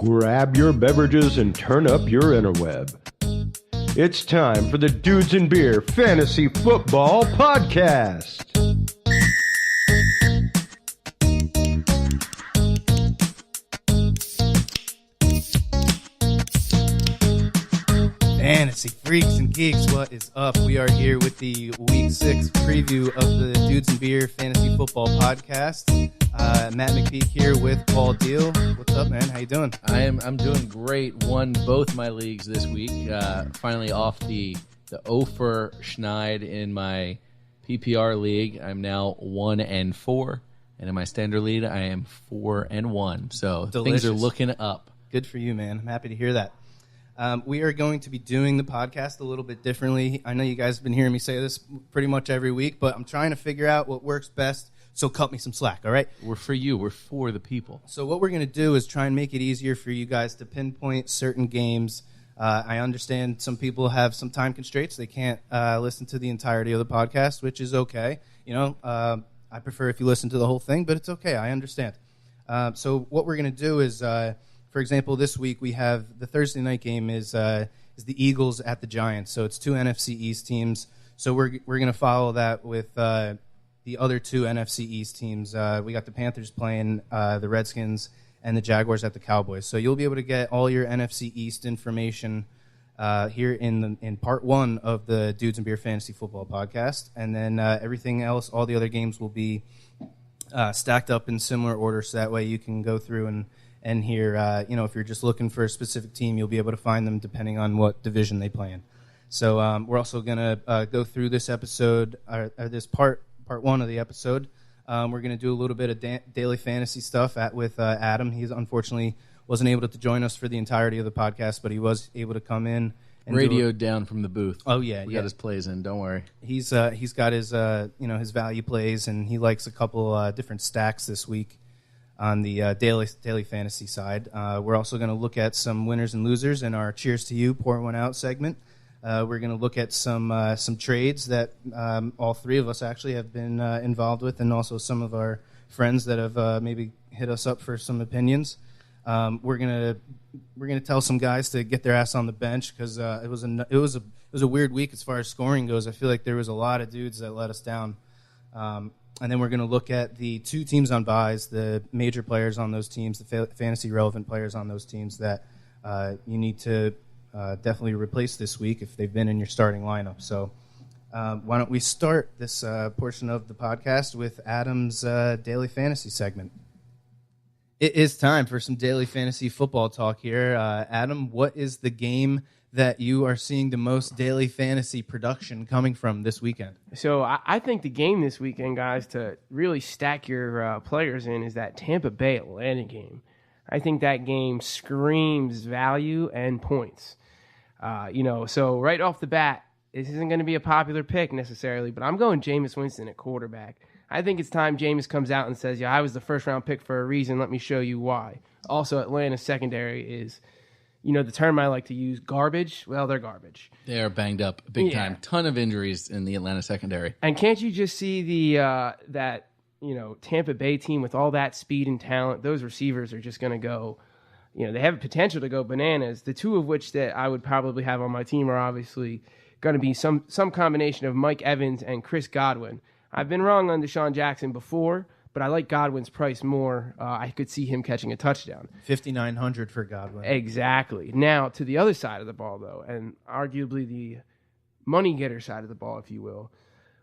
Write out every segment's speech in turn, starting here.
grab your beverages and turn up your interweb. It's time for the Dudes and Beer Fantasy Football Podcast. Fantasy freaks and geeks, what is up? We are here with the Week 6 preview of the Dudes and Beer Fantasy Football Podcast. Matt McPeek here with Paul Dehel. What's up, man? How you doing? I'm doing great. Won both my leagues this week. Finally off the Ofer Schneid in my PPR league. I'm now 1-4, and in my standard league, I am 4-1. So Delicious. Things are looking up. Good for you, man. I'm happy to hear that. We are going to be doing the podcast a little bit differently. I know you guys have been hearing me say this pretty much every week, but I'm trying to figure out what works best, so cut me some slack, all right? We're for you. We're for the people. So what we're going to do is try and make it easier for you guys to pinpoint certain games. I understand some people have some time constraints. They can't listen to the entirety of the podcast, which is okay. You know, I prefer if you listen to the whole thing, but it's okay. I understand. So what we're going to do is... for example, this week we have the Thursday night game is the Eagles at the Giants. So it's two NFC East teams. So we're going to follow that with the other two NFC East teams. We got the Panthers playing the Redskins and the Jaguars at the Cowboys. So you'll be able to get all your NFC East information here in part one of the Dudes and Beer Fantasy Football Podcast. And then everything else, all the other games will be stacked up in similar order. So that way you can go through and hear, if you're just looking for a specific team, you'll be able to find them depending on what division they play in. So we're also going to go through this episode, or this part one of the episode. We're going to do a little bit of daily fantasy stuff with Adam. He unfortunately wasn't able to join us for the entirety of the podcast, but he was able to come in. And radioed down from the booth. Oh, yeah. We got his plays in, don't worry. He's got his, his value plays, and he likes a couple different stacks this week on the daily fantasy side. We're also going to look at some winners and losers in our Cheers to You, Pour One Out segment. We're going to look at some trades that all three of us actually have been involved with, and also some of our friends that have maybe hit us up for some opinions. We're gonna tell some guys to get their ass on the bench because it was a weird week as far as scoring goes. I feel like there was a lot of dudes that let us down. And then we're going to look at the two teams on buys, the major players on those teams, the fantasy-relevant players on those teams that you need to definitely replace this week if they've been in your starting lineup. So why don't we start this portion of the podcast with Adam's daily fantasy segment. It is time for some daily fantasy football talk here. Adam, what is the game that you are seeing the most daily fantasy production coming from this weekend? So I think the game this weekend, guys, to really stack your players in is that Tampa Bay Atlanta game. I think that game screams value and points. So right off the bat, this isn't going to be a popular pick necessarily, but I'm going Jameis Winston at quarterback. I think it's time Jameis comes out and says, I was the first-round pick for a reason. Let me show you why. Also, Atlanta's secondary is... the term I like to use, garbage. Well, they're garbage. They are banged up big time. Ton of injuries in the Atlanta secondary. And can't you just see that Tampa Bay team with all that speed and talent? Those receivers are just going to go, they have potential to go bananas. The two of which that I would probably have on my team are obviously going to be some combination of Mike Evans and Chris Godwin. I've been wrong on Deshaun Jackson before, but I like Godwin's price more. I could see him catching a touchdown. $5,900 for Godwin. Exactly. Now, to the other side of the ball, though, and arguably the money-getter side of the ball, if you will,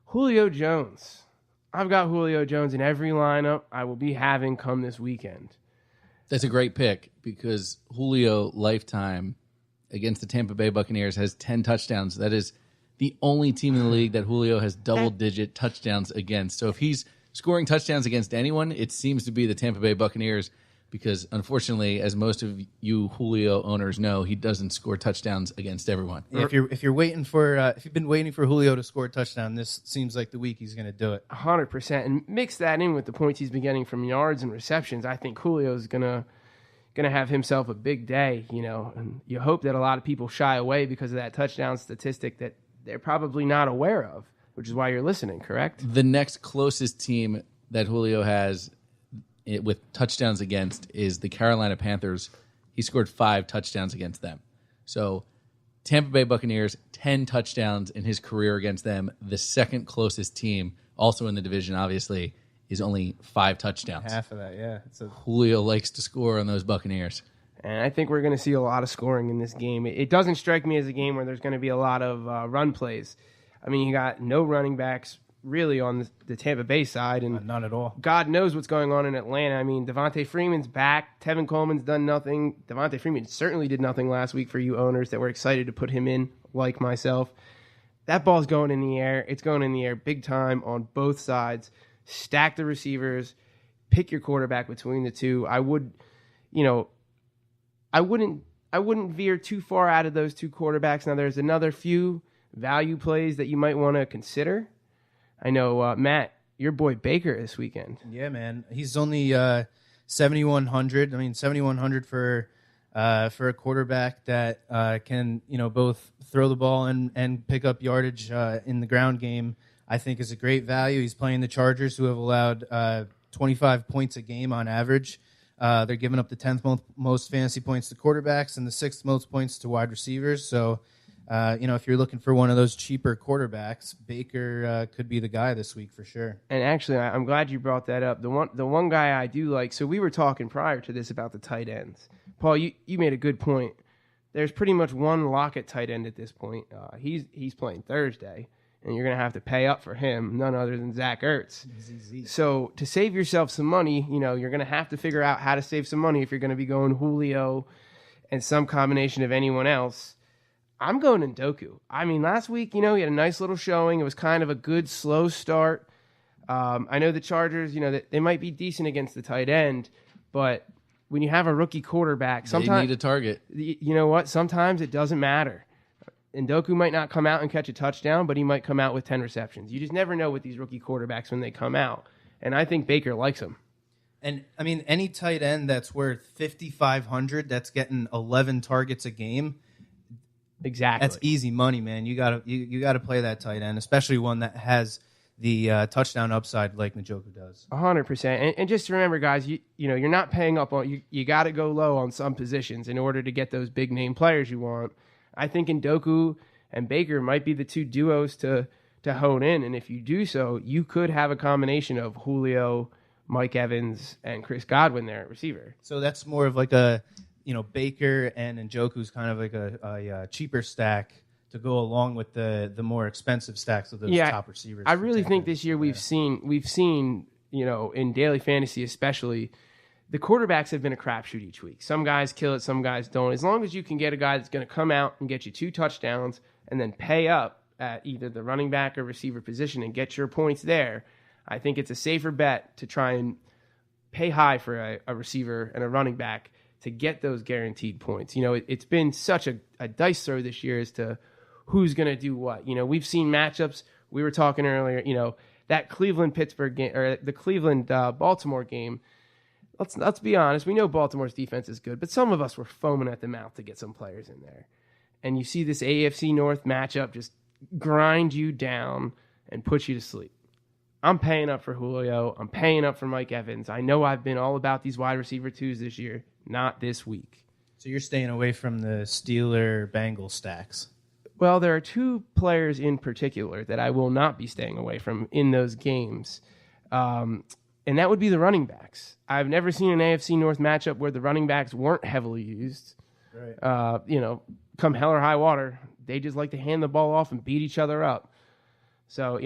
Julio Jones. I've got Julio Jones in every lineup I will be having come this weekend. That's a great pick because Julio lifetime against the Tampa Bay Buccaneers has 10 touchdowns. That is the only team in the league that Julio has double-digit touchdowns against. So if he's scoring touchdowns against anyone, it seems to be the Tampa Bay Buccaneers because, unfortunately, as most of you Julio owners know, he doesn't score touchdowns against everyone. Yeah, if you've been waiting for Julio to score a touchdown, this seems like the week he's going to do it. 100%, and mix that in with the points he's been getting from yards and receptions. I think Julio's gonna have himself a big day, and you hope that a lot of people shy away because of that touchdown statistic that they're probably not aware of, which is why you're listening, correct? The next closest team that Julio has with touchdowns against is the Carolina Panthers. he scored 5 touchdowns against them. So Tampa Bay Buccaneers, 10 touchdowns in his career against them. The second closest team, also in the division, obviously, is only 5 touchdowns. Half of that, yeah. Julio likes to score on those Buccaneers. And I think we're going to see a lot of scoring in this game. It doesn't strike me as a game where there's going to be a lot of run plays. I mean, you got no running backs really on the Tampa Bay side. And not at all. God knows what's going on in Atlanta. I mean, Devontae Freeman's back. Tevin Coleman's done nothing. Devontae Freeman certainly did nothing last week for you owners that were excited to put him in, like myself. That ball's going in the air. It's going in the air big time on both sides. Stack the receivers. Pick your quarterback between the two. I wouldn't veer too far out of those two quarterbacks. Now, there's another few value plays that you might want to consider. I know, Matt, your boy Baker this weekend. Yeah, man. He's only 7,100. I mean, 7,100 for a quarterback that can, both throw the ball and pick up yardage in the ground game, I think is a great value. He's playing the Chargers, who have allowed 25 points a game on average. They're giving up the 10th most fantasy points to quarterbacks and the 6th most points to wide receivers. So, if you're looking for one of those cheaper quarterbacks, Baker could be the guy this week for sure. And actually, I'm glad you brought that up. The one guy I do like, so we were talking prior to this about the tight ends. Paul, you made a good point. There's pretty much one lock at tight end at this point. He's playing Thursday, and you're going to have to pay up for him, none other than Zach Ertz. So to save yourself some money, you're going to have to figure out how to save some money if you're going to be going Julio and some combination of anyone else. I'm going Njoku. I mean, last week, he had a nice little showing. It was kind of a good, slow start. I know the Chargers, they might be decent against the tight end, but when you have a rookie quarterback, sometimes they need a target. You know what? Sometimes it doesn't matter. Njoku might not come out and catch a touchdown, but he might come out with 10 receptions. You just never know with these rookie quarterbacks when they come out. And I think Baker likes him. And, I mean, any tight end that's worth 5,500 that's getting 11 targets a game, exactly, that's easy money, man. You gotta play that tight end, especially one that has the touchdown upside like Njoku does. 100%. And just remember, guys, you're not paying up on you got to go low on some positions in order to get those big name players you want. I think Njoku and Baker might be the two duos to hone in, and if you do so, you could have a combination of Julio, Mike Evans, and Chris Godwin there at receiver. So that's more of like a Baker and Njoku's kind of like a cheaper stack to go along with the more expensive stacks of those top receivers. I really think this year we've seen in daily fantasy especially, the quarterbacks have been a crapshoot each week. Some guys kill it, some guys don't. As long as you can get a guy that's going to come out and get you 2 touchdowns and then pay up at either the running back or receiver position and get your points there, I think it's a safer bet to try and pay high for a receiver and a running back to get those guaranteed points. It's been such a dice throw this year as to who's going to do what. We've seen matchups. We were talking earlier, that Cleveland-Pittsburgh game or the Cleveland-Baltimore game. Let's be honest. We know Baltimore's defense is good, but some of us were foaming at the mouth to get some players in there. And you see this AFC North matchup just grind you down and put you to sleep. I'm paying up for Julio. I'm paying up for Mike Evans. I know I've been all about these wide receiver twos this year. Not this week. So you're staying away from the Steeler-Bengals stacks. Well, there are 2 players in particular that I will not be staying away from in those games. And that would be the running backs. I've never seen an AFC North matchup where the running backs weren't heavily used. Right. Come hell or high water, they just like to hand the ball off and beat each other up. So,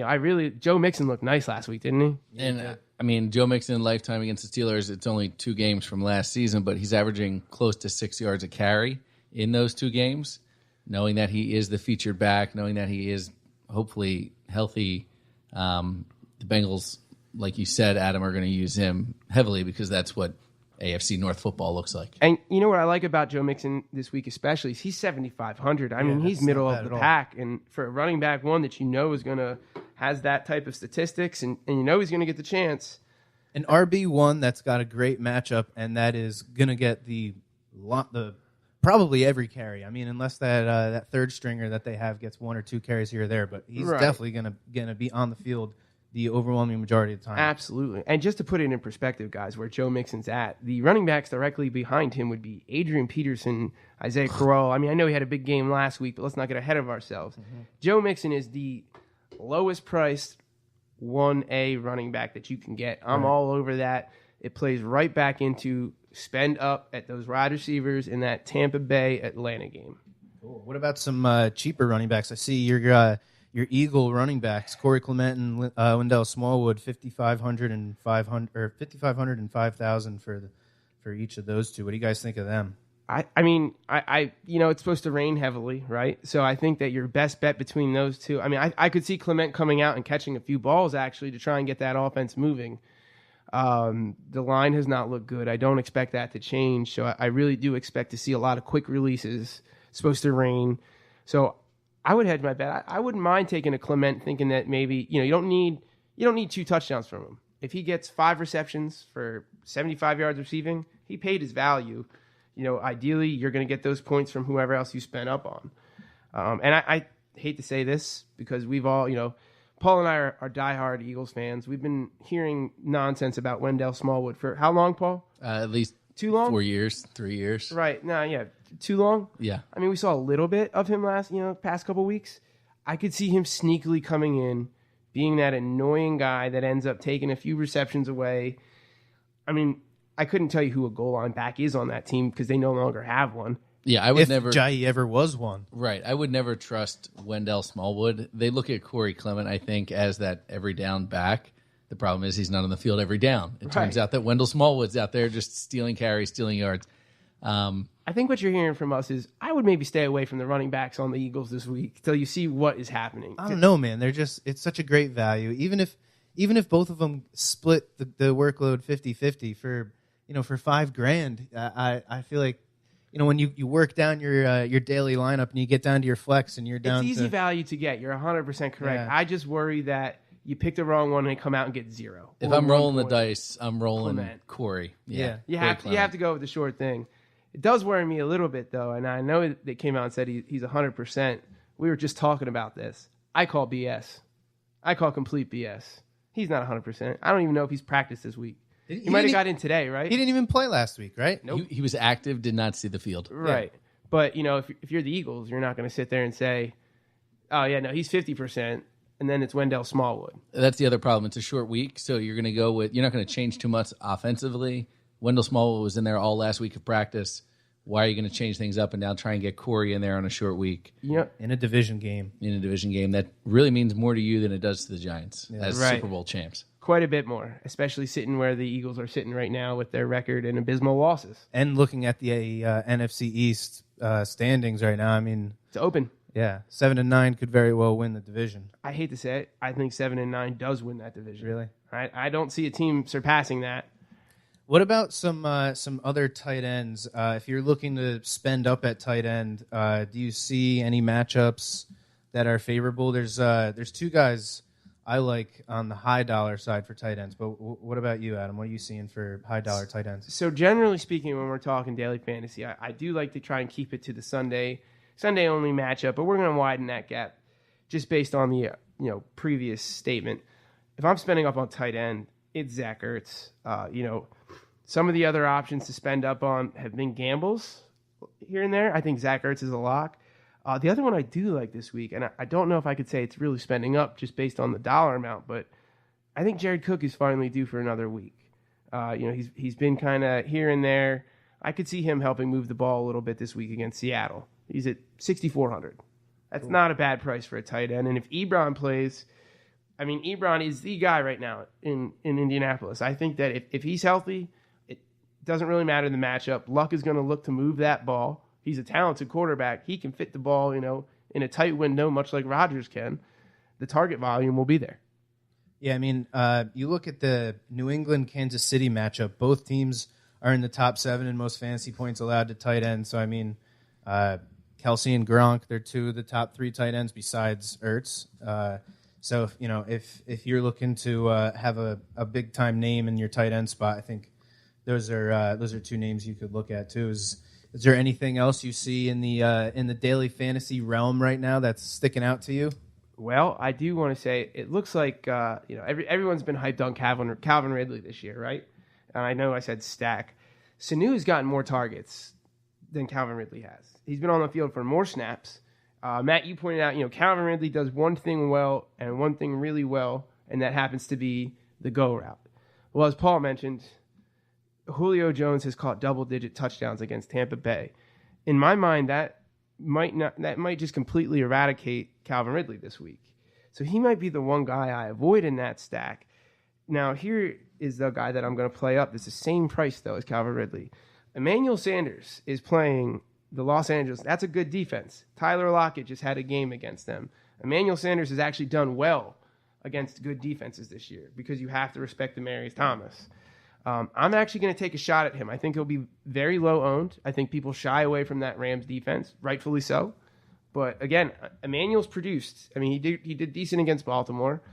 Joe Mixon looked nice last week, didn't he? And, Joe Mixon, lifetime against the Steelers, it's only 2 games from last season, but he's averaging close to 6 yards a carry in those 2 games, knowing that he is the featured back, knowing that he is hopefully healthy. The Bengals, like you said, Adam, are going to use him heavily because that's what AFC North football looks like. And you know what I like about Joe Mixon this week especially is he's 7,500. I mean, he's middle of the pack. And for a running back, one that has that type of statistics and he's going to get the chance. An RB1 that's got a great matchup, and that is going to get the probably every carry. I mean, unless that third stringer that they have gets 1 or 2 carries here or there, but he's definitely going to be on the field the overwhelming majority of the time. Absolutely. And just to put it in perspective, guys, where Joe Mixon's at, the running backs directly behind him would be Adrian Peterson, Isaiah Crowell. I mean, I know he had a big game last week, but let's not get ahead of ourselves. Joe Mixon is the lowest priced 1A running back that you can get. I'm all over that. It plays right back into spend up at those wide receivers in that Tampa Bay Atlanta game. Cool. What about some cheaper running backs? I see your Eagle running backs, Corey Clement and Wendell Smallwood, 5,500 and 500, or 5,500 and 5,000 for each of those two. What do you guys think of them? I mean, it's supposed to rain heavily, right? So I think that your best bet between those two, I mean, I could see Clement coming out and catching a few balls actually to try and get that offense moving. The line has not looked good. I don't expect that to change. So I really do expect to see a lot of quick releases. It's supposed to rain. So I would hedge my bet. I wouldn't mind taking a Clement, thinking that maybe, you don't need 2 touchdowns from him. If he gets 5 receptions for 75 yards receiving, he paid his value. Ideally, you're going to get those points from whoever else you spent up on. And I hate to say this because we've all, Paul and I are diehard Eagles fans. We've been hearing nonsense about Wendell Smallwood for how long, Paul? At least too long? 4 years, 3 years. Right. No, yeah. Too long? Yeah. I mean, we saw a little bit of him past couple weeks. I could see him sneakily coming in, being that annoying guy that ends up taking a few receptions away. I mean, I couldn't tell you who a goal line back is on that team because they no longer have one. Yeah, I would if never. Jai ever was one. Right. I would never trust Wendell Smallwood. They look at Corey Clement, I think, as that every down back. The problem is he's not on the field every down. It turns out that Wendell Smallwood's out there just stealing carries, stealing yards. I think what you're hearing from us is I would maybe stay away from the running backs on the Eagles this week till you see what is happening. I don't know, man. It's such a great value. Even if both of them split the workload 50-50 for $5,000, I feel like, when you work down your daily lineup and you get down to your flex and you're down, it's easy value to get. You're 100% correct. Yeah. I just worry that you pick the wrong one and they come out and get 0. If I'm rolling the dice, I'm rolling Clement. Corey. Yeah. You have to go with the short thing. It does worry me a little bit though, and I know they came out and said he's 100%. We were just talking about this. I call BS. I call complete BS. He's not 100%. I don't even know if he's practiced this week. He might have got in today, right? He didn't even play last week, right? Nope. He was active, did not see the field. Right. Yeah. But, if you're the Eagles, you're not going to sit there and say, oh, yeah, no, he's 50%, and then it's Wendell Smallwood. That's the other problem. It's a short week, so you're going to go with – you're not going to change too much offensively. Wendell Smallwood was in there all last week of practice. Why are you going to change things up and now try and get Corey in there on a short week? Yep. In a division game. That really means more to you than it does to the Giants as Super Bowl champs. Quite a bit more, especially sitting where the Eagles are sitting right now with their record and abysmal losses. And looking at the NFC East standings right now, I mean... It's open. Yeah, 7-9 could very well win the division. I hate to say it. I think 7-9 does win that division. Really? I don't see a team surpassing that. What about some other tight ends? If you're looking to spend up at tight end, do you see any matchups that are favorable? There's 2 guys I like on the high dollar side for tight ends, but what about you, Adam? What are you seeing for high dollar tight ends? So generally speaking, when we're talking daily fantasy, I do like to try and keep it to the Sunday only matchup, but we're going to widen that gap just based on the previous statement. If I'm spending up on tight end, it's Zach Ertz. Some of the other options to spend up on have been gambles here and there. I think Zach Ertz is a lock. The other one I do like this week, and I don't know if I could say it's really spending up just based on the dollar amount, but I think Jared Cook is finally due for another week. He's been kind of here and there. I could see him helping move the ball a little bit this week against Seattle. He's at 6,400. That's not a bad price for a tight end. And if Ebron plays, Ebron is the guy right now in Indianapolis. I think that if he's healthy, it doesn't really matter the matchup. Luck is going to look to move that ball. He's a talented quarterback. He can fit the ball, in a tight window, much like Rodgers can. The target volume will be there. Yeah, you look at the New England-Kansas City matchup. Both teams are in the top 7 in most fantasy points allowed to tight end. So, Kelsey and Gronk, they're 2 of the top 3 tight ends besides Ertz. So, if you're looking to have a big-time name in your tight end spot, I think those are 2 names you could look at, too. Is there anything else you see in the daily fantasy realm right now that's sticking out to you? Well, I do want to say it looks like everyone's been hyped on Calvin Ridley this year, right? And I know I said stack. Sanu's gotten more targets than Calvin Ridley has. He's been on the field for more snaps. Matt, you pointed out, Calvin Ridley does one thing well and one thing really well, and that happens to be the go route. Well, as Paul mentioned, Julio Jones has caught double-digit touchdowns against Tampa Bay. In my mind, that might just completely eradicate Calvin Ridley this week. So he might be the one guy I avoid in that stack. Now, here is the guy that I'm going to play up. It's the same price, though, as Calvin Ridley. Emmanuel Sanders is playing the Los Angeles. That's a good defense. Tyler Lockett just had a game against them. Emmanuel Sanders has actually done well against good defenses this year because you have to respect Demaryius Thomas. I'm actually going to take a shot at him. I think he'll be very low owned. I think people shy away from that Rams defense, rightfully so. But again, Emmanuel's produced. I mean, he did decent against Baltimore.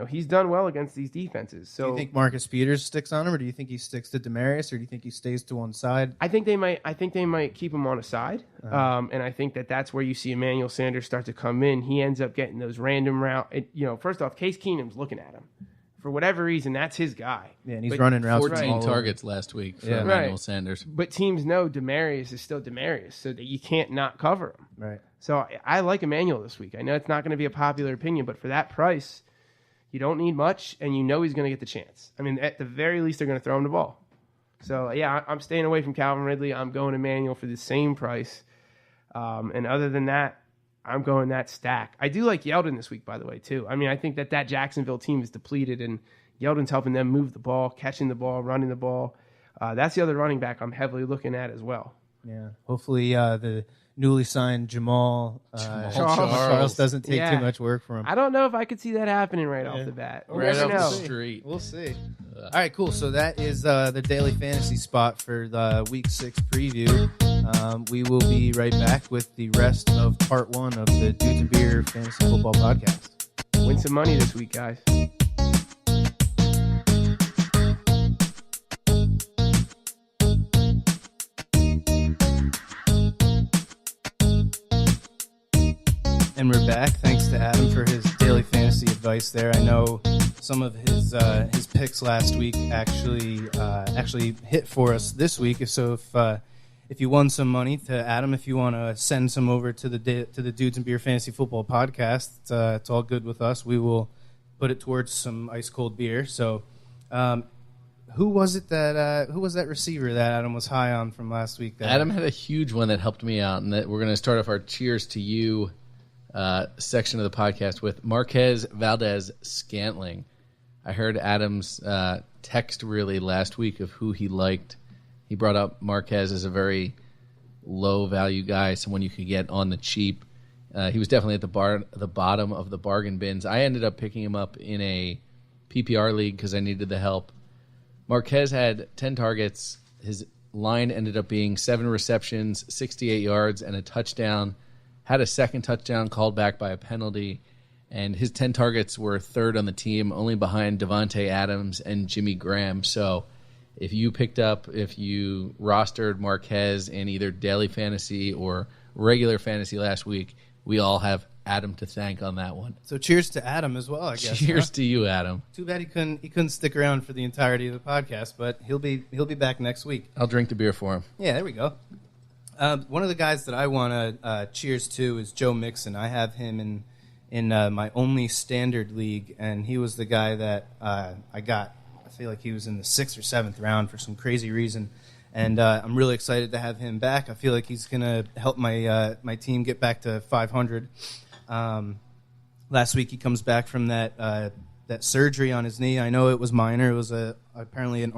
He's done well against these defenses. So do you think Marcus Peters sticks on him, or do you think he sticks to Demaryius, or do you think he stays to one side? I think they might keep him on a side, and I think that's where you see Emmanuel Sanders start to come in. He ends up getting those random first off, Case Keenum's looking at him. For whatever reason, that's his guy. Yeah, and he's running routes. 14 targets last week for Emmanuel Sanders. But teams know Demaryius is still Demaryius, so that you can't not cover him. Right. So I like Emmanuel this week. I know it's not going to be a popular opinion, but for that price, you don't need much, and he's going to get the chance. I mean, at the very least, they're going to throw him the ball. So, I'm staying away from Calvin Ridley. I'm going Emmanuel for the same price. And other than that, I'm going that stack. I do like Yeldon this week, by the way, too. I mean, I think that Jacksonville team is depleted, and Yeldon's helping them move the ball, catching the ball, running the ball. That's the other running back I'm heavily looking at as well. Yeah. Hopefully the newly signed Jamal Charles doesn't take too much work from him. I don't know if I could see that happening right off the bat. Right off the street. We'll see. All right, cool. So that is the daily fantasy spot for the Week 6 preview. We will be right back with the rest of part 1 of the Dudes and Beer Fantasy Football Podcast. Win some money this week, guys. And we're back. Thanks to Adam for his daily fantasy advice there. I know some of his picks last week actually hit for us this week. So if you won some money, to Adam, if you want to send some over to the Dudes and Beer Fantasy Football Podcast, it's all good with us. We will put it towards some ice cold beer. So, who was that receiver that Adam was high on from last week? Adam had a huge one that helped me out, and that we're going to start off our cheers to you section of the podcast with Marquez Valdez-Scantling. I heard Adam's text really last week of who he liked. He brought up Marquez as a very low-value guy, someone you could get on the cheap. He was definitely at the bottom of the bargain bins. I ended up picking him up in a PPR league because I needed the help. Marquez had 10 targets. His line ended up being 7 receptions, 68 yards, and a touchdown. Had a second touchdown called back by a penalty, and his 10 targets were third on the team, only behind Devontae Adams and Jimmy Graham. So if you rostered Marquez in either daily fantasy or regular fantasy last week, we all have Adam to thank on that one. So cheers to Adam as well, I guess. Cheers to you, Adam. Too bad he couldn't stick around for the entirety of the podcast, but he'll be back next week. I'll drink the beer for him. Yeah, there we go. One of the guys that I want to cheers to is Joe Mixon. I have him in my only standard league, and he was the guy that I got. I feel like he was in the 6th or 7th round for some crazy reason, and I'm really excited to have him back. I feel like he's going to help my team get back to 500. Last week he comes back from that surgery on his knee. I know it was minor. It was apparently an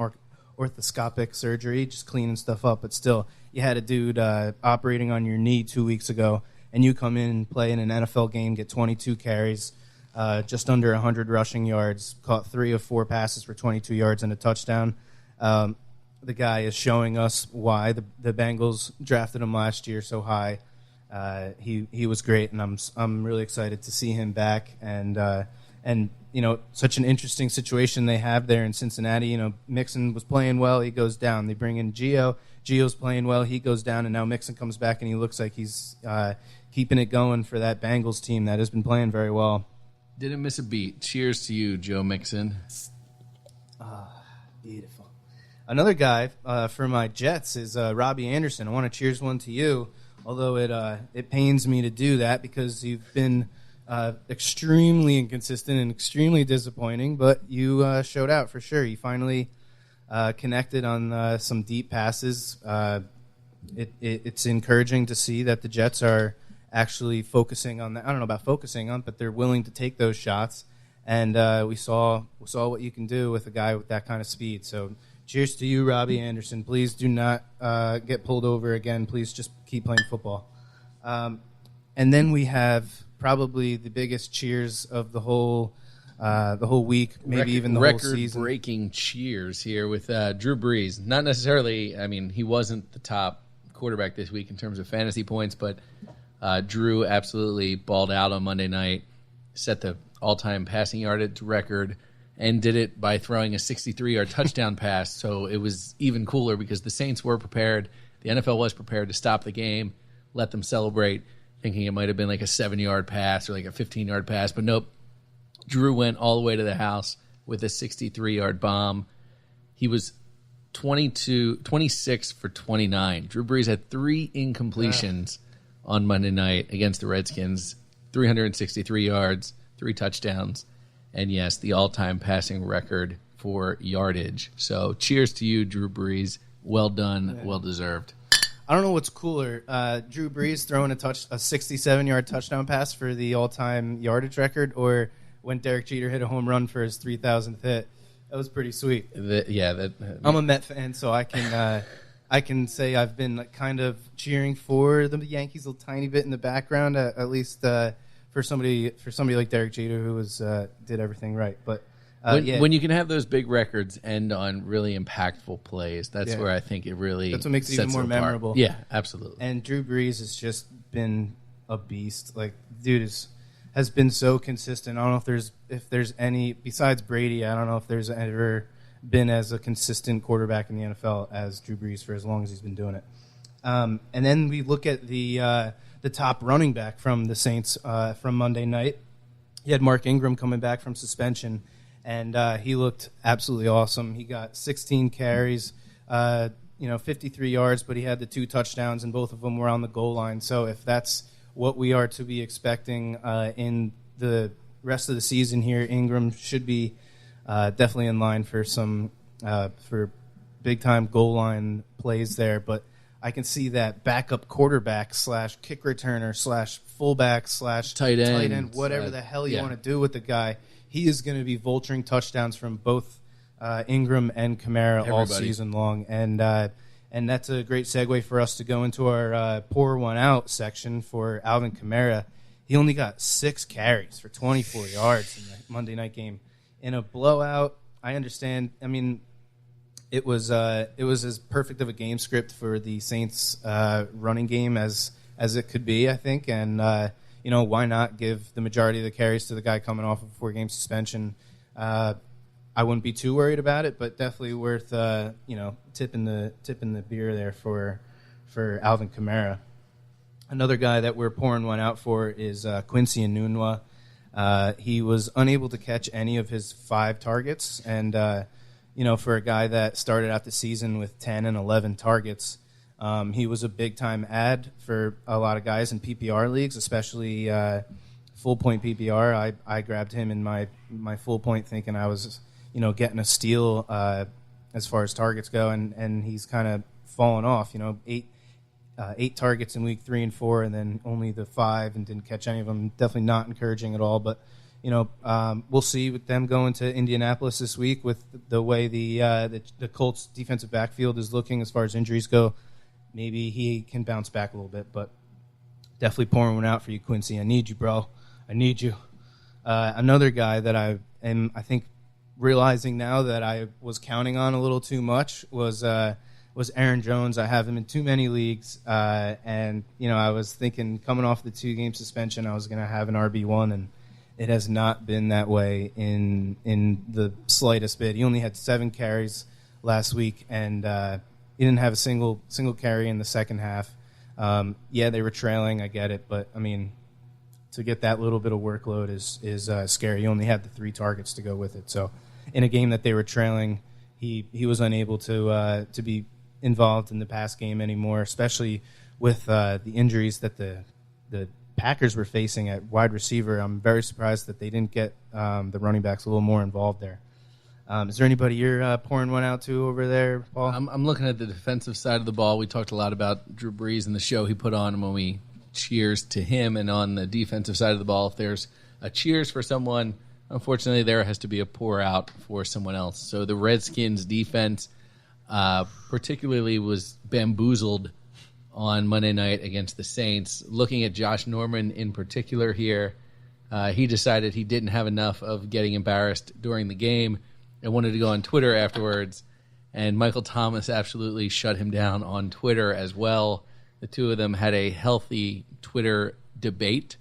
orthoscopic surgery, just cleaning stuff up, but still, you had a dude operating on your knee 2 weeks ago, and you come in and play in an NFL game, get 22 carries, just under 100 rushing yards, caught 3 of 4 passes for 22 yards and a touchdown. The guy is showing us why the Bengals drafted him last year so high. He was great, and I'm really excited to see him back. And such an interesting situation they have there in Cincinnati. Mixon was playing well, he goes down. They bring in Gio's playing well, he goes down, and now Mixon comes back and he looks like he's keeping it going for that Bengals team that has been playing very well. Didn't miss a beat. Cheers to you, Joe Mixon. Beautiful. Another guy for my Jets is Robbie Anderson. I want to cheers one to you, although it pains me to do that because you've been extremely inconsistent and extremely disappointing, but you showed out for sure. You finally connected on some deep passes. It's encouraging to see that the Jets are actually focusing on that. I don't know about focusing on, but they're willing to take those shots. And we saw what you can do with a guy with that kind of speed. So cheers to you, Robbie Anderson. Please do not get pulled over again. Please just keep playing football. And then we have probably the biggest cheers of the whole week, maybe even the whole season. Record-breaking cheers here with Drew Brees. Not necessarily, I mean, he wasn't the top quarterback this week in terms of fantasy points, but Drew absolutely balled out on Monday night, set the all-time passing yardage record, and did it by throwing a 63-yard touchdown pass. So it was even cooler because the Saints were prepared. The NFL was prepared to stop the game, let them celebrate, thinking it might have been like a 7-yard pass or like a 15-yard pass. But nope, Drew went all the way to the house with a 63-yard bomb. He was 26 for 29. Drew Brees had 3 incompletions on Monday night against the Redskins, 363 yards, 3 touchdowns, and yes, the all-time passing record for yardage. So cheers to you, Drew Brees. Well done, well deserved. I don't know what's cooler, Drew Brees throwing a 67-yard touchdown pass for the all-time yardage record, or when Derek Jeter hit a home run for his 3,000th hit. That was pretty sweet. I'm a Met fan, so I can say I've been kind of cheering for the Yankees a tiny bit in the background, at least for somebody like Derek Jeter who did everything right. But when you can have those big records end on really impactful plays, that's where I think that's what makes it even more memorable. Yeah, absolutely. And Drew Brees has just been a beast. Like, dude has been so consistent. I don't know if there's any besides Brady. I don't know if there's ever been as a consistent quarterback in the NFL as Drew Brees for as long as he's been doing it. And then we look at the top running back from the Saints from Monday night. He had Mark Ingram coming back from suspension, and he looked absolutely awesome. He got 16 carries, 53 yards, but he had the 2 touchdowns, and both of them were on the goal line. So if that's what we are to be expecting in the rest of the season here, Ingram should be definitely in line for some for big-time goal line plays there. But I can see that backup quarterback / kick returner / fullback / tight end, whatever the hell you want to do with the guy. He is going to be vulturing touchdowns from both Ingram and Kamara all season long. And that's a great segue for us to go into our pour one out section for Alvin Kamara. He only got 6 carries for 24 yards in the Monday night game. In a blowout, I understand. I mean, it was as perfect of a game script for the Saints running game as it could be, I think. And, why not give the majority of the carries to the guy coming off of a 4-game suspension? I wouldn't be too worried about it, but definitely worth tipping the beer there for Alvin Kamara. Another guy that we're pouring one out for is Quincy Enunwa. He was unable to catch any of his 5 targets, and for a guy that started out the season with 10 and 11 targets, he was a big-time ad for a lot of guys in PPR leagues, especially full-point PPR. I grabbed him in my full-point thinking I was getting a steal as far as targets go, and he's kind of fallen off. 8 targets in week 3 and 4, and then only the 5, and didn't catch any of them. Definitely not encouraging at all. But we'll see with them going to Indianapolis this week with the way the Colts defensive backfield is looking as far as injuries go. Maybe he can bounce back a little bit, but definitely pouring one out for you, Quincy. I need you, bro. I need you. Another guy that I think realizing now that I was counting on a little too much was Aaron Jones. I have him in too many leagues, and I was thinking coming off the 2-game suspension, I was going to have an RB1, and it has not been that way in the slightest bit. He only had 7 carries last week, and he didn't have a single carry in the second half. Yeah, they were trailing. I get it. But, I mean, to get that little bit of workload is scary. You only had the 3 targets to go with it. So in a game that they were trailing, he was unable to be involved in the pass game anymore, especially with the injuries that the Packers were facing at wide receiver. I'm very surprised that they didn't get the running backs a little more involved there. Is there anybody you're pouring one out to over there, Paul? I'm looking at the defensive side of the ball. We talked a lot about Drew Brees and the show he put on when we cheers to him. And on the defensive side of the ball, if there's a cheers for someone, unfortunately there has to be a pour out for someone else. So the Redskins defense particularly was bamboozled on Monday night against the Saints. Looking at Josh Norman in particular here, he decided he didn't have enough of getting embarrassed during the game and wanted to go on Twitter afterwards. And Michael Thomas absolutely shut him down on Twitter as well. The two of them had a healthy Twitter debate.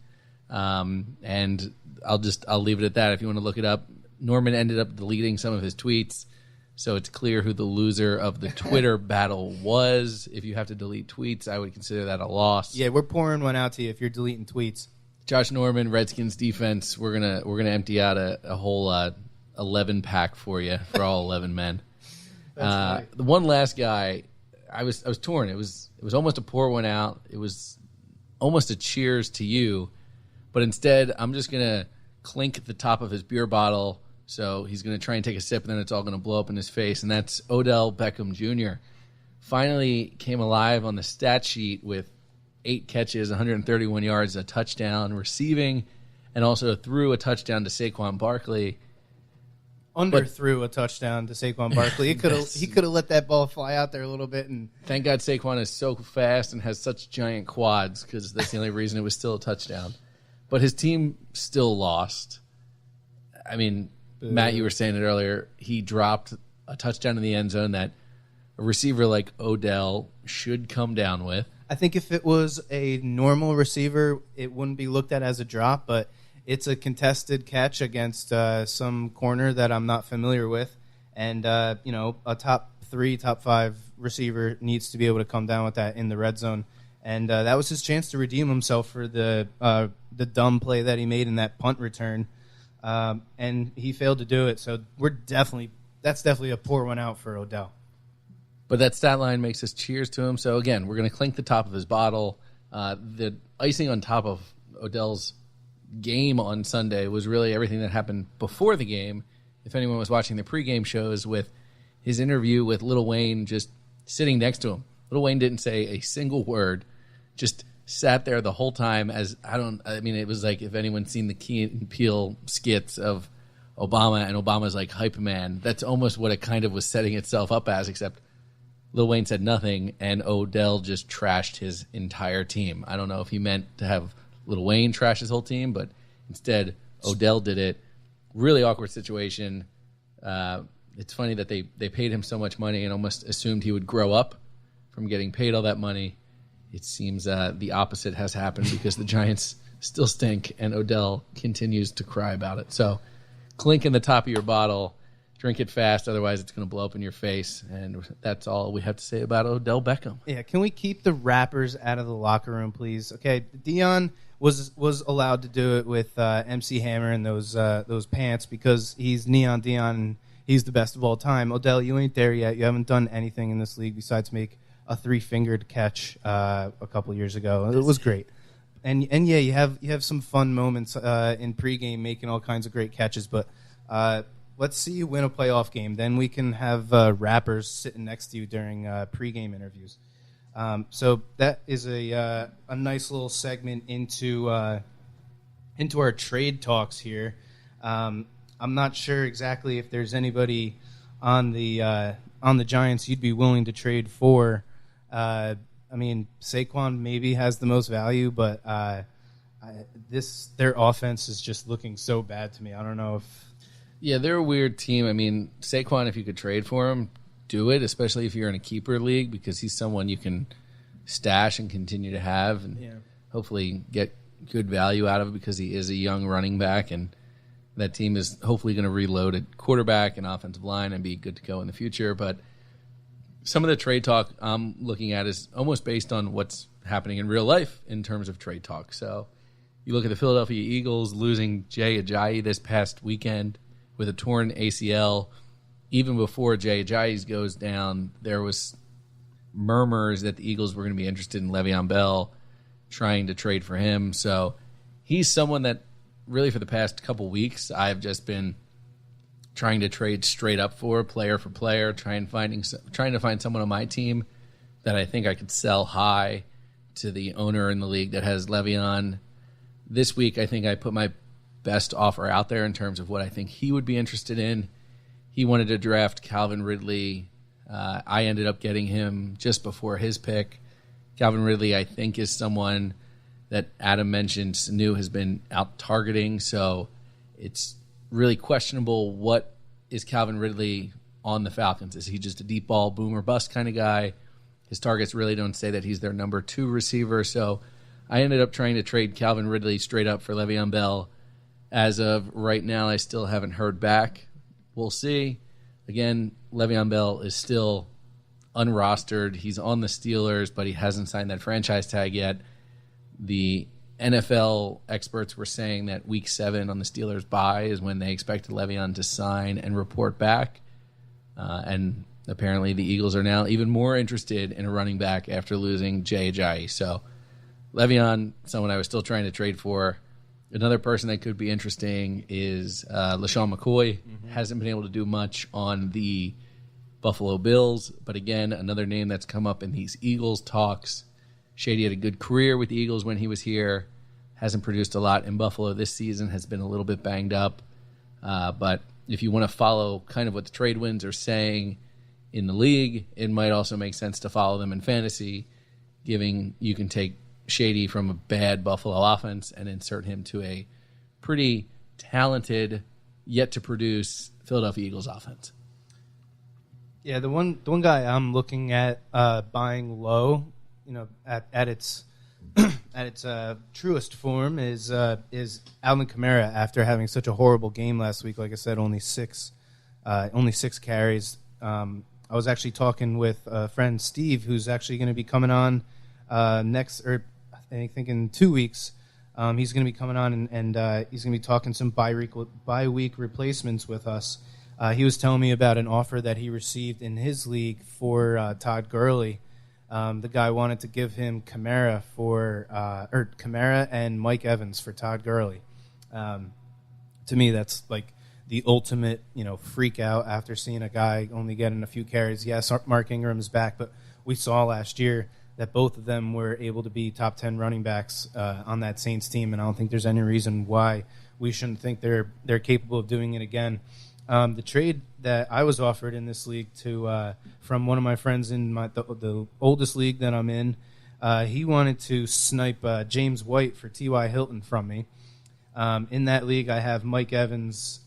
And I'll leave it at that. If you want to look it up, Norman ended up deleting some of his tweets. So it's clear who the loser of the Twitter battle was. If you have to delete tweets, I would consider that a loss. Yeah, we're pouring one out to you if you're deleting tweets. Josh Norman, Redskins defense. We're gonna empty out a whole 11 pack for you for all 11 men. The one last guy, I was torn. It was almost a pour one out. It was almost a cheers to you, but instead I'm just gonna clink the top of his beer bottle. So he's going to try and take a sip, and then it's all going to blow up in his face. And that's Odell Beckham Jr. Finally came alive on the stat sheet with 8 catches, 131 yards, a touchdown receiving, and also threw a touchdown to Saquon Barkley. Threw a touchdown to Saquon Barkley. He could have let that ball fly out there a little bit. And thank God Saquon is so fast and has such giant quads, because that's the only reason it was still a touchdown. But his team still lost. I mean, Matt, you were saying it earlier. He dropped a touchdown in the end zone that a receiver like Odell should come down with. I think if it was a normal receiver, it wouldn't be looked at as a drop, but it's a contested catch against some corner that I'm not familiar with. And, a top 3, top 5 receiver needs to be able to come down with that in the red zone. And that was his chance to redeem himself for the dumb play that he made in that punt return. And he failed to do it, so that's definitely a pour one out for Odell. But that stat line makes us cheers to him. So again, we're going to clink the top of his bottle. The icing on top of Odell's game on Sunday was really everything that happened before the game. If anyone was watching the pregame shows, with his interview with Lil Wayne just sitting next to him. Lil Wayne didn't say a single word, just sat there the whole time. It was like if anyone's seen the Key and Peele skits of Obama, and Obama's like hype man. That's almost what it kind of was setting itself up as, except Lil Wayne said nothing, and Odell just trashed his entire team. I don't know if he meant to have Lil Wayne trash his whole team, but instead Odell did it. Really awkward situation. It's funny that they paid him so much money and almost assumed he would grow up from getting paid all that money. It seems the opposite has happened, because the Giants still stink and Odell continues to cry about it. So clink in the top of your bottle, drink it fast, otherwise it's going to blow up in your face. And that's all we have to say about Odell Beckham. Yeah, can we keep the rappers out of the locker room, please? Okay, Dion was allowed to do it with MC Hammer and those pants, because he's Neon Dion and he's the best of all time. Odell, you ain't there yet. You haven't done anything in this league besides make a 3-fingered catch a couple years ago. It was great. And yeah, you have some fun moments in pregame making all kinds of great catches, but let's see you win a playoff game. Then we can have rappers sitting next to you during pregame interviews. So that is a nice little segment into our trade talks here. I'm not sure exactly if there's anybody on the Giants you'd be willing to trade for. Saquon maybe has the most value, but their offense is just looking so bad to me. I don't know if... Yeah, they're a weird team. I mean, Saquon, if you could trade for him, do it, especially if you're in a keeper league, because he's someone you can stash and continue to have and hopefully get good value out of, because he is a young running back, and that team is hopefully going to reload at quarterback and offensive line and be good to go in the future. But some of the trade talk I'm looking at is almost based on what's happening in real life in terms of trade talk. So you look at the Philadelphia Eagles losing Jay Ajayi this past weekend with a torn ACL. Even before Jay Ajayi goes down, there was murmurs that the Eagles were going to be interested in Le'Veon Bell, trying to trade for him. So he's someone that really for the past couple weeks I've just been trying to trade straight up for player, trying to find someone on my team that I think I could sell high to the owner in the league that has Le'Veon. This week, I think I put my best offer out there in terms of what I think he would be interested in. He wanted to draft Calvin Ridley. I ended up getting him just before his pick. Calvin Ridley, I think, is someone that Adam mentioned Sanu has been out targeting, so it's really questionable what is Calvin Ridley on the Falcons. Is he just a deep ball, boom or bust kind of guy? His targets really don't say that he's their number 2 receiver, so I ended up trying to trade Calvin Ridley straight up for Le'Veon Bell. As of right now, I still haven't heard back. We'll see. Again, Le'Veon Bell is still unrostered. He's on the Steelers, but he hasn't signed that franchise tag yet. The NFL experts were saying that Week 7 on the Steelers' bye is when they expected Le'Veon to sign and report back. And apparently the Eagles are now even more interested in a running back after losing Jay Ajayi. So Le'Veon, someone I was still trying to trade for. Another person that could be interesting is LaShawn McCoy. Hasn't been able to do much on the Buffalo Bills. But again, another name that's come up in these Eagles talks. Shady had a good career with the Eagles when he was here. Hasn't produced a lot in Buffalo this season. Has been a little bit banged up. But if you want to follow kind of what the trade winds are saying in the league, it might also make sense to follow them in fantasy, giving you can take Shady from a bad Buffalo offense and insert him to a pretty talented, yet to produce Philadelphia Eagles offense. Yeah, the one guy I'm looking at buying low, at its at its truest form is Alvin Kamara after having such a horrible game last week. Like I said, only six carries. I was actually talking with a friend Steve, who's actually going to be coming on I think in 2 weeks. He's going to be coming on and he's going to be talking some bi-week replacements with us. He was telling me about an offer that he received in his league for Todd Gurley. The guy wanted to give him Kamara and Mike Evans for Todd Gurley. To me, that's like the ultimate, freak out after seeing a guy only getting a few carries. Yes, Mark Ingram's back, but we saw last year that both of them were able to be top 10 running backs on that Saints team, and I don't think there's any reason why we shouldn't think they're capable of doing it again. The trade that I was offered in this league from one of my friends in the oldest league that I'm in, he wanted to snipe James White for T.Y. Hilton from me. In that league, I have Mike Evans,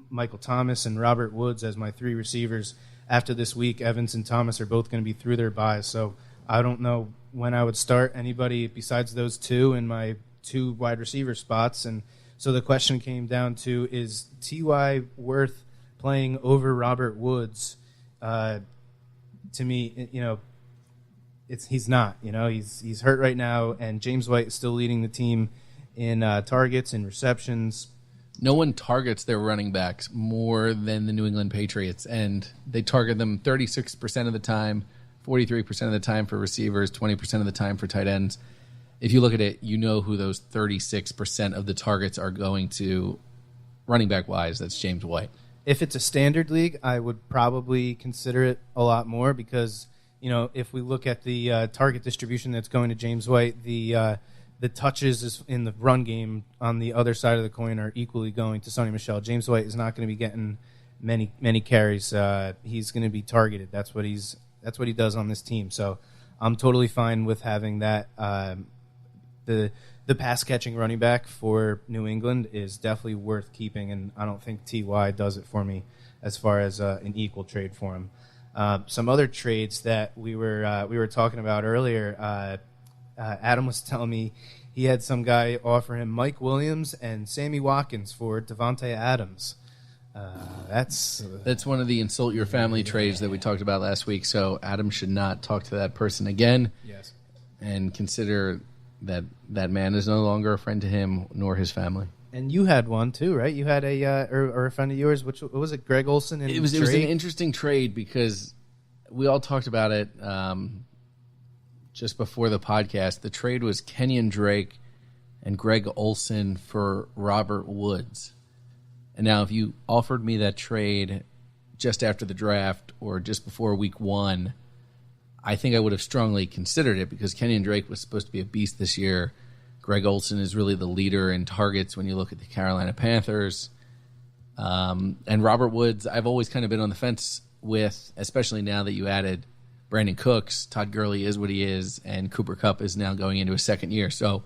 Michael Thomas, and Robert Woods as my 3 receivers. After this week, Evans and Thomas are both going to be through their buys, so I don't know when I would start anybody besides those 2 in my 2 wide receiver spots. And so the question came down to, is T.Y. worth playing over Robert Woods? To me, he's not. He's hurt right now, and James White is still leading the team in targets and receptions. No one targets their running backs more than the New England Patriots, and they target them 36% of the time, 43% of the time for receivers, 20% of the time for tight ends. If you look at it, you know who those 36% of the targets are going to running back-wise. That's James White. If it's a standard league, I would probably consider it a lot more because, if we look at the target distribution that's going to James White, the touches in the run game on the other side of the coin are equally going to Sonny Michel. James White is not going to be getting many carries. He's going to be targeted. That's what he does on this team. So I'm totally fine with having that. The pass catching running back for New England is definitely worth keeping, and I don't think T.Y. does it for me as far as an equal trade for him. Some other trades that we were talking about earlier. Adam was telling me he had some guy offer him Mike Williams and Sammy Watkins for Devontae Adams. That's one of the insult your family trades that we talked about last week, so Adam should not talk to that person again. Yes. and consider that that man is no longer a friend to him nor his family. And you had one too, right? You had or a friend of yours. What was it? Greg Olsen. It was an interesting trade because we all talked about it just before the podcast. The trade was Kenyon Drake and Greg Olsen for Robert Woods. And now, if you offered me that trade just after the draft or just before week 1, I think I would have strongly considered it because Kenyon Drake was supposed to be a beast this year. Greg Olsen is really the leader in targets when you look at the Carolina Panthers. And Robert Woods, I've always kind of been on the fence with, especially now that you added Brandon Cooks. Todd Gurley is what he is, and Cooper Kupp is now going into his second year. So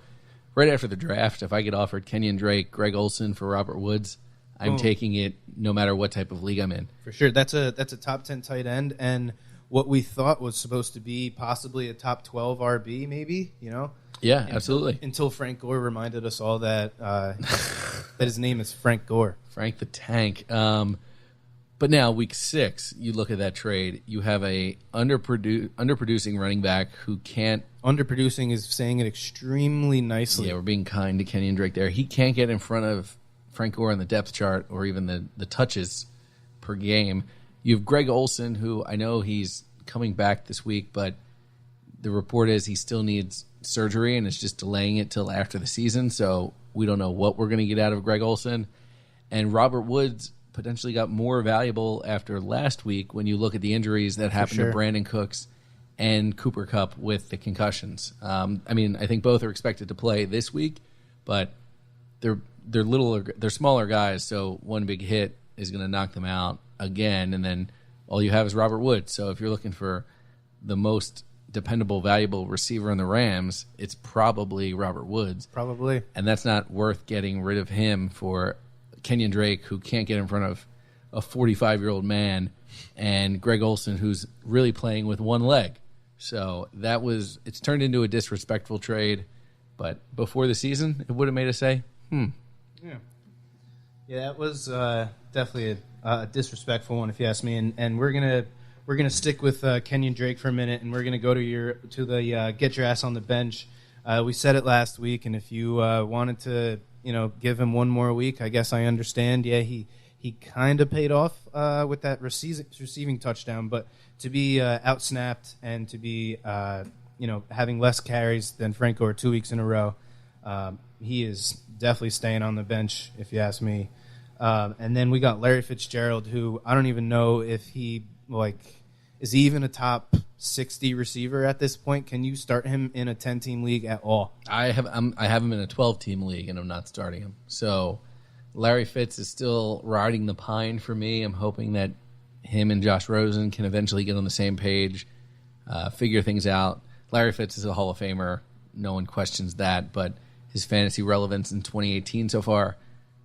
right after the draft, if I get offered Kenyon Drake, Greg Olsen for Robert Woods, I'm taking it no matter what type of league I'm in. For sure. That's a top 10 tight end, and what we thought was supposed to be possibly a top 12 RB maybe, Yeah, absolutely. Until Frank Gore reminded us all that that his name is Frank Gore. Frank the Tank. But now, week 6, you look at that trade, you have a underproducing running back who can't... Underproducing is saying it extremely nicely. Yeah, we're being kind to Kenyon Drake there. He can't get in front of Frank Gore on the depth chart or even the touches per game. You have Greg Olsen, who I know he's coming back this week, but the report is he still needs surgery and it's just delaying it till after the season, so we don't know what we're going to get out of Greg Olsen. And Robert Woods potentially got more valuable after last week when you look at the injuries that happened to Brandon Cooks and Cooper Kupp with the concussions. I think both are expected to play this week, but they're smaller guys, so one big hit is going to knock them out again, and then all you have is Robert Woods. So if you're looking for the most dependable, valuable receiver in the Rams, it's probably Robert Woods. Probably. And that's not worth getting rid of him for Kenyon Drake, who can't get in front of a 45-year-old man, and Greg Olsen, who's really playing with one leg. So it's turned into a disrespectful trade, but before the season, it would have made us say, Yeah, that was definitely a disrespectful one, if you ask me. And we're gonna stick with Kenyon Drake for a minute, and we're gonna go to the get your ass on the bench. We said it last week, and if you wanted to, give him one more week, I guess I understand. Yeah, he kind of paid off with that receiving touchdown, but to be outsnapped and to be having less carries than Frank Gore 2 weeks in a row, he is definitely staying on the bench, if you ask me. And then we got Larry Fitzgerald, who I don't even know if he is he even a top 60 receiver at this point? Can you start him in a 10-team league at all? I have him in a 12-team league, and I'm not starting him. So Larry Fitz is still riding the pine for me. I'm hoping that him and Josh Rosen can eventually get on the same page, figure things out. Larry Fitz is a Hall of Famer. No one questions that, but his fantasy relevance in 2018 so far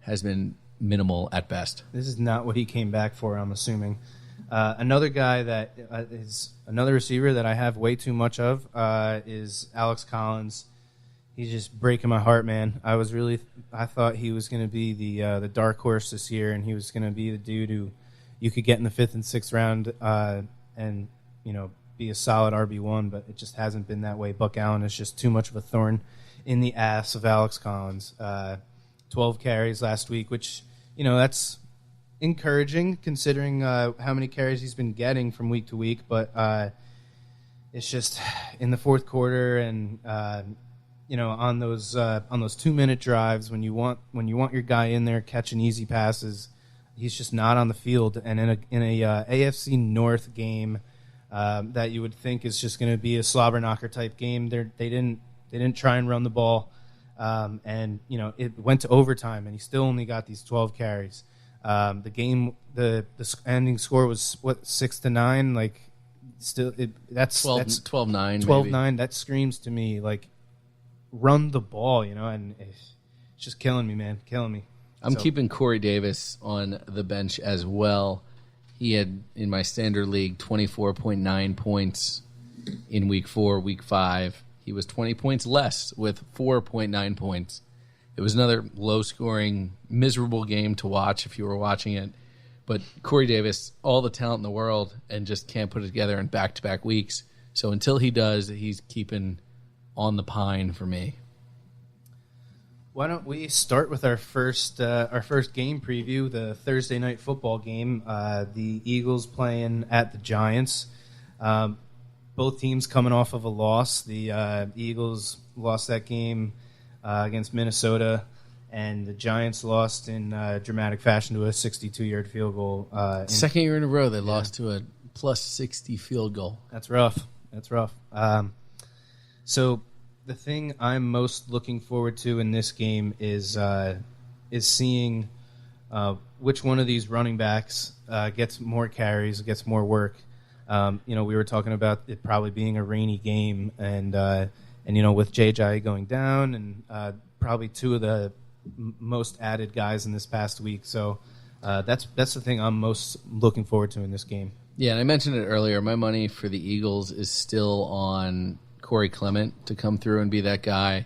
has been minimal at best. This is not what he came back for, I'm assuming. Another guy that is another receiver that I have way too much of is Alex Collins. He's just breaking my heart, man. I thought he was going to be the dark horse this year, and he was going to be the dude who you could get in the 5th and 6th round and be a solid RB1, but it just hasn't been that way. Buck Allen is just too much of a thorn in the ass of Alex Collins. 12 carries last week, which that's encouraging considering how many carries he's been getting from week to week, but it's just in the fourth quarter and on those 2-minute drives when you want your guy in there catching easy passes, he's just not on the field. And in a AFC North game that you would think is just going to be a slobber knocker type game, they didn't try and run the ball, and it went to overtime, and he still only got these 12 carries. The game, the ending score was 6-9. Like, still, that's 12-9. 12-9. That screams to me like run the ball, and it's just killing me, man, killing me. I'm keeping Corey Davis on the bench as well. He had in my standard league 24.9 points in week 4, week 5. He was 20 points less with 4.9 points. It was another low-scoring, miserable game to watch if you were watching it. But Corey Davis, all the talent in the world, and just can't put it together in back-to-back weeks. So until he does, he's keeping on the pine for me. Why don't we start with our first game preview, the Thursday night football game, the Eagles playing at the Giants. Both teams coming off of a loss. The Eagles lost that game against Minnesota, and the Giants lost in dramatic fashion to a 62-yard field goal. Second year in a row they lost to a plus 60 field goal. That's rough. So the thing I'm most looking forward to in this game is seeing which one of these running backs gets more carries, gets more work. We were talking about it probably being a rainy game, and with JJ going down, and probably two of the most added guys in this past week. So that's the thing I'm most looking forward to in this game. Yeah, and I mentioned it earlier. My money for the Eagles is still on Corey Clement to come through and be that guy.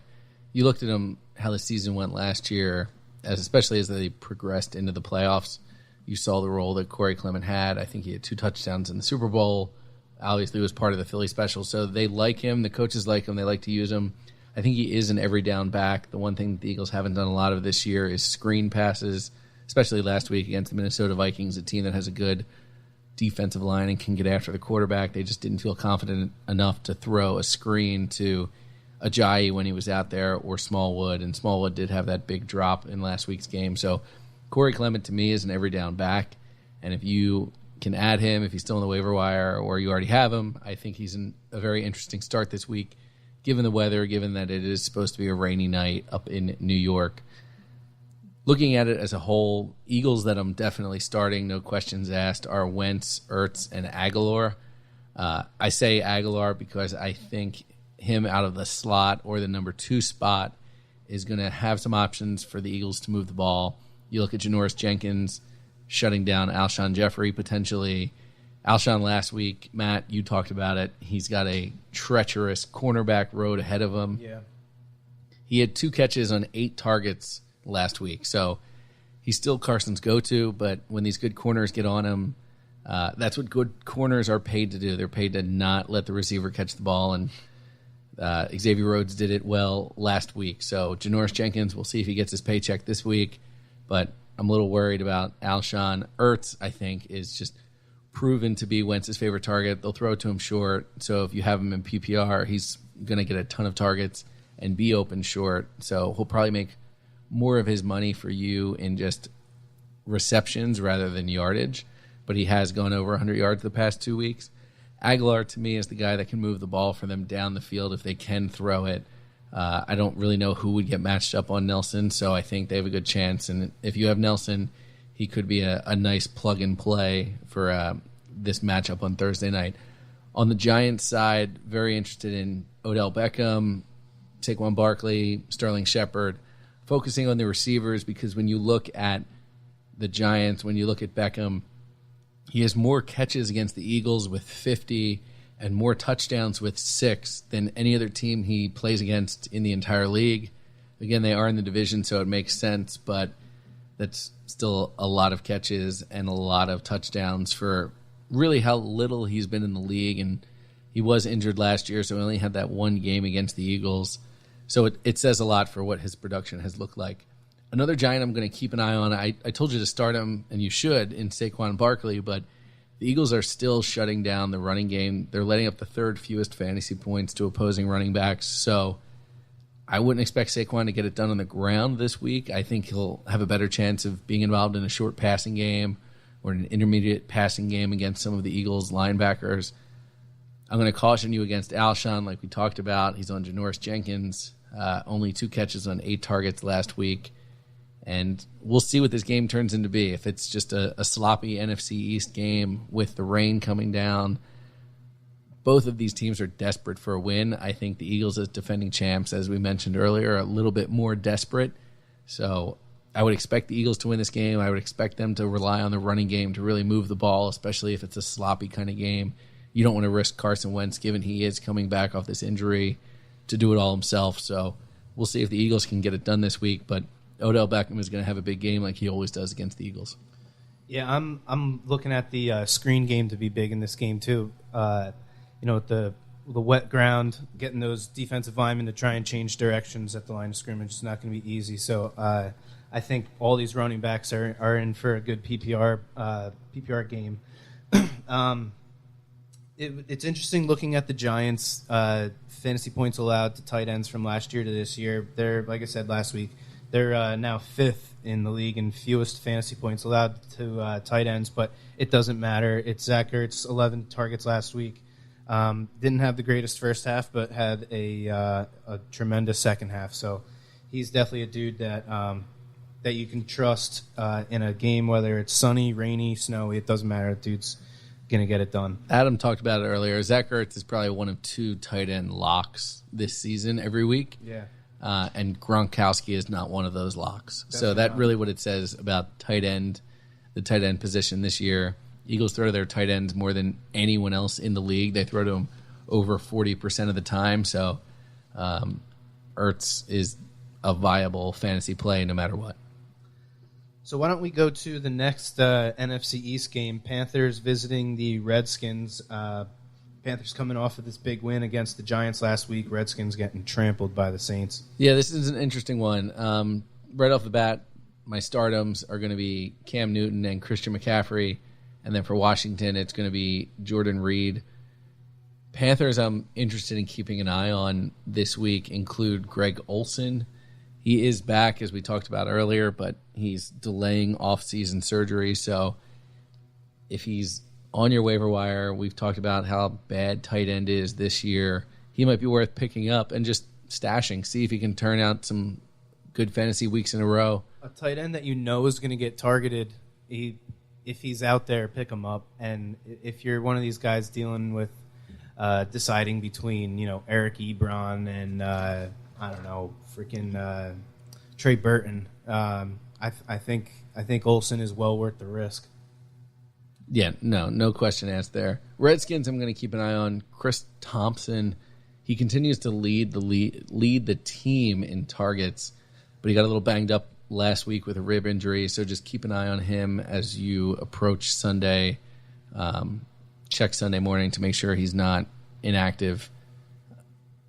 You looked at him, how the season went last year, especially as they progressed into the playoffs. You saw the role that Corey Clement had. I think he had 2 touchdowns in the Super Bowl. Obviously, was part of the Philly special. So they like him. The coaches like him. They like to use him. I think he is an every down back. The one thing that the Eagles haven't done a lot of this year is screen passes, especially last week against the Minnesota Vikings, a team that has a good defensive line and can get after the quarterback. They just didn't feel confident enough to throw a screen to Ajayi when he was out there, or Smallwood, and Smallwood did have that big drop in last week's game. So Corey Clement to me is an every down back, and if you can add him, if he's still on the waiver wire or you already have him, I think he's a very interesting start this week, given the weather, given that it is supposed to be a rainy night up in New York. Looking at it as a whole, Eagles that I'm definitely starting, no questions asked, are Wentz, Ertz, and Aguilar. I say Aguilar because I think him out of the slot or the number 2 spot is going to have some options for the Eagles to move the ball. You look at Janoris Jenkins shutting down Alshon Jeffrey potentially. Alshon last week, Matt, you talked about it. He's got a treacherous cornerback road ahead of him. Yeah. He had 2 catches on 8 targets last week. So he's still Carson's go-to, but when these good corners get on him, that's what good corners are paid to do. They're paid to not let the receiver catch the ball, and Xavier Rhodes did it well last week. So Janoris Jenkins, we'll see if he gets his paycheck this week, but I'm a little worried about Alshon. Ertz, I think, is just proven to be Wentz's favorite target. They'll throw it to him short, so if you have him in PPR, he's going to get a ton of targets and be open short, so he'll probably make more of his money for you in just receptions rather than yardage, but he has gone over 100 yards the past 2 weeks. Aguilar, to me, is the guy that can move the ball for them down the field if they can throw it. I don't really know who would get matched up on Nelson, so I think they have a good chance, and if you have Nelson, he could be a nice plug-and-play for this matchup on Thursday night. On the Giants side, very interested in Odell Beckham, Saquon Barkley, Sterling Shepard, focusing on the receivers, because when you look at the Giants, when you look at Beckham, he has more catches against the Eagles with 50 and more touchdowns with 6 than any other team he plays against in the entire league. Again, they are in the division, so it makes sense, but that's still a lot of catches and a lot of touchdowns for really how little he's been in the league, and he was injured last year, so he only had that 1 game against the Eagles. So it says a lot for what his production has looked like. Another Giant I'm going to keep an eye on, I told you to start him, and you should, in Saquon Barkley, but the Eagles are still shutting down the running game. They're letting up the 3rd fewest fantasy points to opposing running backs, so I wouldn't expect Saquon to get it done on the ground this week. I think he'll have a better chance of being involved in a short passing game or an intermediate passing game against some of the Eagles' linebackers. I'm going to caution you against Alshon, like we talked about. He's on Janoris Jenkins, only 2 catches on 8 targets last week. And we'll see what this game turns into be. If it's just a sloppy NFC East game with the rain coming down, both of these teams are desperate for a win. I think the Eagles, as defending champs, as we mentioned earlier, are a little bit more desperate. So I would expect the Eagles to win this game. I would expect them to rely on the running game to really move the ball, especially if it's a sloppy kind of game. You don't want to risk Carson Wentz, given he is coming back off this injury, to do it all himself. So we'll see if the Eagles can get it done this week. But Odell Beckham is going to have a big game like he always does against the Eagles. Yeah, I'm looking at the screen game to be big in this game too. The the wet ground, getting those defensive linemen to try and change directions at the line of scrimmage is not going to be easy. So I think all these running backs are in for a good PPR game. It's interesting looking at the Giants' fantasy points allowed to tight ends from last year to this year. They're, like I said last week, they're now 5th in the league in fewest fantasy points allowed to tight ends, but it doesn't matter. It's Zach Ertz, 11 targets last week. Didn't have the greatest first half, but had a tremendous second half. So he's definitely a dude that you can trust in a game, whether it's sunny, rainy, snowy. It doesn't matter. The dude's going to get it done. Adam talked about it earlier. Zach Ertz is probably one of 2 tight end locks this season every week. Yeah. And Gronkowski is not one of those locks. Definitely so that not. really what it says about the tight end position this year. Eagles throw to their tight ends more than anyone else in the league. They throw to them over 40% of the time. So Ertz is a viable fantasy play no matter what. So why don't we go to the next NFC East game, Panthers visiting the Redskins. Panthers coming off of this big win against the Giants last week. Redskins getting trampled by the Saints. Yeah, this is an interesting one. Right off the bat, my stardoms are going to be Cam Newton and Christian McCaffrey. And then for Washington, it's going to be Jordan Reed. Panthers I'm interested in keeping an eye on this week include Greg Olsen. He is back, as we talked about earlier, but he's delaying off-season surgery. So if he's on your waiver wire, we've talked about how bad tight end is this year. He might be worth picking up and just stashing. See if he can turn out some good fantasy weeks in a row. A tight end that you know is going to get targeted, if he's out there, pick him up. And if you're one of these guys dealing with deciding between, Eric Ebron and, Trey Burton, I think Olsen is well worth the risk. Yeah, no question asked there. Redskins, I'm going to keep an eye on. Chris Thompson, he continues to lead the team in targets, but he got a little banged up last week with a rib injury, so just keep an eye on him as you approach Sunday. Check Sunday morning to make sure he's not inactive.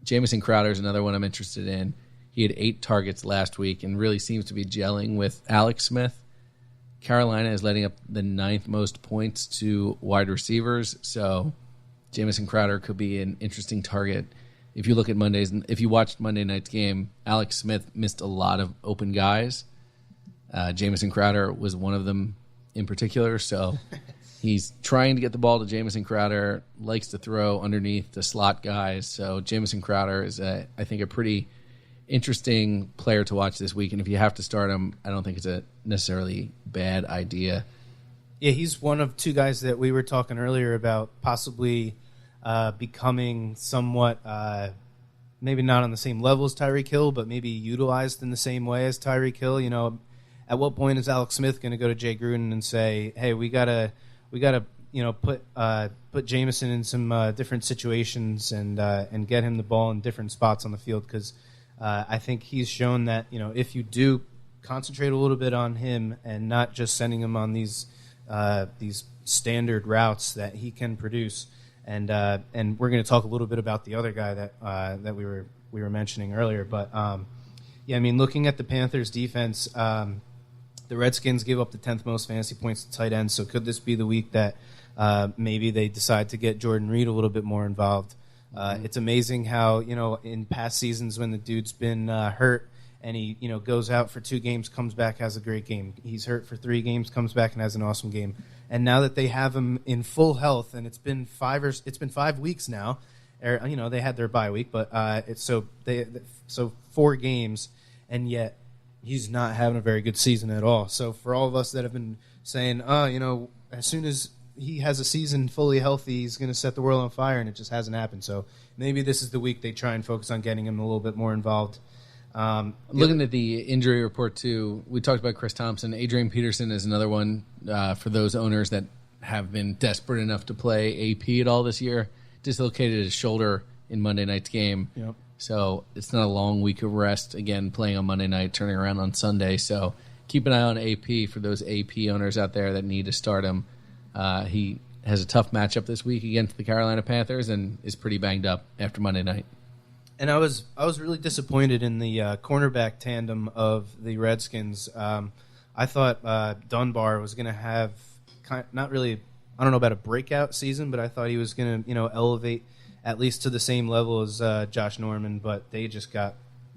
Jamison Crowder is another one I'm interested in. He had 8 targets last week and really seems to be gelling with Alex Smith. Carolina is letting up the 9th most points to wide receivers, so Jamison Crowder could be an interesting target. If you watched Monday night's game, Alex Smith missed a lot of open guys. Jamison Crowder was one of them in particular, so he's trying to get the ball to Jamison Crowder, likes to throw underneath the slot guys, so Jamison Crowder is, I think, a pretty interesting player to watch this week, and if you have to start him, I don't think it's a necessarily bad idea. Yeah, he's one of 2 guys that we were talking earlier about possibly becoming somewhat, maybe not on the same level as Tyreek Hill, but maybe utilized in the same way as Tyreek Hill. At what point is Alex Smith going to go to Jay Gruden and say, "Hey, we gotta put Jameson in some different situations and get him the ball in different spots on the field?" Because I think he's shown that if you do concentrate a little bit on him and not just sending him on these standard routes, that he can produce. And we're going to talk a little bit about the other guy that we were mentioning earlier. But looking at the Panthers defense, the Redskins gave up the 10th most fantasy points to tight ends. So could this be the week that maybe they decide to get Jordan Reed a little bit more involved? It's amazing how in past seasons when the dude's been hurt and he goes out for 2 games, comes back, has a great game. He's hurt for 3 games, comes back and has an awesome game. And now that they have him in full health, and it's been 5 weeks now. They had their bye week, but so 4 games, and yet he's not having a very good season at all. So for all of us that have been saying, as soon as he has a season fully healthy, he's going to set the world on fire, and it just hasn't happened. So maybe this is the week they try and focus on getting him a little bit more involved. Looking at the injury report, too, we talked about Chris Thompson. Adrian Peterson is another one for those owners that have been desperate enough to play AP at all this year. Dislocated his shoulder in Monday night's game. Yep. So it's not a long week of rest. Again, playing on Monday night, turning around on Sunday. So keep an eye on AP for those AP owners out there that need to start him. He has a tough matchup this week against the Carolina Panthers and is pretty banged up after Monday night. And I was really disappointed in the cornerback tandem of the Redskins. I thought Dunbar was going to have not really, I don't know about a breakout season, but I thought he was going to elevate at least to the same level as Josh Norman, but they just got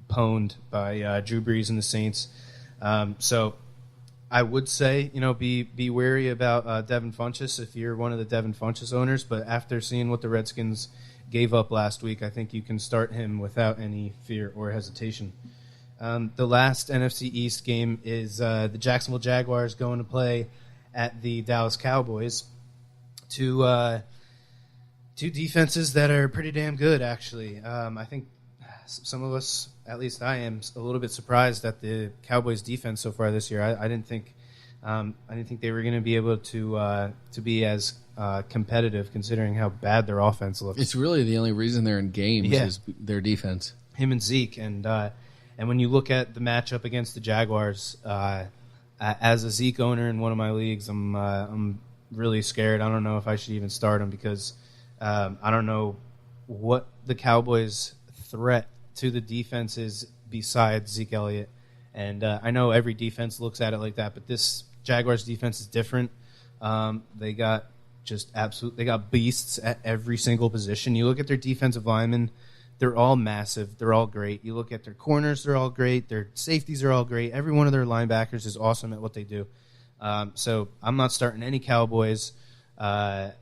pwned by Drew Brees and the Saints. So I would say, be wary about Devin Funchess if you're one of the Devin Funchess owners, but after seeing what the Redskins gave up last week, I think you can start him without any fear or hesitation. The last NFC East game is the Jacksonville Jaguars going to play at the Dallas Cowboys. Two defenses that are pretty damn good, actually. I think some of us, at least I am, a little bit surprised at the Cowboys' defense so far this year. I didn't think they were going to be able to be as competitive, considering how bad their offense looks. It's really the only reason they're in games is their defense. Him and Zeke, and when you look at the matchup against the Jaguars, as a Zeke owner in one of my leagues, I'm really scared. I don't know if I should even start him because I don't know what the Cowboys' threat to the defense is besides Zeke Elliott. And I know every defense looks at it like that, but this Jaguars defense is different. They got beasts at every single position. You look at their defensive linemen, they're all massive. They're all great. You look at their corners, they're all great. Their safeties are all great. Every one of their linebackers is awesome at what they do. So I'm not starting any Cowboys. I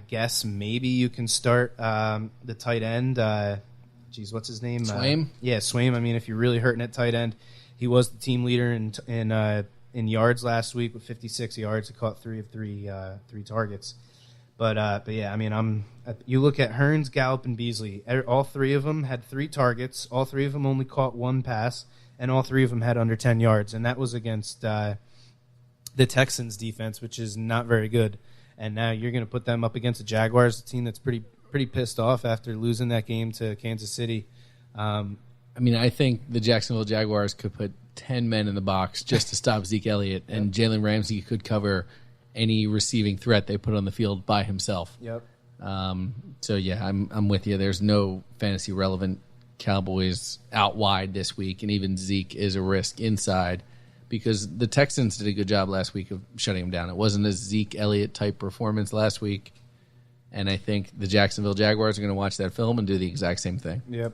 guess maybe you can start the tight end. What's his name? Swaim? Swaim. I mean, if you're really hurting at tight end, he was the team leader in yards last week with 56 yards. He caught three targets. But yeah, I mean, you look at Hearns, Gallup, and Beasley. All three of them had 3 targets. All 3 of them only caught 1 pass, and all 3 of them had under 10 yards. And that was against the Texans defense, which is not very good. And now you're going to put them up against the Jaguars, a team that's pretty pissed off after losing that game to Kansas City. I mean, I think the Jacksonville Jaguars could put 10 men in the box just to stop Zeke Elliott, and Jalen Ramsey could cover any receiving threat they put on the field by himself. Yep. So yeah, I'm with you. There's no fantasy relevant Cowboys out wide this week, and even Zeke is a risk inside because the Texans did a good job last week of shutting him down. It wasn't a Zeke Elliott type performance last week, and I think the Jacksonville Jaguars are going to watch that film and do the exact same thing. Yep.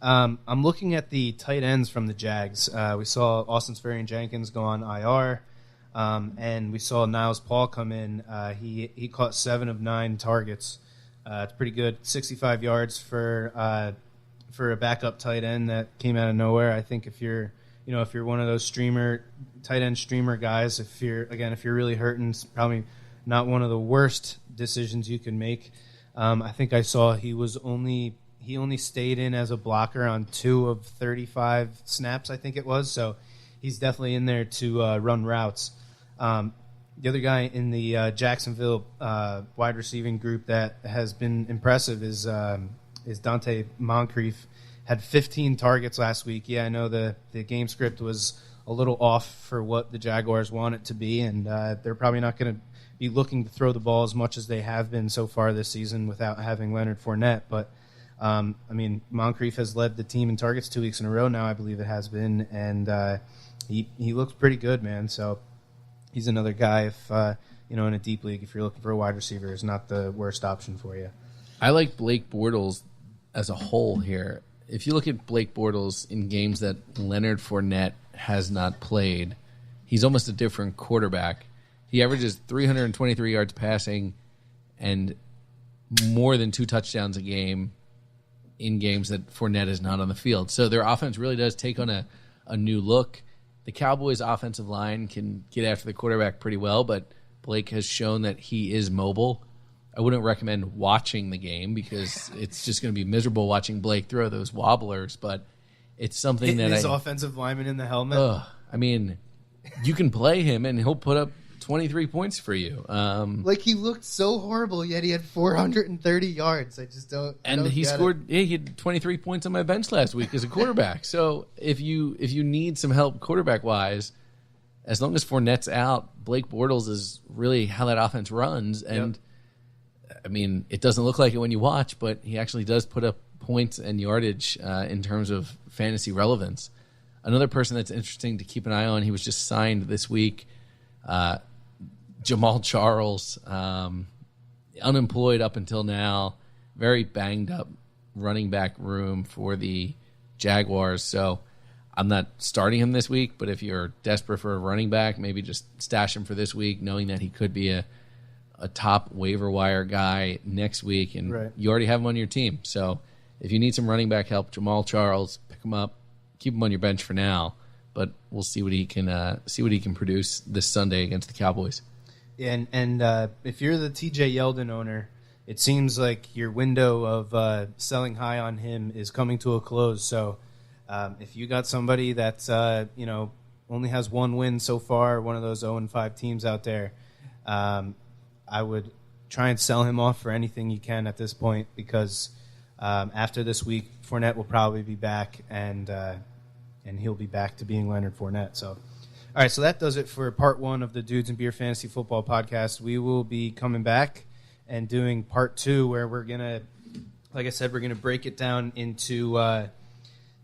I'm looking at the tight ends from the Jags. We saw Austin Seferian-Jenkins go on IR. And we saw Niles Paul come in. He caught 7 of 9 targets. It's pretty good. 65 yards for a backup tight end that came out of nowhere. I think if you're one of those tight end streamer guys, if you're really hurting, it's probably not one of the worst decisions you can make. I think I saw he only stayed in as a blocker on 2 of 35 snaps, I think it was. So he's definitely in there to run routes. The other guy in the Jacksonville wide receiving group that has been impressive is Dante Moncrief. Had 15 targets last week. Yeah, I know the game script was a little off for what the Jaguars want it to be, and they're probably not going to be looking to throw the ball as much as they have been so far this season without having Leonard Fournette. But, I mean, Moncrief has led the team in targets 2 weeks in a row now, I believe it has been, and he looks pretty good, man. So he's another guy, if in a deep league, if you're looking for a wide receiver, is not the worst option for you. I like Blake Bortles as a whole here. If you look at Blake Bortles in games that Leonard Fournette has not played, he's almost a different quarterback. He averages 323 yards passing and more than 2 touchdowns a game in games that Fournette is not on the field. So their offense really does take on a new look. The Cowboys' offensive line can get after the quarterback pretty well, but Blake has shown that he is mobile. I wouldn't recommend watching the game because it's just going to be miserable watching Blake throw those wobblers, but it's something that his offensive lineman in the helmet. I mean, you can play him and he'll put up 23 points for you. He looked so horrible, yet he had 430 yards. I just don't. And he scored. He had 23 points on my bench last week as a quarterback. So if you need some help quarterback wise, as long as Fournette's out, Blake Bortles is really how that offense runs. And, I mean, it doesn't look like it when you watch, but he actually does put up points and yardage in terms of fantasy relevance. Another person that's interesting to keep an eye on, he was just signed this week, Jamal Charles, unemployed up until now, very banged up running back room for the Jaguars. So I'm not starting him this week, but if you're desperate for a running back, maybe just stash him for this week, knowing that he could be a top waiver wire guy next week, and you already have him on your team. So if you need some running back help, Jamal Charles, pick him up, keep him on your bench for now, but we'll see what he can produce this Sunday against the Cowboys. Yeah, and if you're the TJ Yeldon owner, it seems like your window of selling high on him is coming to a close. So if you got somebody that's only has one win so far, one of those 0-5 teams out there, I would try and sell him off for anything you can at this point, because after this week, Fournette will probably be back, and he'll be back to being Leonard Fournette. So, all right, so that does it for part one of the Dudes and Beer Fantasy Football Podcast. We will be coming back and doing part two, where we're gonna, like I said, we're gonna break it down into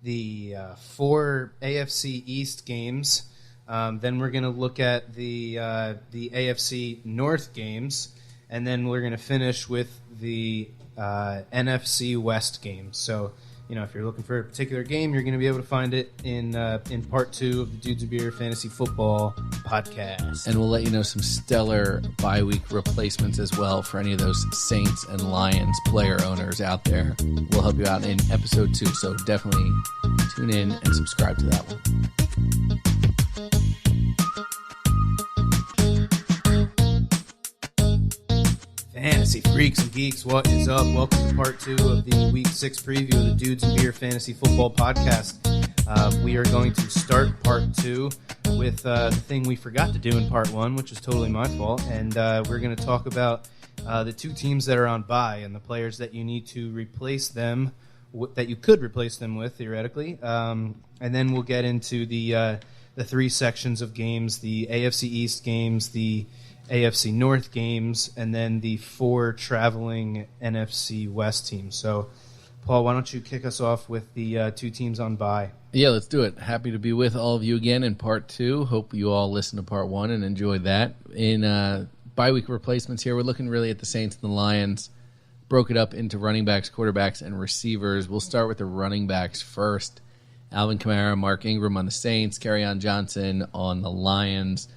the 4 AFC East games. Then we're going to look at the AFC North games, and then we're going to finish with the NFC West games. So, if you're looking for a particular game, you're going to be able to find it in part 2 of the Dudes and Beer Fantasy Football Podcast. And we'll let you know some stellar bye week replacements as well for any of those Saints and Lions player owners out there. We'll help you out in episode 2, so definitely tune in and subscribe to that one. Fantasy freaks and geeks, what is up? Welcome to part 2 of the Week 6 preview of the Dudes and Beer Fantasy Football Podcast. We are going to start part 2 with the thing we forgot to do in part 1, which is totally my fault. And we're going to talk about the 2 teams that are on bye and the players that you need to replace them, that you could replace them with, theoretically. And then we'll get into the 3 sections of games, the AFC East games, the AFC North games, and then the 4 traveling NFC West teams. So, Paul, why don't you kick us off with the 2 teams on bye? Yeah, let's do it. Happy to be with all of you again in part 2. Hope you all listened to part 1 and enjoyed that. In bye week replacements here, we're looking really at the Saints and the Lions. Broke it up into running backs, quarterbacks, and receivers. We'll start with the running backs first. Alvin Kamara, Mark Ingram on the Saints, Kerryon Johnson on the Lions.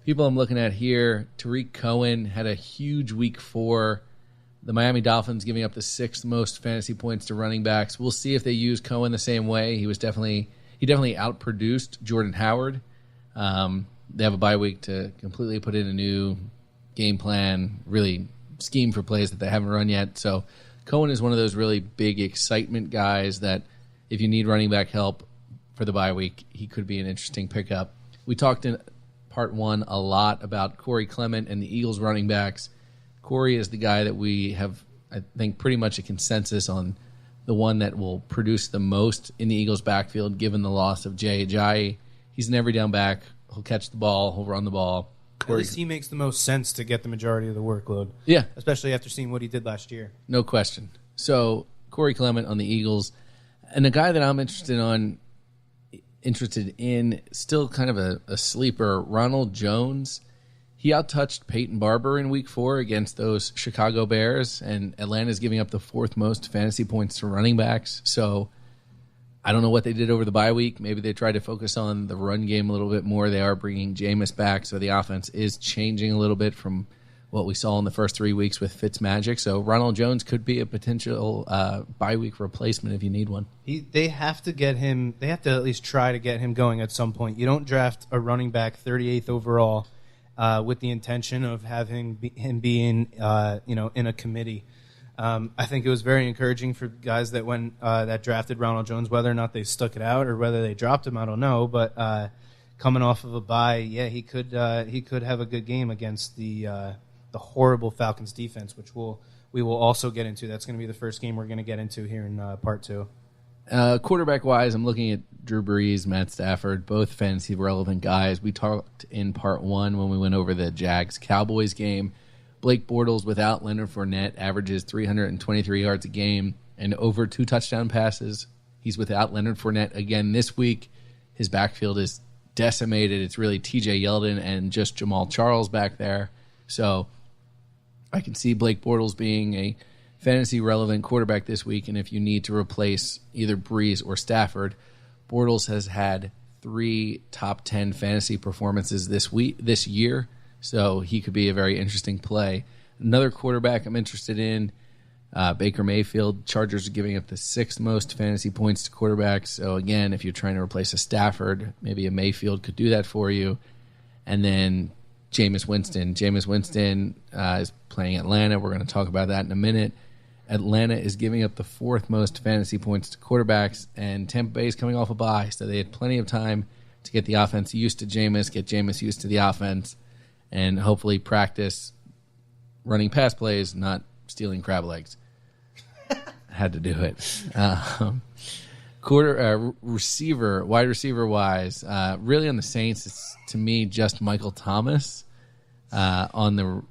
People I'm looking at here, Tariq Cohen had a huge week 4. The Miami Dolphins giving up the 6th most fantasy points to running backs. We'll see if they use Cohen the same way. He definitely outproduced Jordan Howard. They have a bye week to completely put in a new game plan, really scheme for plays that they haven't run yet. So Cohen is one of those really big excitement guys that if you need running back help for the bye week, he could be an interesting pickup. We talked in part 1 a lot about Corey Clement and the Eagles running backs. Corey is the guy that we have, I think, pretty much a consensus on the one that will produce the most in the Eagles backfield given the loss of Jay Ajayi. He's an every down back. He'll catch the ball. He'll run the ball. At least he makes the most sense to get the majority of the workload. Yeah. Especially after seeing what he did last year. No question. So Corey Clement on the Eagles. And the guy that I'm interested in, still kind of a sleeper, Ronald Jones. He outtouched Peyton Barber in week 4 against those Chicago Bears, and Atlanta's giving up the 4th most fantasy points to running backs. So I don't know what they did over the bye week. Maybe they tried to focus on the run game a little bit more. They are bringing Jameis back, so the offense is changing a little bit from what we saw in the first 3 weeks with Fitzmagic. So Ronald Jones could be a potential bye week replacement if you need one. They have to get him. They have to at least try to get him going at some point. You don't draft a running back 38th overall with the intention of having him be in a committee. I think it was very encouraging for guys that that drafted Ronald Jones, whether or not they stuck it out or whether they dropped him, I don't know. But coming off of a bye, yeah, he could have a good game against the horrible Falcons defense, which we will also get into. That's going to be the first game we're going to get into here in part 2. Quarterback-wise, I'm looking at Drew Brees, Matt Stafford, both fantasy-relevant guys. We talked in part one when we went over the Jags-Cowboys game. Blake Bortles, without Leonard Fournette, averages 323 yards a game and over 2 touchdown passes. He's without Leonard Fournette again this week. His backfield is decimated. It's really TJ Yeldon and just Jamal Charles back there. So I can see Blake Bortles being a fantasy-relevant quarterback this week, and if you need to replace either Brees or Stafford, Bortles has had 3 top 10 fantasy performances this year, so he could be a very interesting play. Another quarterback I'm interested in, Baker Mayfield. Chargers are giving up the 6th most fantasy points to quarterbacks, so again, if you're trying to replace a Stafford, maybe a Mayfield could do that for you. And then Jameis Winston. Jameis Winston is playing Atlanta. We're going to talk about that in a minute. Atlanta is giving up the 4th most fantasy points to quarterbacks, and Tampa Bay is coming off a bye, so they had plenty of time to get the offense used to Jameis, get Jameis used to the offense, and hopefully practice running pass plays, not stealing crab legs. Had to do it. Wide receiver wise, really on the Saints, it's to me just Michael Thomas. On the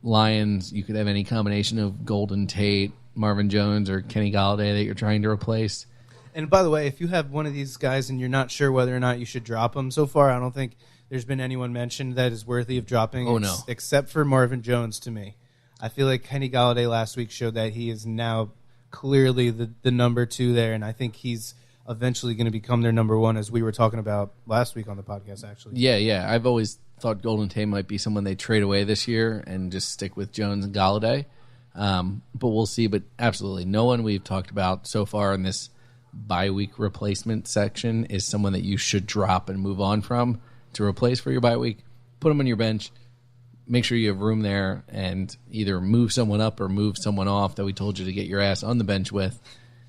Lions, you could have any combination of Golden Tate, Marvin Jones, or Kenny Golladay that you're trying to replace. And by the way, if you have one of these guys and you're not sure whether or not you should drop them, so far I don't think there's been anyone mentioned that is worthy of dropping. Oh, no. Except for Marvin Jones to me. I feel like Kenny Golladay last week showed that he is now clearly the number 2 there, and I think he's eventually going to become their number 1, as we were talking about last week on the podcast, actually. Yeah. I've always thought Golden Tate might be someone they trade away this year and just stick with Jones and Golladay. But we'll see. But absolutely, no one we've talked about so far in this bye week replacement section is someone that you should drop and move on from to replace for your bye week. Put them on your bench. Make sure you have room there and either move someone up or move someone off that we told you to get your ass on the bench with.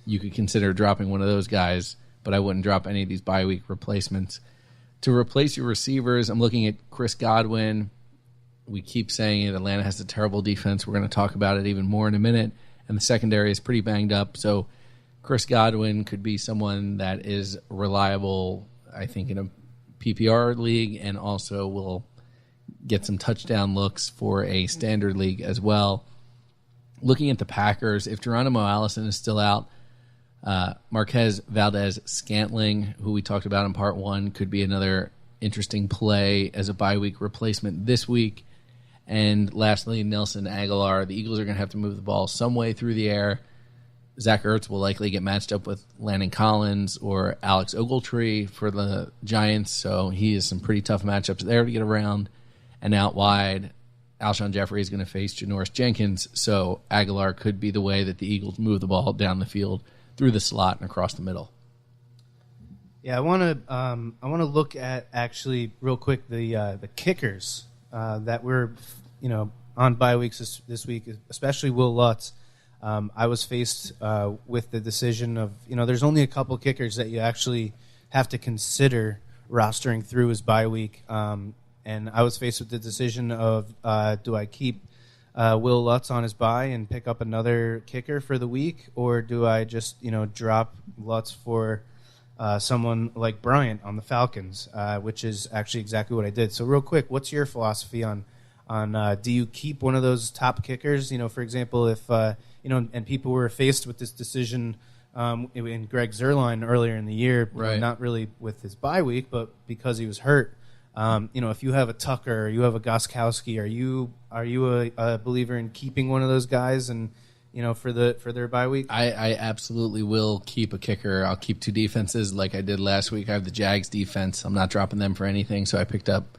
You could consider dropping one of those guys, but I wouldn't drop any of these bye week replacements. To replace your receivers, I'm looking at Chris Godwin. We keep saying it. Atlanta has a terrible defense. We're going to talk about it even more in a minute. And the secondary is pretty banged up. So Chris Godwin could be someone that is reliable, I think, in a PPR league, and also will get some touchdown looks for a standard league as well. Looking at the Packers, if Geronimo Allison is still out, Marquez Valdez-Scantling, who we talked about in part 1, could be another interesting play as a bye week replacement this week. And lastly, Nelson Aguilar. The Eagles are going to have to move the ball some way through the air. Zach Ertz will likely get matched up with Landon Collins or Alex Ogletree for the Giants, so he has some pretty tough matchups there to get around. And out wide, Alshon Jeffrey is going to face Janoris Jenkins, so Aguilar could be the way that the Eagles move the ball down the field through the slot and across the middle. Yeah, I want to look at actually real quick the kickers that were on bye weeks this week, especially Will Lutz. I was faced with the decision of there's only a couple kickers that you actually have to consider rostering through his bye week, and I was faced with the decision of do I keep Will Lutz on his bye and pick up another kicker for the week, or do I just drop Lutz for someone like Bryant on the Falcons, which is actually exactly what I did. So real quick, what's your philosophy on do you keep one of those top kickers? For example, if and people were faced with this decision in Greg Zuerlein earlier in the year, right. Not really with his bye week, but because he was hurt. If you have a Tucker, or you have a Gostkowski, are you a believer in keeping one of those guys and for their bye week? I absolutely will keep a kicker. I'll keep 2 defenses like I did last week. I have the Jags defense. I'm not dropping them for anything, so I picked up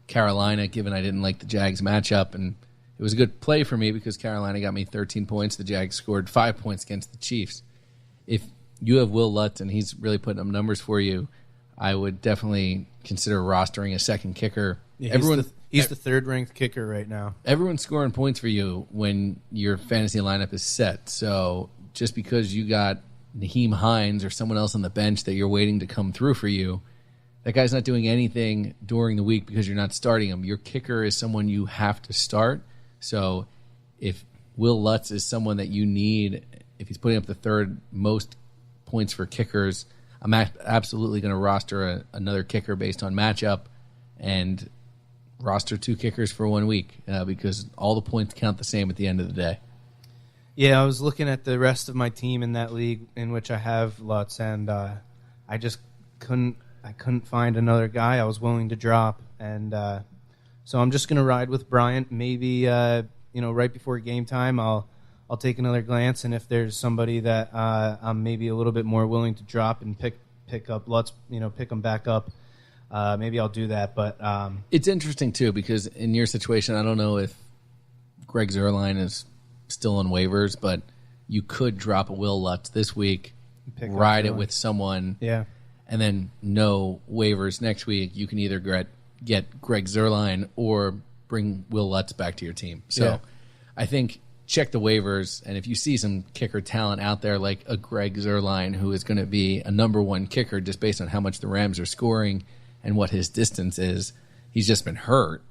Carolina, given I didn't like the Jags matchup, and it was a good play for me because Carolina got me 13 points. The Jags scored 5 points against the Chiefs. If you have Will Lutz and he's really putting up numbers for you, I would definitely consider rostering a second kicker. Yeah, he's the 3rd-ranked kicker right now. Everyone's scoring points for you when your fantasy lineup is set. So just because you got Naheem Hines or someone else on the bench that you're waiting to come through for you, that guy's not doing anything during the week because you're not starting him. Your kicker is someone you have to start. So if Will Lutz is someone that you need, if he's putting up the 3rd most points for kickers. I'm absolutely going to roster another kicker based on matchup and roster 2 kickers for 1 week because all the points count the same at the end of the day. Yeah, I was looking at the rest of my team in that league in which I have Lutz, and I just couldn't find another guy I was willing to drop, and so I'm just going to ride with Bryant. Maybe right before game time, I'll take another glance, and if there's somebody that I'm maybe a little bit more willing to drop and pick up Lutz, pick him back up. Maybe I'll do that, but it's interesting too because in your situation, I don't know if Greg Zuerlein is still on waivers, but you could drop a Will Lutz this week, ride it with someone, yeah, and then no waivers next week. You can either get Greg Zuerlein or bring Will Lutz back to your team. So yeah. I think check the waivers, and if you see some kicker talent out there like a Greg Zuerlein who is going to be a number 1 kicker just based on how much the Rams are scoring and what his distance is, he's just been hurt.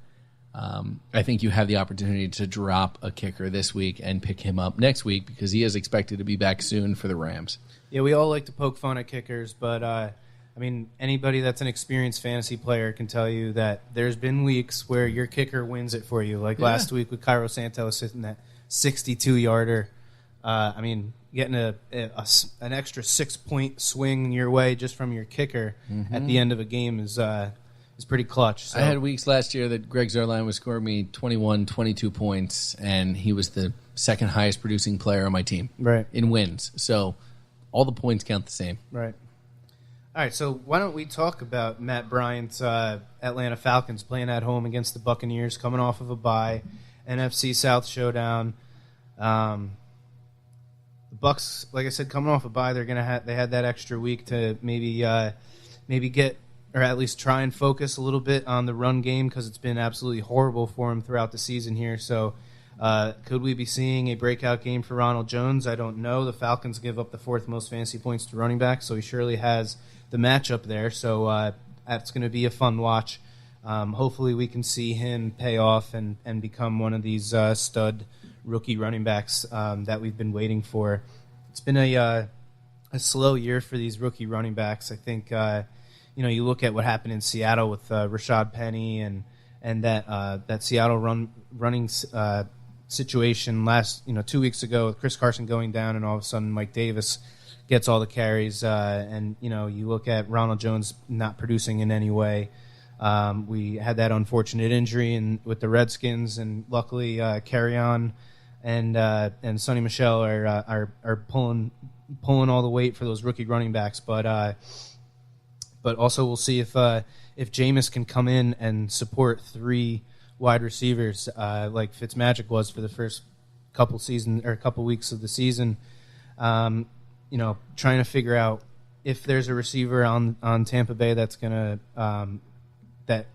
I think you have the opportunity to drop a kicker this week and pick him up next week because he is expected to be back soon for the Rams. Yeah, we all like to poke fun at kickers, but anybody that's an experienced fantasy player can tell you that there's been weeks where your kicker wins it for you, like last week with Cairo Santos hitting that 62-yarder. Getting an extra 6-point swing your way just from your kicker at the end of a game is pretty clutch. So. I had weeks last year that Greg Zuerlein was scoring me 21, 22 points, and he was the second highest producing player on my team in wins. So all the points count the same. Right. All right, so why don't we talk about Matt Bryant's Atlanta Falcons playing at home against the Buccaneers, coming off of a bye, NFC South showdown. The Bucs, like I said, coming off a bye, they had that extra week to maybe get, or at least try and focus a little bit on the run game because it's been absolutely horrible for him throughout the season here. So could we be seeing a breakout game for Ronald Jones? I don't know. The Falcons give up the 4th most fantasy points to running back, so he surely has the matchup there. So that's going to be a fun watch. Hopefully we can see him pay off and become one of these stud rookie running backs that we've been waiting for. It's been a slow year for these rookie running backs. I think you look at what happened in Seattle with Rashad Penny and that Seattle running situation last 2 weeks ago with Chris Carson going down, and all of a sudden Mike Davis gets all the carries, and you look at Ronald Jones not producing in any way. We had that unfortunate injury with the Redskins, and luckily Carrion and Sonny Michel are pulling all the weight for those rookie running backs. But also we'll see if Jameis can come in and support 3 wide receivers like Fitzmagic was for the first couple weeks of the season. Trying to figure out if there's a receiver on Tampa Bay that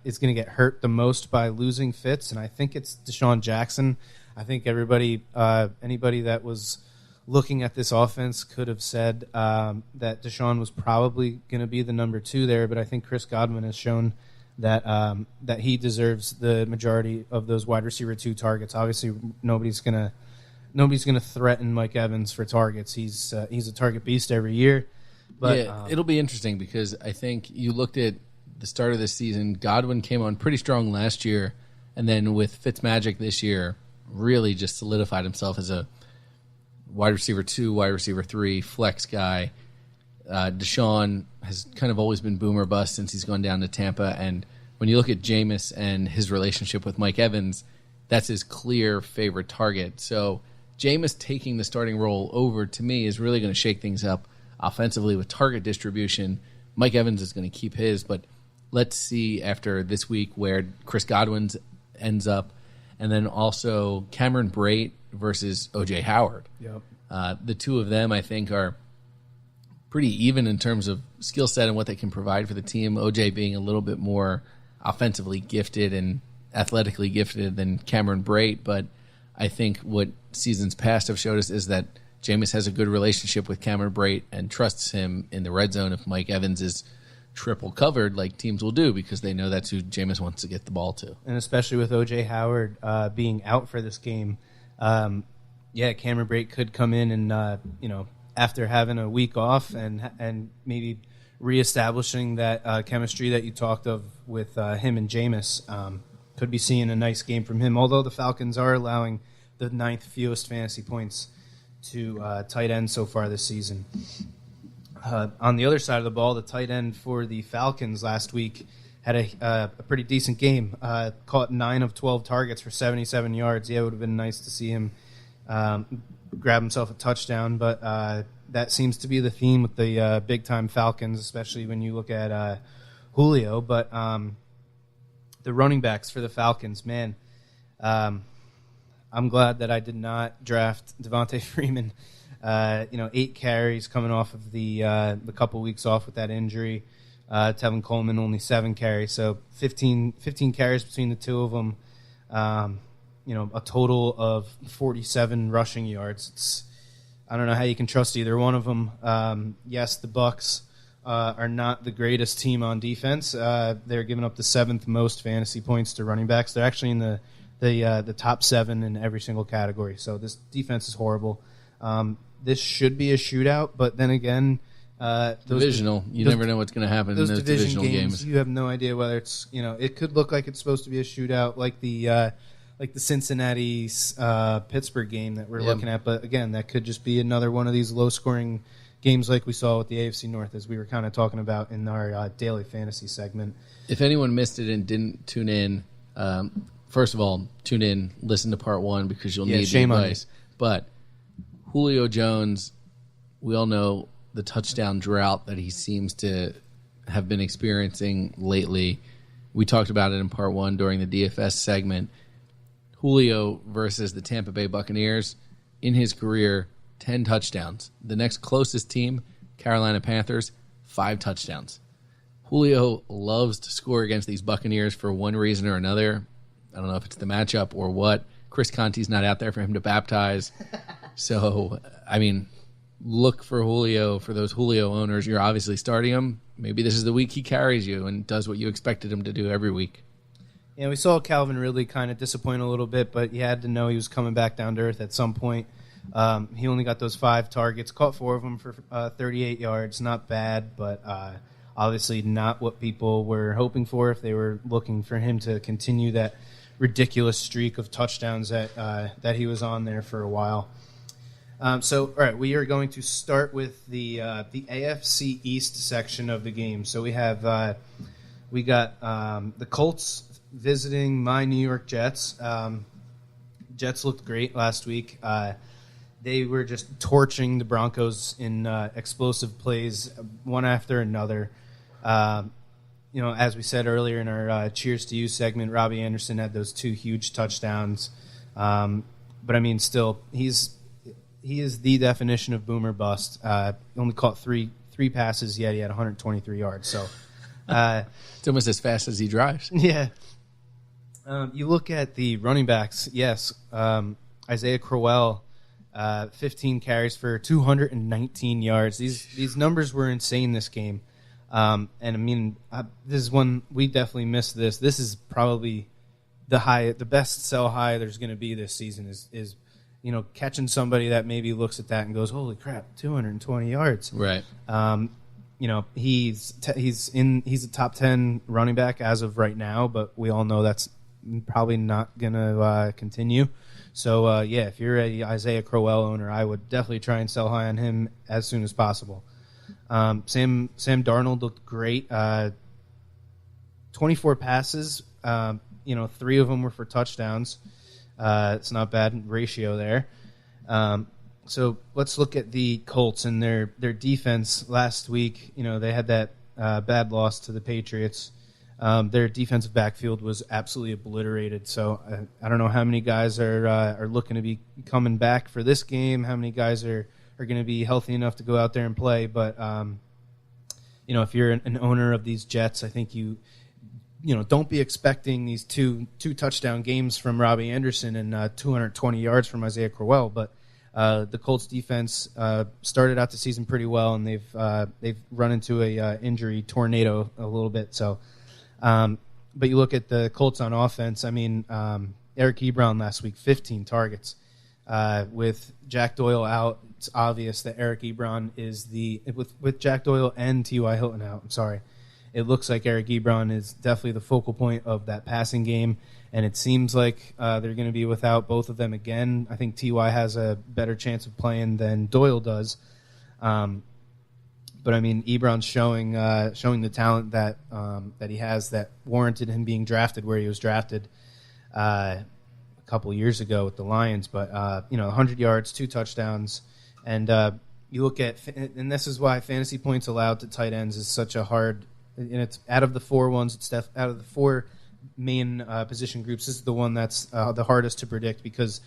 is going to get hurt the most by losing Fitz, and I think it's Deshaun Jackson. I think anybody that was looking at this offense could have said that Deshaun was probably going to be the number 2 there, but I think Chris Godwin has shown that he deserves the majority of those wide receiver 2 targets. Obviously, nobody's going to threaten Mike Evans for targets. He's a target beast every year. But it'll be interesting because I think you looked at the start of this season. Godwin came on pretty strong last year, and then with Fitzmagic this year, really just solidified himself as a wide receiver 2, wide receiver 3, flex guy. Deshaun has kind of always been boom or bust since he's gone down to Tampa, and when you look at Jameis and his relationship with Mike Evans, that's his clear favorite target. So Jameis taking the starting role over, to me, is really going to shake things up offensively with target distribution. Mike Evans is going to keep his, but let's see after this week where Chris Godwin ends up, and then also Cameron Brate versus O.J. Howard. Yep. The two of them, I think, are pretty even in terms of skill set and what they can provide for the team. O.J. being a little bit more offensively gifted and athletically gifted than Cameron Brate, but I think what seasons past have showed us is that Jameis has a good relationship with Cameron Brate and trusts him in the red zone if Mike Evans is triple covered, like teams will do, because they know that's who Jameis wants to get the ball to. And especially with O.J. Howard being out for this game, Cameron Brate could come in and after having a week off and maybe reestablishing that chemistry that you talked of with him and Jameis. Could be seeing a nice game from him, although the Falcons are allowing the 9th fewest fantasy points to tight end so far this season. On the other side of the ball, the tight end for the Falcons last week had a pretty decent game. Caught 9 of 12 targets for 77 yards. Yeah, it would have been nice to see him grab himself a touchdown, but that seems to be the theme with the big-time Falcons, especially when you look at Julio. But the running backs for the Falcons, man, I'm glad that I did not draft Devontae Freeman. 8 carries coming off of the couple weeks off with that injury. Tevin Coleman only 7 carries, so 15 carries between the two of them. A total of 47 rushing yards. I don't know how you can trust either one of them. Yes, the Bucs are not the greatest team on defense. They're giving up the 7th most fantasy points to running backs. They're actually in the top 7 in every single category. So this defense is horrible. This should be a shootout, but then again, divisional. You never know what's going to happen in those divisional games. You have no idea whether it's it could look like it's supposed to be a shootout, like the Cincinnati Pittsburgh game that we're looking at. But again, that could just be another one of these low scoring games like we saw with the AFC North, as we were kind of talking about in our daily fantasy segment. If anyone missed it and didn't tune in, first of all, tune in, listen to part 1 because you'll need the advice. But Julio Jones, we all know the touchdown drought that he seems to have been experiencing lately. We talked about it in part 1 during the DFS segment. Julio versus the Tampa Bay Buccaneers, in his career, 10 touchdowns. The next closest team, Carolina Panthers, 5 touchdowns. Julio loves to score against these Buccaneers for one reason or another. I don't know if it's the matchup or what. Chris Conte's not out there for him to baptize. So, look for Julio. For those Julio owners, you're obviously starting him. Maybe this is the week he carries you and does what you expected him to do every week. Yeah, we saw Calvin Ridley kind of disappoint a little bit, but you had to know he was coming back down to earth at some point. He only got those 5 targets, caught 4 of them for 38 yards. Not bad, but obviously not what people were hoping for if they were looking for him to continue that ridiculous streak of touchdowns that he was on there for a while. All right, we are going to start with the AFC East section of the game. So we have we got the Colts visiting my New York Jets. Jets looked great last week. They were just torching the Broncos in explosive plays, one after another. As we said earlier in our Cheers to You segment, Robbie Anderson had those 2 huge touchdowns. But still, he is the definition of boomer bust. He only caught three passes, yet he had 123 yards. So it's almost as fast as he drives. Yeah. You look at the running backs. Yes, Isaiah Crowell, 15 carries for 219 yards. These numbers were insane this game. This is one we definitely missed. This is probably the best sell high there's going to be this season is catching somebody that maybe looks at that and goes, holy crap, 220 yards. Right. He's a top 10 running back as of right now, but we all know that's probably not going to continue. So, if you're a Isaiah Crowell owner, I would definitely try and sell high on him as soon as possible. Sam Darnold looked great. 24 passes. 3 of them were for touchdowns. It's not bad ratio there. So let's look at the Colts and their defense last week. They had that bad loss to the Patriots. Their defensive backfield was absolutely obliterated. So I don't know how many guys are looking to be coming back for this game. How many guys are going to be healthy enough to go out there and play. But if you're an owner of these Jets, I think you don't be expecting these two touchdown games from Robbie Anderson and 220 yards from Isaiah Crowell. But the Colts defense started out the season pretty well, and they've run into a injury tornado a little bit. So, but you look at the Colts on offense. Eric Ebron last week, 15 targets. With Jack Doyle out, it's obvious that Eric Ebron is with Jack Doyle and T.Y. Hilton out. I'm sorry. It looks like Eric Ebron is definitely the focal point of that passing game, and it seems like they're going to be without both of them again. I think T.Y. has a better chance of playing than Doyle does. But I mean, Ebron's showing the talent that he has that warranted him being drafted where he was drafted a couple years ago with the Lions. But 100 yards, 2 touchdowns, and you look at, and this is why fantasy points allowed to tight ends is such a hard. And it's out of the 4 ones. It's out of the 4 main position groups. This is the one that's the hardest to predict because.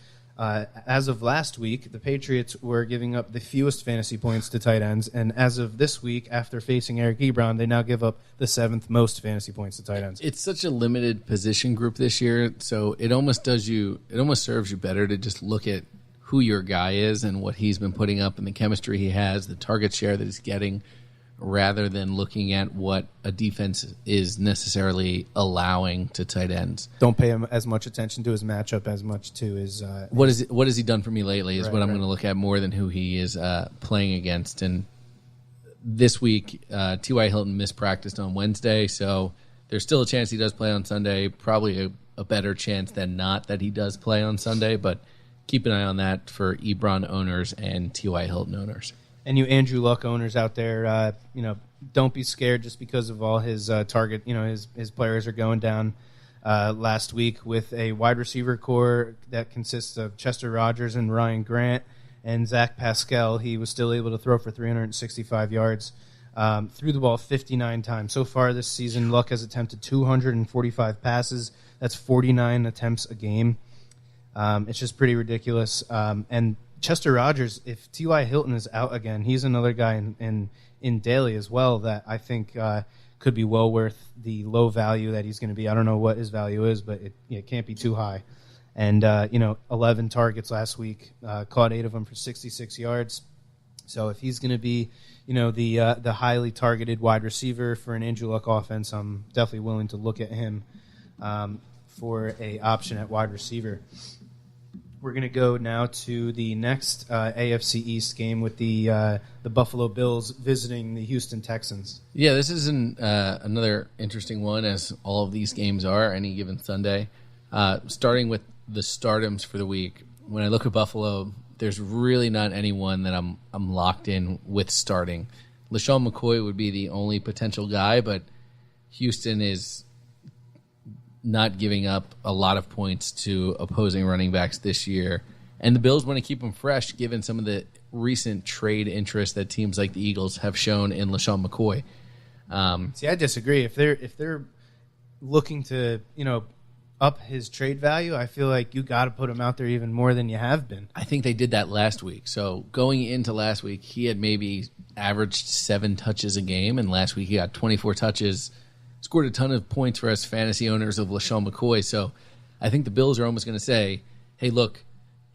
As of last week, the Patriots were giving up the fewest fantasy points to tight ends, and as of this week, after facing Eric Ebron, they now give up the 7th most fantasy points to tight ends. It's such a limited position group this year, so it almost serves you better to just look at who your guy is and what he's been putting up and the chemistry he has, the target share that he's getting, rather than looking at what a defense is necessarily allowing to tight ends. Don't pay him as much attention to his matchup as much to his... What has he done for me lately is what I'm going to look at more than who he is playing against. And this week, T.Y. Hilton mispracticed on Wednesday, so there's still a chance he does play on Sunday. Probably a better chance than not that he does play on Sunday, but keep an eye on that for Ebron owners and T.Y. Hilton owners. And you Andrew Luck owners out there, don't be scared just because of all his target. His players are going down last week with a wide receiver core that consists of Chester Rogers and Ryan Grant and Zach Pascal. He was still able to throw for 365 yards, threw the ball 59 times. So far this season, Luck has attempted 245 passes. That's 49 attempts a game. It's just pretty ridiculous. And Chester Rogers, if T.Y. Hilton is out again, he's another guy in daily as well that I think could be well worth the low value that he's going to be. I don't know what his value is, but it can't be too high. And 11 targets last week, caught 8 of them for 66 yards. So if he's going to be, the highly targeted wide receiver for an Andrew Luck offense, I'm definitely willing to look at him for a option at wide receiver. We're going to go now to the next AFC East game with the Buffalo Bills visiting the Houston Texans. Yeah, this is another interesting one, as all of these games are any given Sunday. Starting with the stardoms for the week, when I look at Buffalo, there's really not anyone that I'm locked in with starting. LaShawn McCoy would be the only potential guy, but Houston is not giving up a lot of points to opposing running backs this year. And the Bills want to keep them fresh given some of the recent trade interest that teams like the Eagles have shown in LaShawn McCoy. See, I disagree. If they're looking to, up his trade value, I feel like you got to put him out there even more than you have been. I think they did that last week. So going into last week, he had maybe averaged 7 touches a game, and last week he got 24 touches, scored a ton of points for us fantasy owners of LaShawn McCoy. So I think the Bills are almost going to say, hey, look,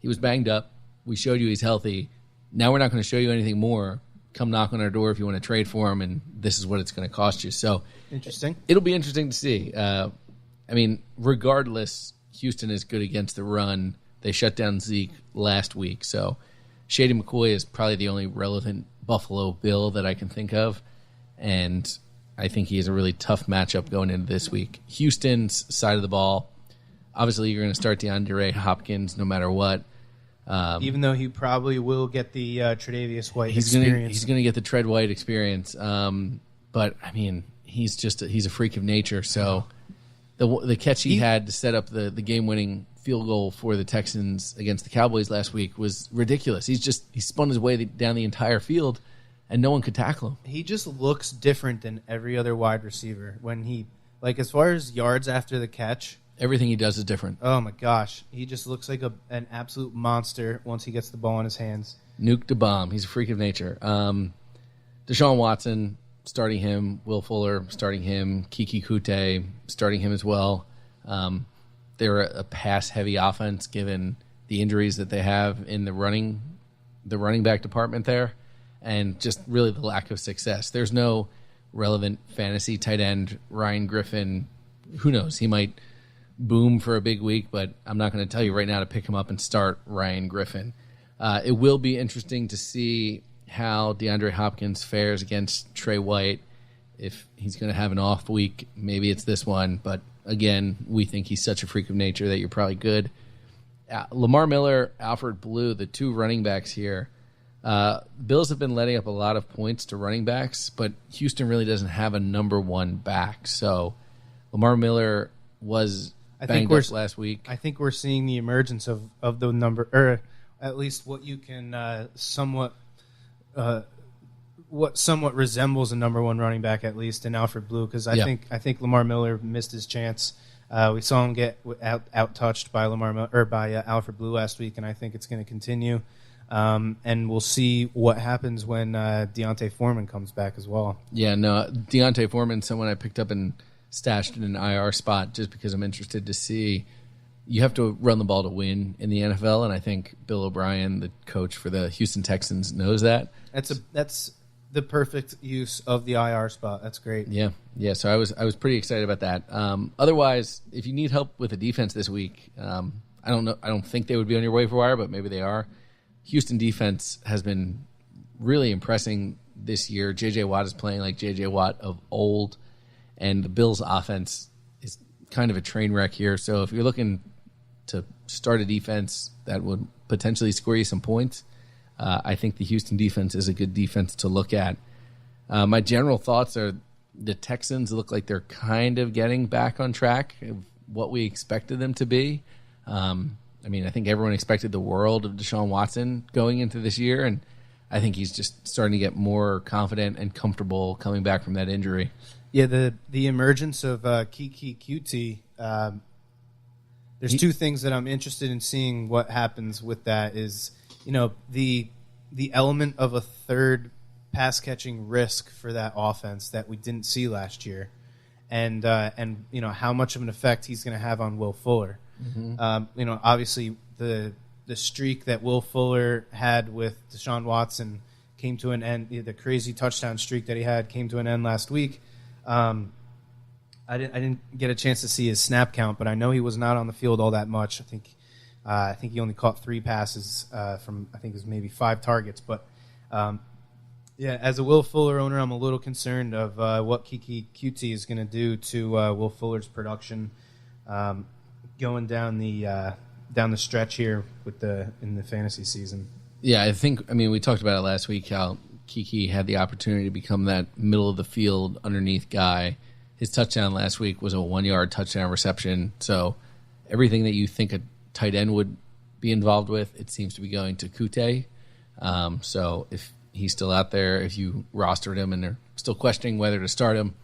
he was banged up. We showed you he's healthy. Now we're not going to show you anything more. Come knock on our door if you want to trade for him, and this is what it's going to cost you. So interesting. It'll be interesting to see. Regardless, Houston is good against the run. They shut down Zeke last week. So Shady McCoy is probably the only relevant Buffalo Bill that I can think of. And I think he has a really tough matchup going into this week. Houston's side of the ball, obviously you're going to start DeAndre Hopkins no matter what. Even though he probably will get the Tre'Davious White experience. He's going to get the Tread White experience. But, he's a freak of nature. So the catch he had to set up the game-winning field goal for the Texans against the Cowboys last week was ridiculous. He spun his way down the entire field, and no one could tackle him. He just looks different than every other wide receiver. When he, as far as yards after the catch, everything he does is different. Oh my gosh, he just looks like an absolute monster once he gets the ball in his hands. Nuke to bomb. He's a freak of nature. Deshaun Watson, starting him. Will Fuller, starting him. Kiki Kute, starting him as well. They're a pass-heavy offense given the injuries that they have in the running back department there, and just really the lack of success. There's no relevant fantasy tight end. Ryan Griffin, who knows? He might boom for a big week, but I'm not going to tell you right now to pick him up and start Ryan Griffin. It will be interesting to see how DeAndre Hopkins fares against Trey White. If he's going to have an off week, maybe it's this one. But again, we think he's such a freak of nature that you're probably good. Lamar Miller, Alfred Blue, the two running backs here. Bills have been letting up a lot of points to running backs, but Houston really doesn't have a number one back. So Lamar Miller was banged up last week. I think we're seeing the emergence of the number, or at least what you can somewhat resembles a number one running back, at least in Alfred Blue, because I think Lamar Miller missed his chance. We saw him get out touched by Alfred Blue last week, and I think it's going to continue. And we'll see what happens when Deontay Foreman comes back as well. Yeah, no, Deontay Foreman, someone I picked up and stashed in an IR spot just because I'm interested to see. You have to run the ball to win in the NFL, and I think Bill O'Brien, the coach for the Houston Texans, knows that. That's the perfect use of the IR spot. That's great. Yeah. So I was pretty excited about that. Otherwise, if you need help with the defense this week, I don't know. I don't think they would be on your waiver wire, but maybe they are. Houston defense has been really impressing this year. J.J. Watt is playing like J.J. Watt of old, and the Bills' offense is kind of a train wreck here. So if you're looking to start a defense that would potentially score you some points, I think the Houston defense is a good defense to look at. My general thoughts are the Texans look like they're kind of getting back on track of what we expected them to be. I think everyone expected the world of Deshaun Watson going into this year, and I think he's just starting to get more confident and comfortable coming back from that injury. Yeah, the emergence of Kiki QT, there's two things that I'm interested in seeing what happens with that is, the element of a third pass-catching risk for that offense that we didn't see last year, and how much of an effect he's going to have on Will Fuller. Mm-hmm. Obviously the streak that Will Fuller had with Deshaun Watson came to an end. The crazy touchdown streak that he had came to an end last week. I didn't get a chance to see his snap count, but I know he was not on the field all that much. I think he only caught 3 passes from it was maybe 5 targets. But as a Will Fuller owner, I'm a little concerned of what Kiki QT is going to do to Will Fuller's production going down the stretch here in the fantasy season. Yeah, I think we talked about it last week how Kiki had the opportunity to become that middle of the field underneath guy. His touchdown last week was a 1-yard touchdown reception. So everything that you think a tight end would be involved with, it seems to be going to Kute. So if he's still out there, if you rostered him and they're still questioning whether to start him,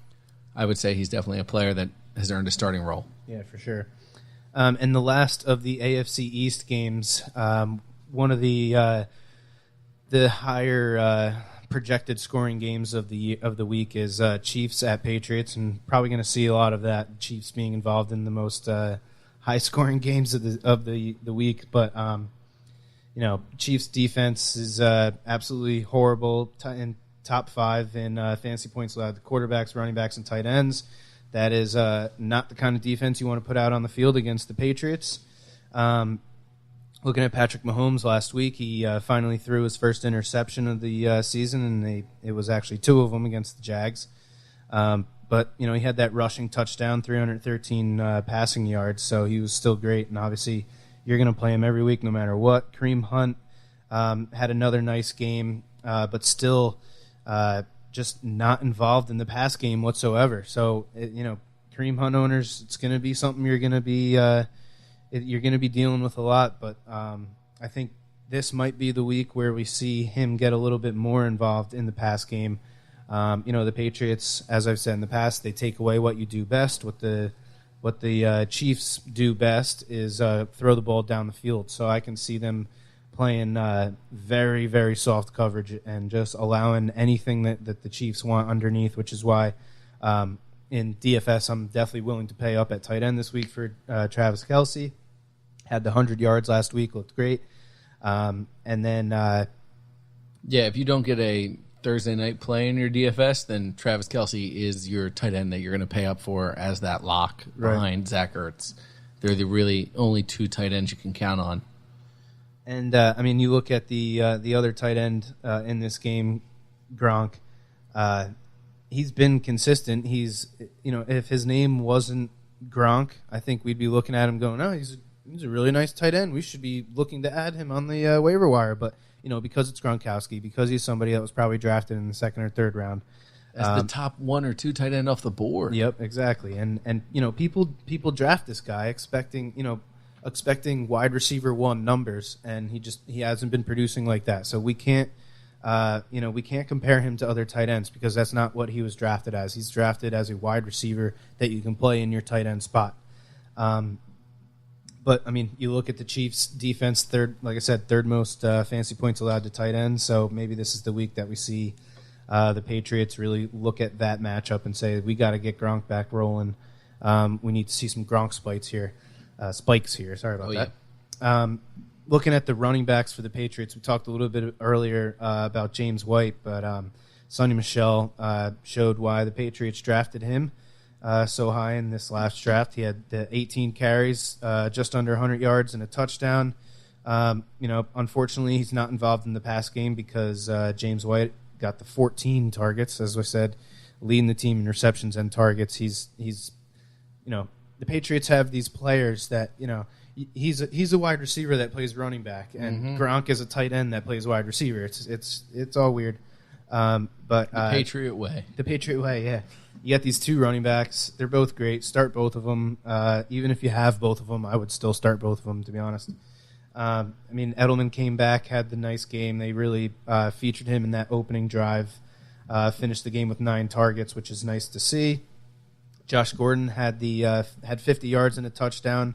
I would say he's definitely a player that has earned a starting role. Yeah, for sure. And the last of the AFC East games, one of the higher projected scoring games of the week is Chiefs at Patriots, and probably going to see a lot of that. Chiefs being involved in the most high scoring games of the week, but Chiefs defense is absolutely horrible. In top 5 in fantasy points allowed to quarterbacks, running backs, and tight ends. That is not the kind of defense you want to put out on the field against the Patriots. Looking at Patrick Mahomes last week, he finally threw his first interception of the season, and it was actually 2 of them against the Jags. But he had that rushing touchdown, 313 passing yards, so he was still great. And obviously, you're going to play him every week no matter what. Kareem Hunt had another nice game, but still just not involved in the pass game whatsoever. So, Kareem Hunt owners, it's going to be something you're going to be dealing with a lot. But I think this might be the week where we see him get a little bit more involved in the pass game. The Patriots, as I've said in the past, they take away what you do best. What the Chiefs do best is throw the ball down the field. So I can see them playing very, very soft coverage and just allowing anything that the Chiefs want underneath, which is why in DFS I'm definitely willing to pay up at tight end this week for Travis Kelce. Had the 100 yards last week, looked great. And then if you don't get a Thursday night play in your DFS, then Travis Kelce is your tight end that you're going to pay up for as that lock behind Zach Ertz. they're the really only 2 tight ends you can count on. And you look at the other tight end in this game, Gronk. He's been consistent. He's, if his name wasn't Gronk, I think we'd be looking at him going, "Oh, he's a really nice tight end. We should be looking to add him on the waiver wire." But because it's Gronkowski, because he's somebody that was probably drafted in the 2nd or 3rd round. As the top 1 or 2 tight end off the board. Yep, exactly. And people draft this guy expecting wide receiver 1 numbers, and he hasn't been producing like that. So we can't compare him to other tight ends because that's not what he was drafted as. He's drafted as a wide receiver that you can play in your tight end spot. But you look at the Chiefs' defense, third most fantasy points allowed to tight ends. So maybe this is the week that we see the Patriots really look at that matchup and say, we got to get Gronk back rolling. We need to see some Gronk spikes here. Sorry about that. Yeah. Looking at the running backs for the Patriots, we talked a little bit earlier about James White, but Sonny Michel showed why the Patriots drafted him so high in this last draft. He had the 18 carries, just under 100 yards and a touchdown. Unfortunately, he's not involved in the pass game because James White got the 14 targets, as I said, leading the team in receptions and targets. He's the Patriots have these players that, he's a wide receiver that plays running back, and Gronk is a tight end that plays wide receiver. It's all weird. But the Patriot way. The Patriot way, yeah. You got these 2 running backs. They're both great. Start both of them. Even if you have both of them, I would still start both of them, to be honest. Edelman came back, had the nice game. They really featured him in that opening drive. Finished the game with 9 targets, which is nice to see. Josh Gordon had 50 yards and a touchdown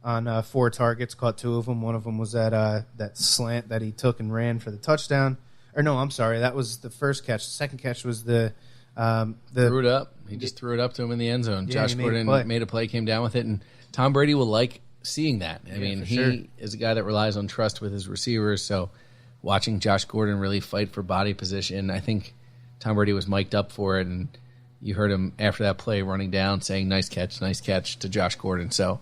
on 4 targets, caught 2 of them. One of them was that slant that he took and ran for the touchdown. Or no, I'm sorry, that was the first catch. The second catch was the threw it up. He just threw it up to him in the end zone. Yeah, Josh Gordon made a play, came down with it, and Tom Brady will like seeing that. He is a guy that relies on trust with his receivers, so watching Josh Gordon really fight for body position, I think Tom Brady was mic'd up for it, and you heard him after that play running down saying, nice catch to Josh Gordon. So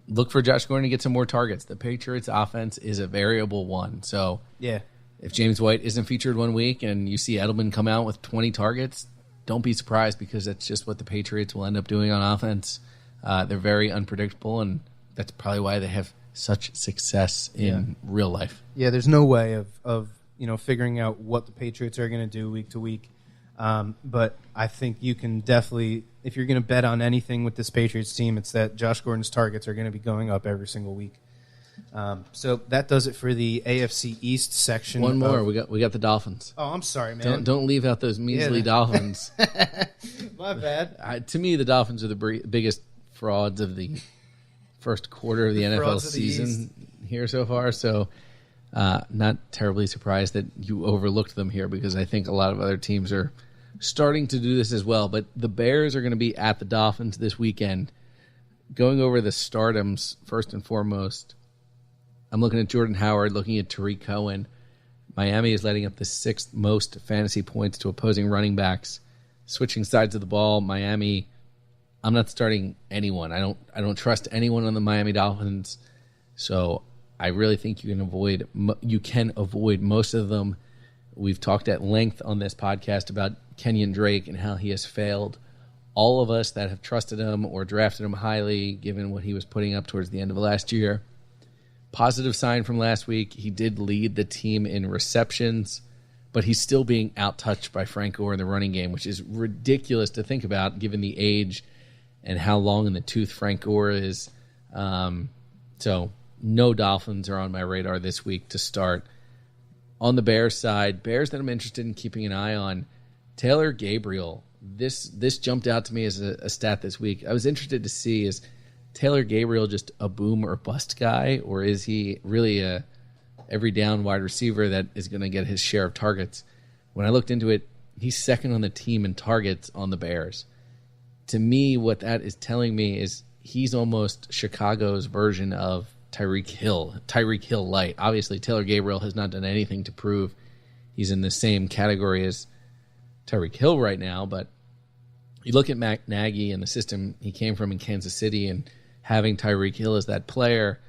look for Josh Gordon to get some more targets. The Patriots offense is a variable one. So yeah, if James White isn't featured one week and you see Edelman come out with 20 targets, don't be surprised because that's just what the Patriots will end up doing on offense. They're very unpredictable, and that's probably why they have such success in real life. Yeah, there's no way of figuring out what the Patriots are going to do week to week. But I think you can definitely, if you're going to bet on anything with this Patriots team, it's that Josh Gordon's targets are going to be going up every single week. So that does it for the AFC East section. One more. We got the Dolphins. Oh, I'm sorry, man. Don't leave out those measly Dolphins. My bad. To me, the Dolphins are the biggest frauds of the first quarter of the NFL season here so far. So not terribly surprised that you overlooked them here because I think a lot of other teams are starting to do this as well. But the Bears are going to be at the Dolphins this weekend. Going over the stardoms, first and foremost, I'm looking at Jordan Howard, looking at Tariq Cohen. Miami is letting up the 6th most fantasy points to opposing running backs. Switching sides of the ball, Miami, I'm not starting anyone. I don't trust anyone on the Miami Dolphins. So I really think you can avoid most of them. We've talked at length on this podcast about Kenyon Drake and how he has failed. All of us that have trusted him or drafted him highly, given what he was putting up towards the end of last year. Positive sign from last week, he did lead the team in receptions, but he's still being out-touched by Frank Gore in the running game, which is ridiculous to think about given the age and how long in the tooth Frank Gore is. So no Dolphins are on my radar this week to start. On the Bears side, Bears that I'm interested in keeping an eye on, Taylor Gabriel. This jumped out to me as a stat this week. I was interested to see, is Taylor Gabriel just a boom or bust guy, or is he really a every down wide receiver that is going to get his share of targets? When I looked into it, he's second on the team in targets on the Bears. To me, what that is telling me is he's almost Chicago's version of Tyreek Hill light. Obviously, Taylor Gabriel has not done anything to prove he's in the same category as Tyreek Hill right now, but you look at Matt Nagy and the system he came from in Kansas City, and having Tyreek Hill as that player,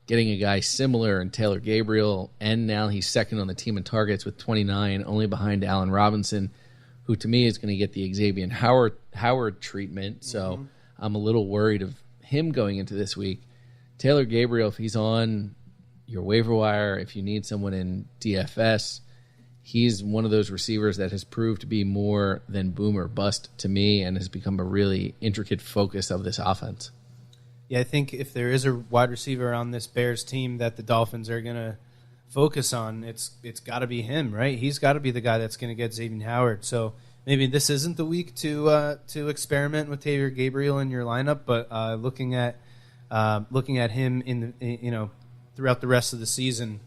getting a guy similar in Taylor Gabriel, and now he's second on the team in targets with 29, only behind Allen Robinson, who to me is going to get the Xavier Howard treatment. So I'm a little worried of him going into this week. Taylor Gabriel, if he's on your waiver wire, if you need someone in DFS, he's one of those receivers that has proved to be more than boom or bust to me and has become a really intricate focus of this offense. Yeah, I think if there is a wide receiver on this Bears team that the Dolphins are going to focus on, it's got to be him, right? He's got to be the guy that's going to get Xavier Howard. So maybe this isn't the week to experiment with Taylor Gabriel in your lineup, but looking at him throughout the rest of the season,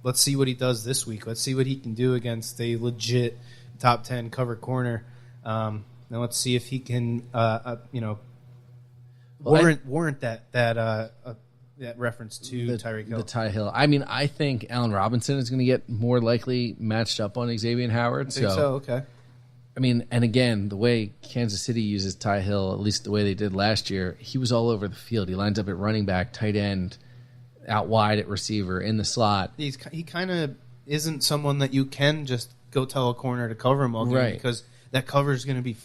let's see what he does this week. Let's see what he can do against a legit top 10 cover corner. And let's see if he can warrant that reference to Tyreek Hill. The Ty Hill. I mean, I think Allen Robinson is going to get more likely matched up on Xavier Howard. I think so, okay. I mean, and again, the way Kansas City uses Ty Hill, at least the way they did last year, he was all over the field. He lines up at running back, tight end, out wide at receiver, in the slot. He kind of isn't someone that you can just go tell a corner to cover him all game, right, because that corner's going to be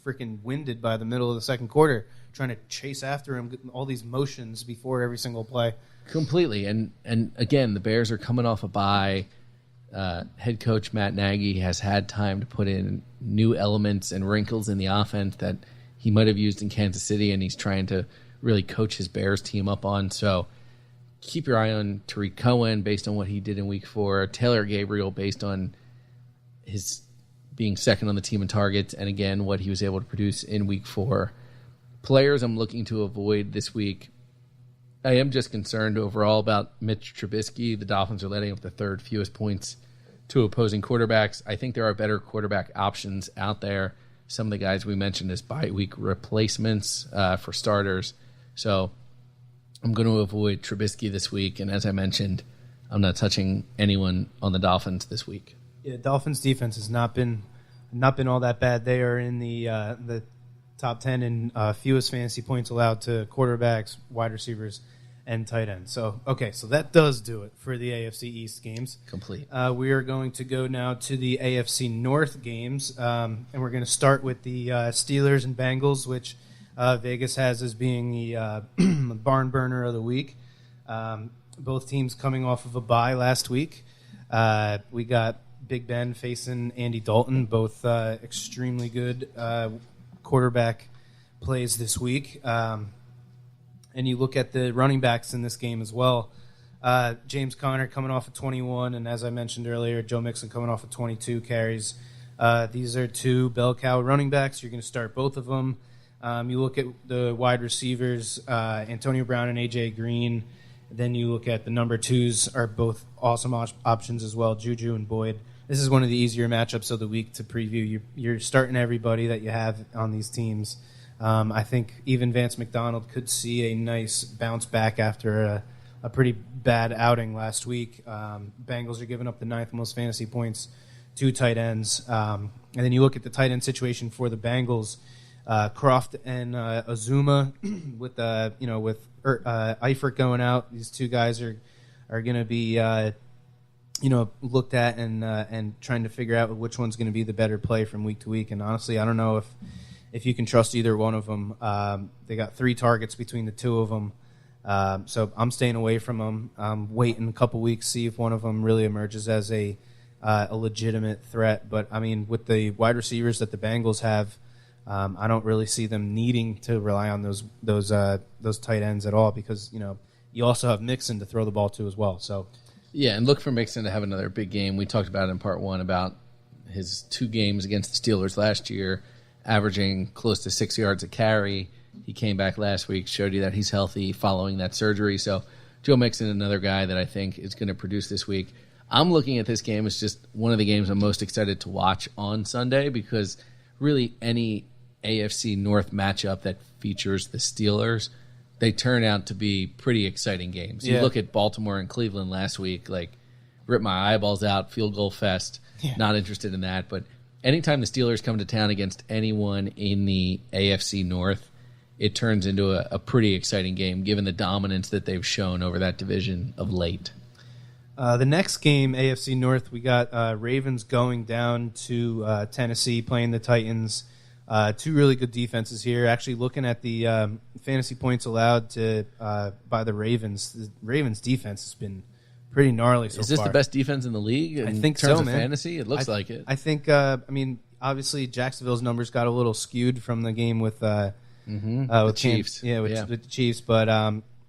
freaking winded by the middle of the second quarter, trying to chase after him, getting all these motions before every single play. Completely. And again, the Bears are coming off a bye. Head coach Matt Nagy has had time to put in new elements and wrinkles in the offense that he might have used in Kansas City, and he's trying to really coach his Bears team up on. So keep your eye on Tariq Cohen based on what he did in Week 4, Taylor Gabriel based on his being second on the team in targets, and again, what he was able to produce in Week 4. Players I'm looking to avoid this week, I am just concerned overall about Mitch Trubisky. The Dolphins are letting up the third fewest points to opposing quarterbacks. I think there are better quarterback options out there. Some of the guys we mentioned as bye-week replacements for starters. So I'm going to avoid Trubisky this week, and as I mentioned, I'm not touching anyone on the Dolphins this week. Yeah, Dolphins defense has not been all that bad. They are in the top 10 in fewest fantasy points allowed to quarterbacks, wide receivers, and tight ends. So that does do it for the AFC East games. Complete. We are going to go now to the AFC North games, and we're going to start with the Steelers and Bengals, which Vegas has as being the barn burner of the week. Both teams coming off of a bye last week. We got Big Ben facing Andy Dalton, both extremely good quarterback plays this week. And you look at the running backs in this game as well. James Conner coming off of 21, and as I mentioned earlier, Joe Mixon coming off of 22 carries. These are two bell cow running backs. You're going to start both of them. You look at the wide receivers, Antonio Brown and A.J. Green. Then you look at the number twos are both awesome options as well, Juju and Boyd. This is one of the easier matchups of the week to preview. You're starting everybody that you have on these teams. I think even Vance McDonald could see a nice bounce back after a pretty bad outing last week. Bengals are giving up the 9th most fantasy points to tight ends. And then you look at the tight end situation for the Bengals. Croft and Azuma with Eifert going out. These two guys are going to be looked at and trying to figure out which one's going to be the better play from week to week. And honestly, I don't know if you can trust either one of them. They got 3 targets between the two of them. So I'm staying away from them. I'm waiting a couple weeks, see if one of them really emerges as a legitimate threat. But, I mean, with the wide receivers that the Bengals have, I don't really see them needing to rely on those tight ends at all because, you also have Mixon to throw the ball to as well. So, yeah, and look for Mixon to have another big game. We talked about it in part 1 about his 2 games against the Steelers last year, averaging close to 6 yards a carry. He came back last week, showed you that he's healthy following that surgery. So Joe Mixon, another guy that I think is going to produce this week. I'm looking at this game as just one of the games I'm most excited to watch on Sunday because really any AFC North matchup that features the Steelers, they turn out to be pretty exciting games. Yeah. You look at Baltimore and Cleveland last week, like rip my eyeballs out, field goal fest. Yeah. Not interested in that. But anytime the Steelers come to town against anyone in the AFC North, it turns into a pretty exciting game, given the dominance that they've shown over that division of late. The next game, AFC North, we got Ravens going down to Tennessee, playing the Titans. Two really good defenses here. Actually, looking at the fantasy points allowed by the Ravens defense has been pretty gnarly so far. Is this the best defense in the league in think terms so, of man. fantasy? It looks like it. I think, obviously Jacksonville's numbers got a little skewed from the game with the Chiefs. With the Chiefs. But,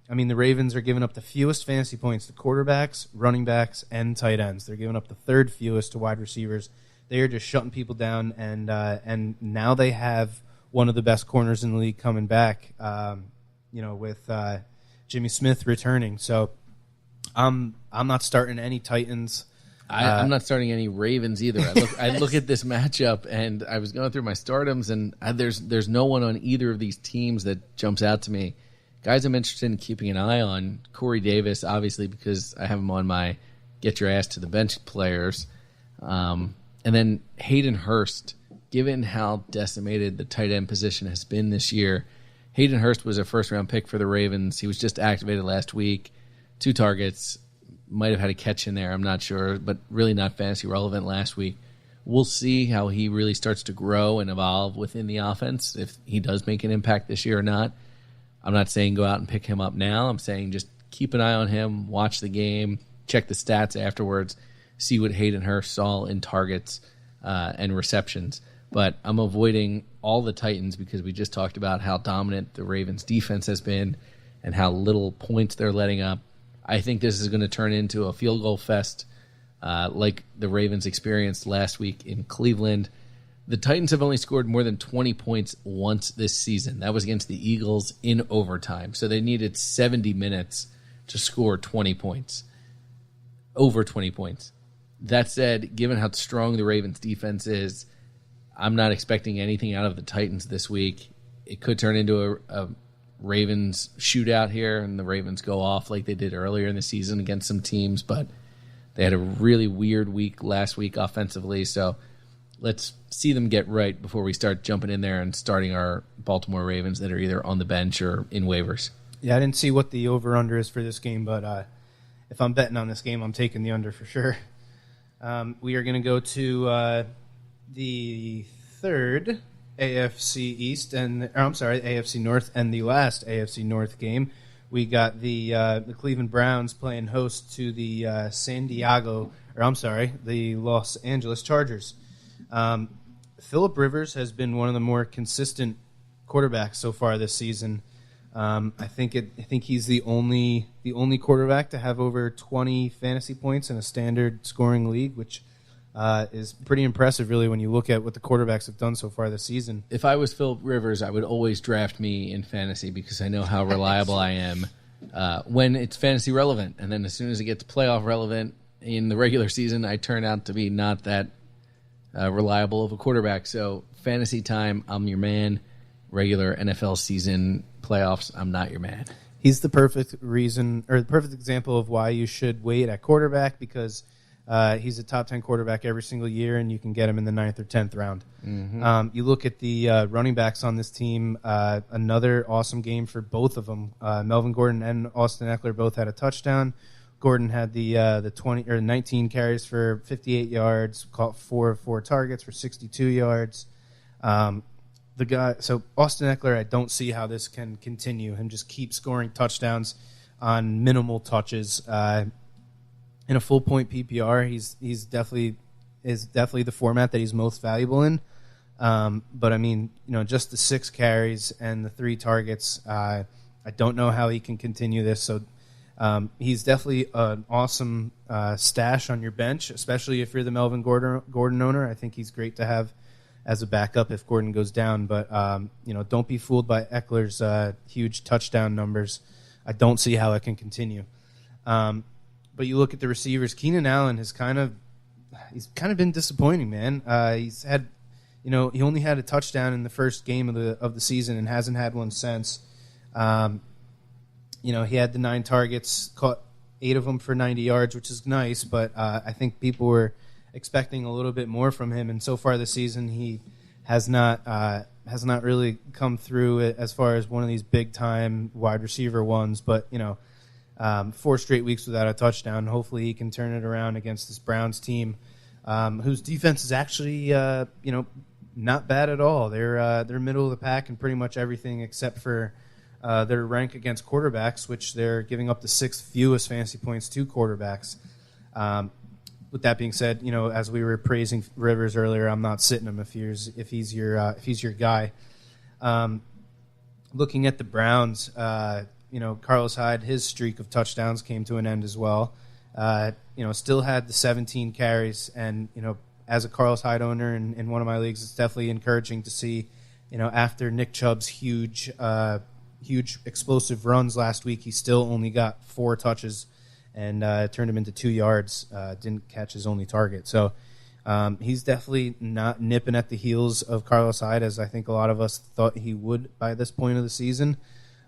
the Ravens are giving up the fewest fantasy points to quarterbacks, running backs, and tight ends. They're giving up the third fewest to wide receivers. They are just shutting people down, and now they have one of the best corners in the league coming back, with Jimmy Smith returning. So I'm not starting any Titans. I'm not starting any Ravens either. I look at this matchup, and I was going through my stardoms, and there's no one on either of these teams that jumps out to me. Guys I'm interested in keeping an eye on, Corey Davis, obviously, because I have him on my get your ass to the bench players. And then Hayden Hurst, given how decimated the tight end position has been this year. Hayden Hurst was a first-round pick for the Ravens. He was just activated last week. 2 targets. Might have had a catch in there, I'm not sure, but really not fantasy relevant last week. We'll see how he really starts to grow and evolve within the offense, if he does make an impact this year or not. I'm not saying go out and pick him up now. I'm saying just keep an eye on him, watch the game, check the stats afterwards, see what Hayden Hurst saw in targets and receptions. But I'm avoiding all the Titans because we just talked about how dominant the Ravens' defense has been and how little points they're letting up. I think this is going to turn into a field goal fest like the Ravens experienced last week in Cleveland. The Titans have only scored more than 20 points once this season. That was against the Eagles in overtime. So they needed 70 minutes to score 20 points, over 20 points. That said, given how strong the Ravens defense is, I'm not expecting anything out of the Titans this week. It could turn into a Ravens shootout here, and the Ravens go off like they did earlier in the season against some teams, but they had a really weird week last week offensively, so let's see them get right before we start jumping in there and starting our Baltimore Ravens that are either on the bench or in waivers. Yeah, I didn't see what the over-under is for this game, but if I'm betting on this game, I'm taking the under for sure. We are going to go to the third AFC North and the last AFC North game. We got the Cleveland Browns playing host to the the Los Angeles Chargers. Phillip Rivers has been one of the more consistent quarterbacks so far this season. I think he's the only quarterback to have over 20 fantasy points in a standard scoring league, which is pretty impressive, really, when you look at what the quarterbacks have done so far this season. If I was Phillip Rivers, I would always draft me in fantasy because I know how reliable I am when it's fantasy relevant. And then as soon as it gets playoff relevant in the regular season, I turn out to be not that reliable of a quarterback. So fantasy time, I'm your man. Regular NFL season playoffs, I'm not your man. He's the perfect reason, or the perfect example of why you should wait at quarterback, because he's a top 10 quarterback every single year, and you can get him in the 9th or 10th round. Mm-hmm. You look at the running backs on this team, another awesome game for both of them. Melvin Gordon and Austin Eckler both had a touchdown. Gordon had the 19 carries for 58 yards, caught 4 of 4 targets for 62 yards. So Austin Eckler, I don't see how this can continue and just keep scoring touchdowns on minimal touches. In a full point PPR, he's definitely the format that he's most valuable in. But I mean, just the 6 carries and the 3 targets, I don't know how he can continue this. So he's definitely an awesome stash on your bench, especially if you're the Melvin Gordon owner. I think he's great to have as a backup if Gordon goes down. But don't be fooled by Eckler's huge touchdown numbers. I don't see how it can continue. But you look at the receivers. Keenan Allen he's kind of been disappointing, man. He's had, he only had a touchdown in the first game of the season and hasn't had one since. He had the 9 targets, caught 8 of them for 90 yards, which is nice. But I think people were expecting a little bit more from him, and so far this season he has not has not really come through as far as one of these big-time wide receiver ones. But, 4 straight weeks without a touchdown. Hopefully he can turn it around against this Browns team, whose defense is actually, not bad at all. They're middle of the pack in pretty much everything except for their rank against quarterbacks, which they're giving up the 6th fewest fantasy points to quarterbacks. With that being said, as we were praising Rivers earlier, I'm not sitting him if he's your guy. Looking at the Browns, Carlos Hyde, his streak of touchdowns came to an end as well. Still had the 17 carries, and as a Carlos Hyde owner in one of my leagues, it's definitely encouraging to see. After Nick Chubb's huge explosive runs last week, he still only got 4 touches and turned him into 2 yards. Didn't catch his only target. So he's definitely not nipping at the heels of Carlos Hyde, as I think a lot of us thought he would by this point of the season.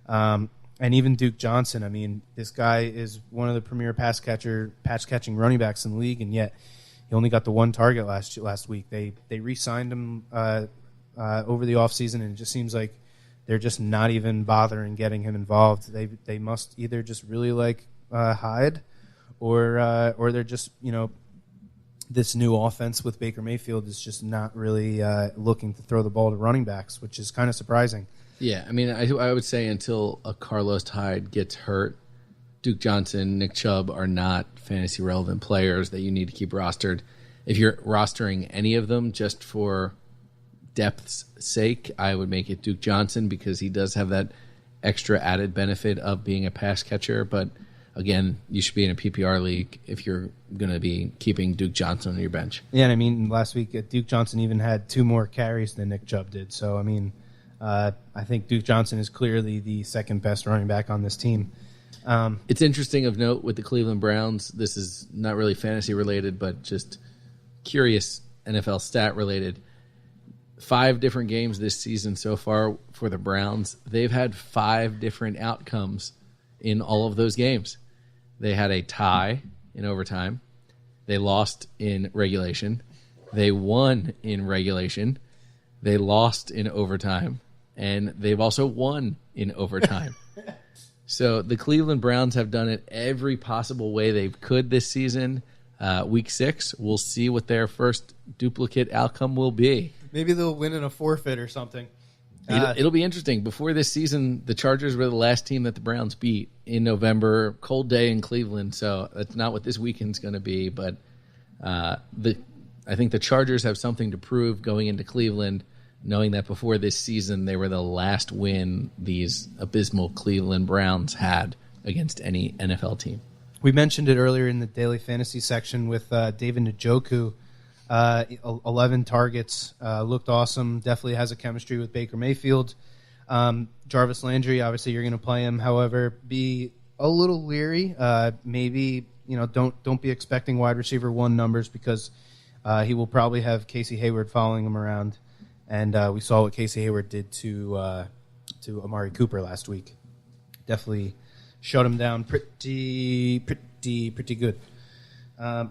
And even Duke Johnson. I mean, this guy is one of the premier pass catching running backs in the league, and yet he only got the 1 target last week. They re-signed him over the offseason, and it just seems like they're just not even bothering getting him involved. They must either just really like Hyde, or they're just this new offense with Baker Mayfield is just not really looking to throw the ball to running backs, which is kind of surprising. Yeah, I mean, I would say until a Carlos Hyde gets hurt, Duke Johnson, Nick Chubb are not fantasy relevant players that you need to keep rostered. If you're rostering any of them just for depth's sake, I would make it Duke Johnson, because he does have that extra added benefit of being a pass catcher. But again, you should be in a PPR league if you're going to be keeping Duke Johnson on your bench. Yeah, and I mean, last week Duke Johnson even had 2 more carries than Nick Chubb did. So, I mean, I think Duke Johnson is clearly the second best running back on this team. It's interesting of note with the Cleveland Browns. This is not really fantasy related, but just curious NFL stat related. 5 different games this season so far for the Browns. They've had 5 different outcomes in all of those games. They had a tie in overtime. They lost in regulation. They won in regulation. They lost in overtime. And they've also won in overtime. So the Cleveland Browns have done it every possible way they could this season. Week 6, we'll see what their first duplicate outcome will be. Maybe they'll win in a forfeit or something. It'll be interesting. Before this season, the Chargers were the last team that the Browns beat in November. Cold day in Cleveland, so that's not what this weekend's going to be. But I think the Chargers have something to prove going into Cleveland, knowing that before this season they were the last win these abysmal Cleveland Browns had against any NFL team. We mentioned it earlier in the daily fantasy section with David Njoku. 11 targets, looked awesome. Definitely has a chemistry with Baker Mayfield. Jarvis Landry, obviously you're going to play him. However, be a little leery. Maybe don't be expecting wide receiver 1 numbers, because he will probably have Casey Hayward following him around. And we saw what Casey Hayward did to Amari Cooper last week. Definitely shut him down pretty good.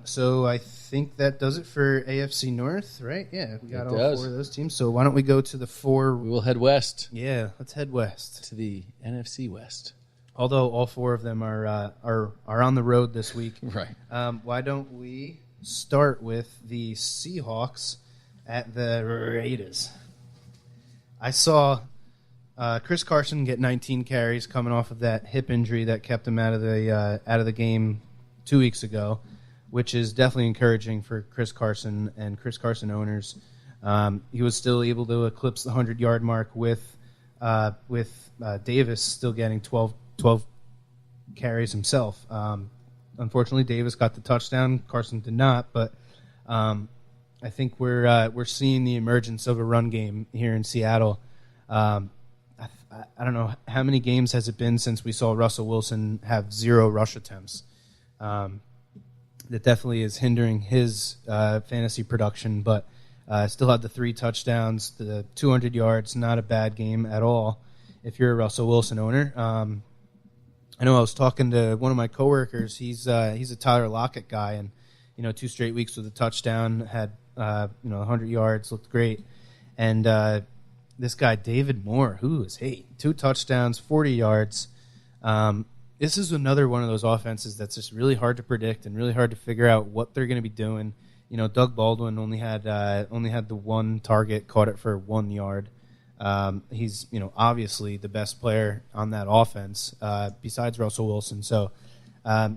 So I think that does it for AFC North, right? Yeah, we got all 4 of those teams. So why don't we go to the 4? We will head west. Yeah, let's head west to the NFC West. Although all 4 of them are on the road this week, right? Why don't we start with the Seahawks at the Raiders? I saw Chris Carson get 19 carries coming off of that hip injury that kept him out of the game 2 weeks ago, which is definitely encouraging for Chris Carson and Chris Carson owners. He was still able to eclipse the 100-yard mark with Davis still getting 12 carries himself. Unfortunately, Davis got the touchdown. Carson did not, but I think we're seeing the emergence of a run game here in Seattle. I don't know how many games has it been since we saw Russell Wilson have 0 rush attempts. That definitely is hindering his fantasy production, but still had the 3 touchdowns, the 200 yards, not a bad game at all if you're a Russell Wilson owner. I know I was talking to one of my coworkers. He's a Tyler Lockett guy, and 2 straight weeks with a touchdown, had 100 yards, looked great. And this guy, David Moore, who is 2 touchdowns, 40 yards. This is another one of those offenses that's just really hard to predict and really hard to figure out what they're going to be doing. Doug Baldwin only had the one target, caught it for 1 yard. He's obviously the best player on that offense besides Russell Wilson. So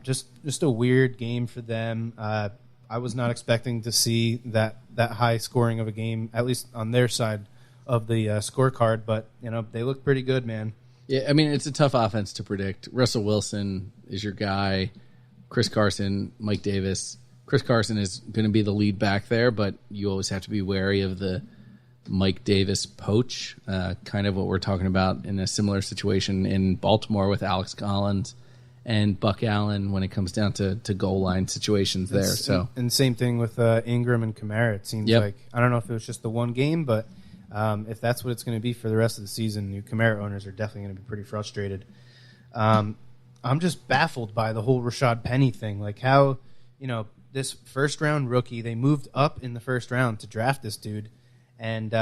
just a weird game for them. I was not expecting to see that high scoring of a game, at least on their side of the scorecard. But they look pretty good, man. Yeah, I mean, it's a tough offense to predict. Russell Wilson is your guy. Chris Carson, Mike Davis. Chris Carson is going to be the lead back there, but you always have to be wary of the Mike Davis poach, kind of what we're talking about in a similar situation in Baltimore with Alex Collins and Buck Allen when it comes down to goal line situations there. And same thing with Ingram and Kamara. It seems like, I don't know if it was just the one game, but if that's what it's going to be for the rest of the season, new Kamara owners are definitely going to be pretty frustrated. I'm just baffled by the whole Rashad Penny thing. Like how, this first-round rookie, they moved up in the first round to draft this dude. And,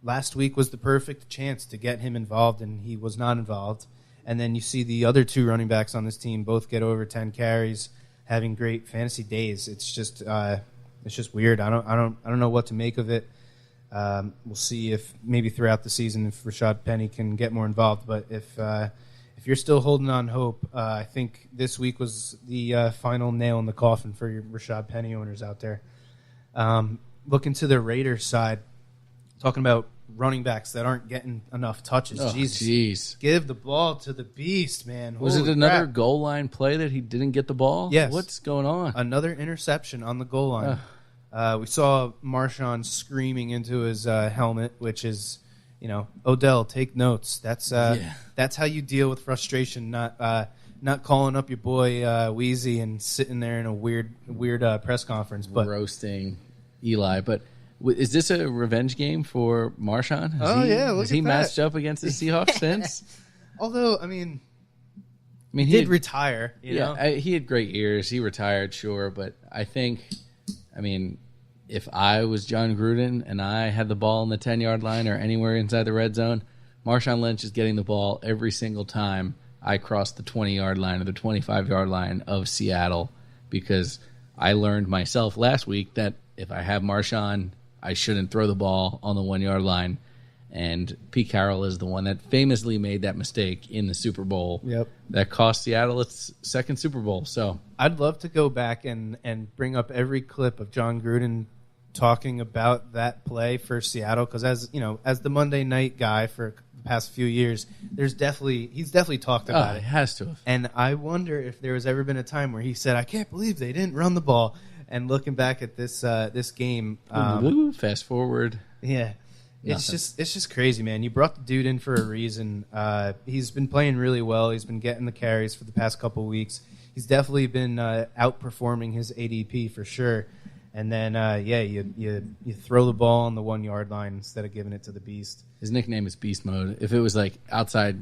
last week was the perfect chance to get him involved, and he was not involved. And then you see the other 2 running backs on this team both get over 10 carries, having great fantasy days. It's just weird. I don't know what to make of it. We'll see if maybe throughout the season if Rashad Penny can get more involved. But if you're still holding on hope, I think this week was the final nail in the coffin for your Rashad Penny owners out there. Looking to the Raiders side, talking about running backs that aren't getting enough touches. Jeez. Give the ball to the beast, man. Was it another goal line play that he didn't get the ball? Yes. What's going on? Another interception on the goal line. We saw Marshawn screaming into his helmet, which is, Odell, take notes. That's how you deal with frustration, not calling up your boy Wheezy and sitting there in a weird press conference. But roasting Eli. But is this a revenge game for Marshawn? Has he matched up against the Seahawks since? Although, he did retire. You know? He had great years. He retired, sure. But I think, if I was John Gruden and I had the ball on the 10-yard line or anywhere inside the red zone, Marshawn Lynch is getting the ball every single time I cross the 20-yard line or the 25-yard line of Seattle, because I learned myself last week that if I have Marshawn, I shouldn't throw the ball on the 1-yard line. And Pete Carroll is the one that famously made that mistake in the Super Bowl. Yep. That cost Seattle its second Super Bowl. So I'd love to go back and bring up every clip of John Gruden talking about that play for Seattle, because as the Monday night guy for the past few years, he's definitely talked about it. It has to have. And I wonder if there has ever been a time where he said, "I can't believe they didn't run the ball." And looking back at this game, fast forward. Yeah, it's just crazy, man. You brought the dude in for a reason. He's been playing really well. He's been getting the carries for the past couple of weeks. He's definitely been outperforming his ADP for sure. And then, you throw the ball on the 1-yard line instead of giving it to the beast. His nickname is Beast Mode. If it was like outside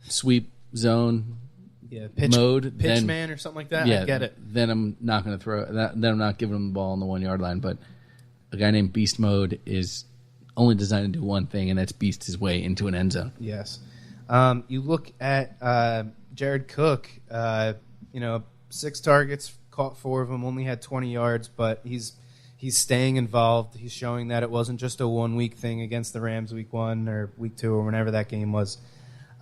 sweep zone mode, pitch man or something like that, I get it. Then I'm not going to throw that. Then I'm not giving him the ball on the 1-yard line. But a guy named Beast Mode is only designed to do one thing, and that's beast his way into an end zone. Yes. You look at Jared Cook. 6 targets. Caught 4 of them, only had 20 yards, but he's staying involved. He's showing that it wasn't just a 1-week thing against the Rams week 1 or week 2 or whenever that game was.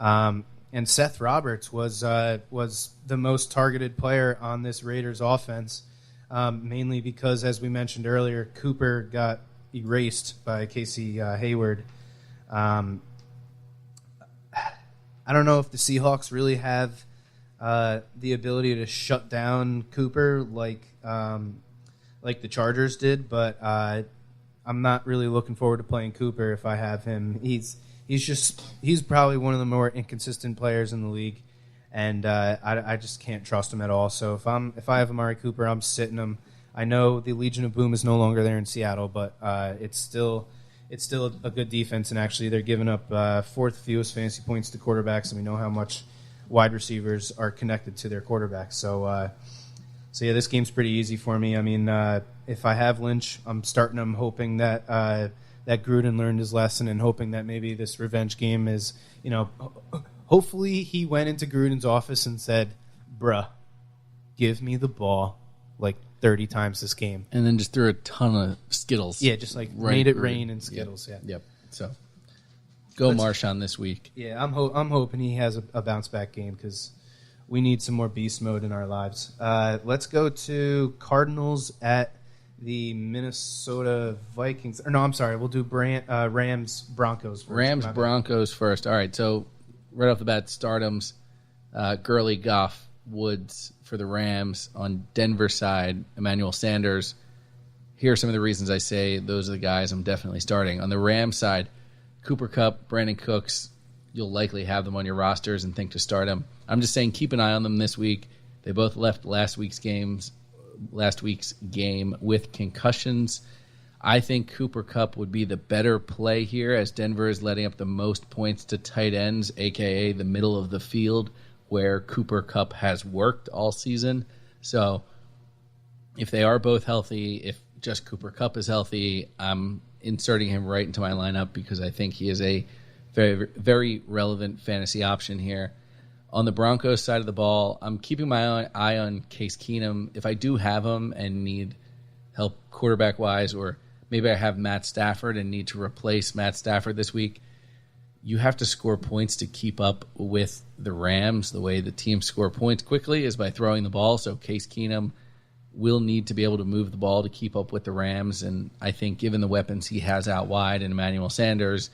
And Seth Roberts was the most targeted player on this Raiders offense, mainly because, as we mentioned earlier, Cooper got erased by Casey Hayward. I don't know if the Seahawks really have the ability to shut down Cooper like the Chargers did, but I'm not really looking forward to playing Cooper if I have him. He's probably one of the more inconsistent players in the league, and I just can't trust him at all. So if I have Amari Cooper, I'm sitting him. I know the Legion of Boom is no longer there in Seattle, but it's still a good defense, and actually they're giving up 4th fewest fantasy points to quarterbacks, and we know how much wide receivers are connected to their quarterbacks. So this game's pretty easy for me. If I have Lynch, I'm starting him hoping that that Gruden learned his lesson and hoping that maybe this revenge game is, hopefully he went into Gruden's office and said, bruh, give me the ball like 30 times this game. And then just threw a ton of Skittles. Yeah, just like made it rain in Skittles. Yep. Yep. So go Marshawn this week. Yeah, I'm hoping he has a bounce back game because we need some more beast mode in our lives. Let's go to Cardinals at the Minnesota Vikings. Or no, I'm sorry. We'll do Rams Broncos first. Rams Broncos first. All right. So right off the bat, stardoms: Gurley, Goff, Woods for the Rams. On Denver side, Emmanuel Sanders. Here are some of the reasons I say those are the guys I'm definitely starting. On the Rams side, Cooper Kupp, Brandon Cooks. You'll likely have them on your rosters and think to start them. I'm just saying keep an eye on them this week. They both left last week's game with concussions. I think Cooper Kupp would be the better play here as Denver is letting up the most points to tight ends, a.k.a. the middle of the field, where Cooper Kupp has worked all season. So if they are both healthy, if just Cooper Kupp is healthy, I'm inserting him right into my lineup because I think he is a very, very relevant fantasy option here. On the Broncos side of the ball, I'm keeping my eye on Case Keenum. If I do have him and need help quarterback-wise, or maybe I have Matt Stafford and need to replace Matt Stafford this week, you have to score points to keep up with the Rams. The way the teams score points quickly is by throwing the ball, so Case Keenum will need to be able to move the ball to keep up with the Rams, and I think given the weapons he has out wide and Emmanuel Sanders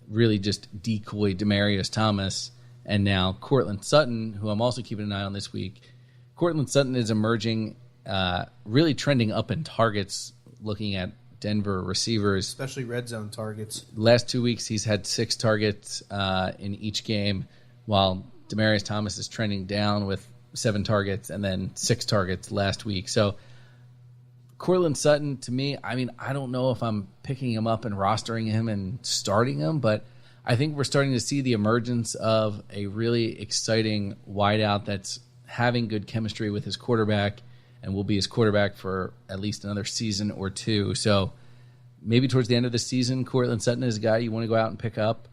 really just decoy Demaryius Thomas, and now Courtland Sutton, who I'm also keeping an eye on this week. Courtland Sutton is emerging, really trending up in targets, looking at Denver receivers. Especially red zone targets. Last 2 weeks, he's had 6 targets in each game, while Demaryius Thomas is trending down with 7 targets and then 6 targets last week. So Courtland Sutton, to me, I don't know if I'm picking him up and rostering him and starting him, but I think we're starting to see the emergence of a really exciting wideout that's having good chemistry with his quarterback and will be his quarterback for at least another season or two. So maybe towards the end of the season, Courtland Sutton is a guy you want to go out and pick up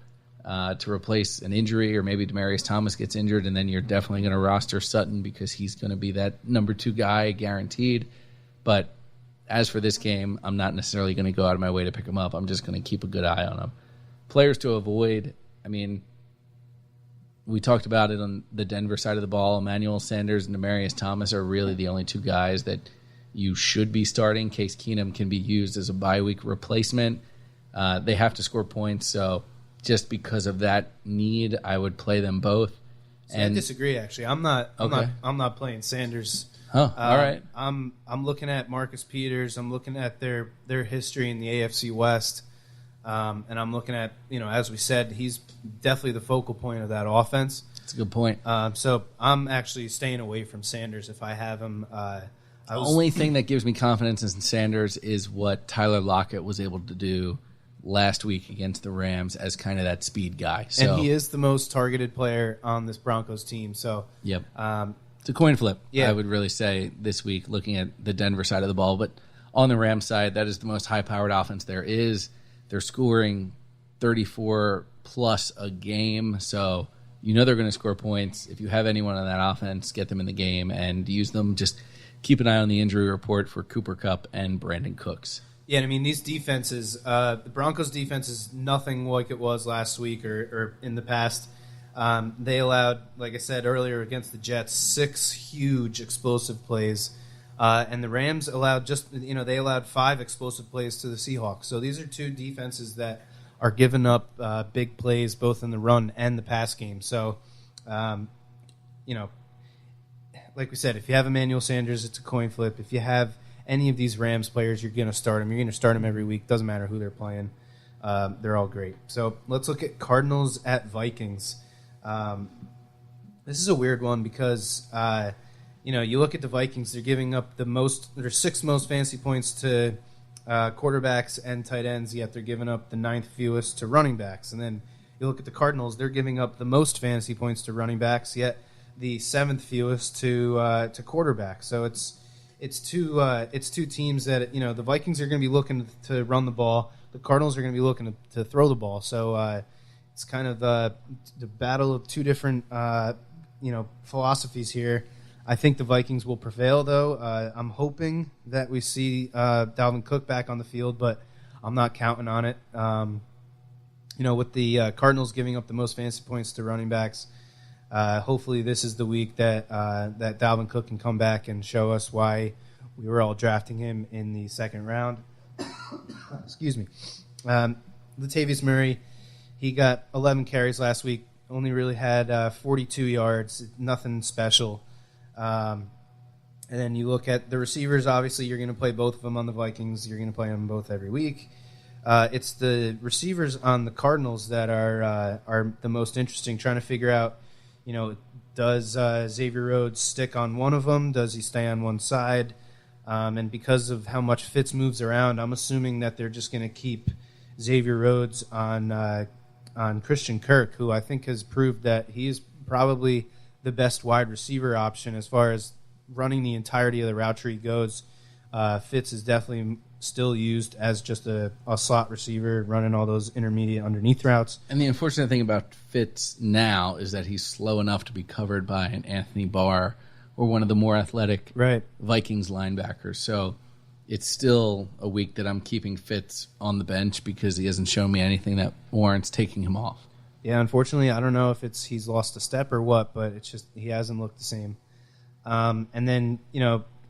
to replace an injury, or maybe Demaryius Thomas gets injured, and then you're definitely going to roster Sutton because he's going to be that number 2 guy guaranteed. But as for this game, I'm not necessarily going to go out of my way to pick him up. I'm just going to keep a good eye on him. Players to avoid, we talked about it on the Denver side of the ball. Emmanuel Sanders and Demaryius Thomas are really the only 2 guys that you should be starting. Case Keenum can be used as a bye-week replacement. They have to score points, so just because of that need, I would play them both. So I disagree, actually. I'm not playing Sanders. Oh, all right. I'm looking at Marcus Peters. I'm looking at their history in the AFC West. And I'm looking at, as we said, he's definitely the focal point of that offense. That's a good point. So I'm actually staying away from Sanders if I have him. The only thing that gives me confidence in Sanders is what Tyler Lockett was able to do last week against the Rams as kind of that speed guy. So, and he is the most targeted player on this Broncos team. So yep. It's a coin flip, I would really say, this week, looking at the Denver side of the ball. But on the Rams side, that is the most high-powered offense there is. They're scoring 34-plus a game, so they're going to score points. If you have anyone on that offense, get them in the game and use them. Just keep an eye on the injury report for Cooper Kupp and Brandon Cooks. Yeah, these defenses, the Broncos' defense is nothing like it was last week or in the past. They allowed, like I said earlier, against the Jets, 6 huge explosive plays. And the Rams allowed they allowed 5 explosive plays to the Seahawks. So these are 2 defenses that are giving up big plays both in the run and the pass game. So, like we said, if you have Emmanuel Sanders, it's a coin flip. If you have any of these Rams players, you're going to start them. You're going to start them every week. Doesn't matter who they're playing. They're all great. So let's look at Cardinals at Vikings. This is a weird one because you look at the Vikings, they're giving up their 6th most fantasy points to quarterbacks and tight ends, yet they're giving up the 9th fewest to running backs. And then you look at the Cardinals, they're giving up the most fantasy points to running backs, yet the 7th fewest to quarterbacks. So it's two teams that the Vikings are going to be looking to run the ball. the Cardinals are going to be looking to throw the ball. So it's kind of the battle of two different philosophies here. I think the Vikings will prevail, though. I'm hoping that we see Dalvin Cook back on the field, but I'm not counting on it. With the Cardinals giving up the most fantasy points to running backs, hopefully this is the week that Dalvin Cook can come back and show us why we were all drafting him in the second round. Excuse me. Latavius Murray, he got 11 carries last week, only really had 42 yards, nothing special. And then you look at the receivers, obviously you're going to play both of them on the Vikings. You're going to play them both every week. It's the receivers on the Cardinals that are the most interesting, trying to figure out, does Xavier Rhodes stick on one of them? Does he stay on one side? And because of how much Fitz moves around, I'm assuming that they're just going to keep Xavier Rhodes on Christian Kirk, who I think has proved that he is probably the best wide receiver option as far as running the entirety of the route tree goes. Fitz is definitely still used as just a slot receiver, running all those intermediate underneath routes. And the unfortunate thing about Fitz now is that he's slow enough to be covered by an Anthony Barr or one of the more athletic Vikings linebackers. So it's still a week that I'm keeping Fitz on the bench because he hasn't shown me anything that warrants taking him off. Yeah, unfortunately, I don't know if he's lost a step or what, but it's just he hasn't looked the same. And then,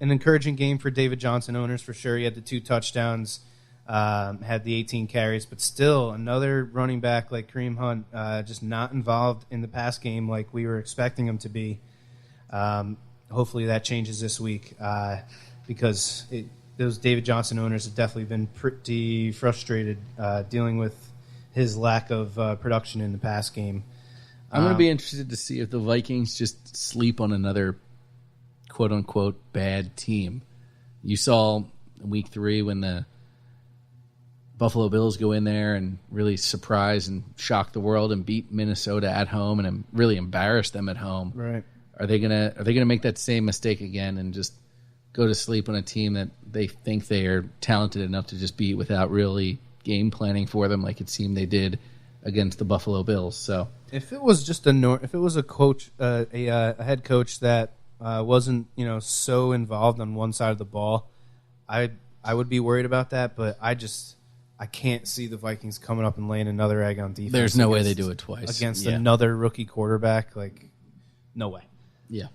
an encouraging game for David Johnson owners for sure. He had the 2 touchdowns, had the 18 carries, but still another running back like Kareem Hunt just not involved in the pass game like we were expecting him to be. Hopefully that changes this week because those David Johnson owners have definitely been pretty frustrated dealing with his lack of production in the pass game. I'm going to be interested to see if the Vikings just sleep on another quote-unquote bad team. You saw in Week 3 when the Buffalo Bills go in there and really surprise and shock the world and beat Minnesota at home and really embarrass them at home. Right. Are they gonna make that same mistake again and just go to sleep on a team that they think they are talented enough to just beat without really game planning for them like it seemed they did against the Buffalo Bills? So if it was just if it was a coach, a head coach that wasn't so involved on one side of the ball, I would be worried about that. But I can't see the Vikings coming up and laying another egg on defense. There's no way they do it twice against another rookie quarterback. Like, no way. Yeah.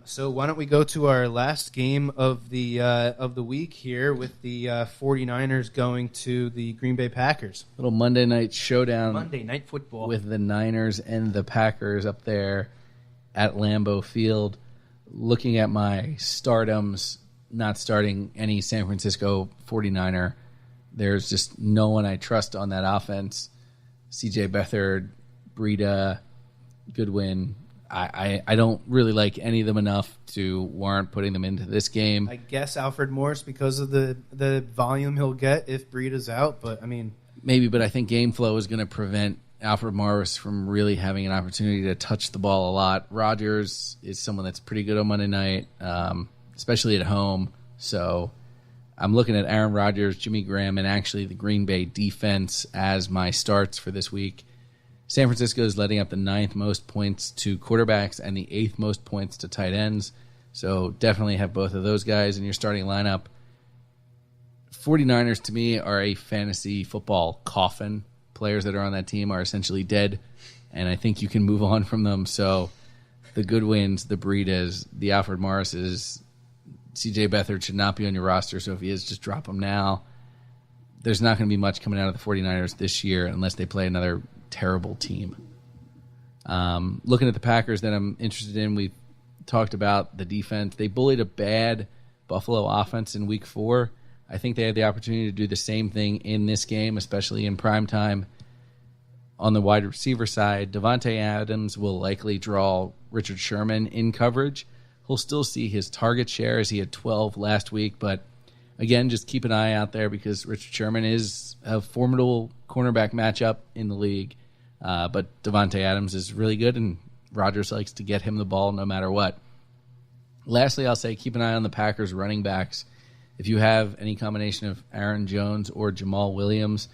So why don't we go to our last game of the week here with the 49ers going to the Green Bay Packers. Little Monday night showdown. Monday Night Football. With the Niners and the Packers up there at Lambeau Field. Looking at my stardoms, not starting any San Francisco 49er. There's just no one I trust on that offense. C.J. Beathard, Breida, Goodwin. I don't really like any of them enough to warrant putting them into this game. I guess Alfred Morris because of the volume he'll get if Breida's out, but I mean... Maybe, but I think game flow is going to prevent Alfred Morris from really having an opportunity to touch the ball a lot. Rodgers is someone that's pretty good on Monday night, especially at home. So I'm looking at Aaron Rodgers, Jimmy Graham, and actually the Green Bay defense as my starts for this week. San Francisco is letting up the 9th most points to quarterbacks and the 8th most points to tight ends. So definitely have both of those guys in your starting lineup. 49ers, to me, are a fantasy football coffin. Players that are on that team are essentially dead, and I think you can move on from them. So the Goodwins, the Breidas, the Alfred Morrises, C.J. Beathard should not be on your roster, so if he is, just drop him now. There's not going to be much coming out of the 49ers this year unless they play another terrible team. Looking at the Packers that I'm interested in, we've talked about the defense. They bullied a bad Buffalo offense in Week 4. I think they had the opportunity to do the same thing in this game, especially in primetime. On the wide receiver side, Devontae Adams will likely draw Richard Sherman in coverage. He'll still see his target share as he had 12 last week, but again, just keep an eye out there because Richard Sherman is a formidable cornerback matchup in the league. But Devontae Adams is really good, and Rodgers likes to get him the ball no matter what. Lastly, I'll say keep an eye on the Packers running backs. if you have any combination of Aaron Jones or Jamal Williams,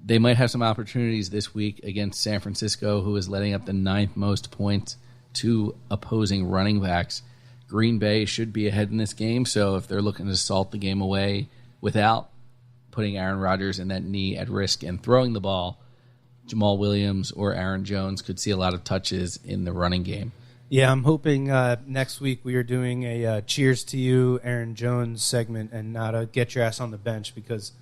they might have some opportunities this week against San Francisco, who is letting up the 9th most points to opposing running backs. Green Bay should be ahead in this game, so if they're looking to salt the game away without putting Aaron Rodgers and that knee at risk and throwing the ball, Jamal Williams or Aaron Jones could see a lot of touches in the running game. Yeah, I'm hoping next week we are doing a cheers to you, Aaron Jones segment, and not a get your ass on the bench, because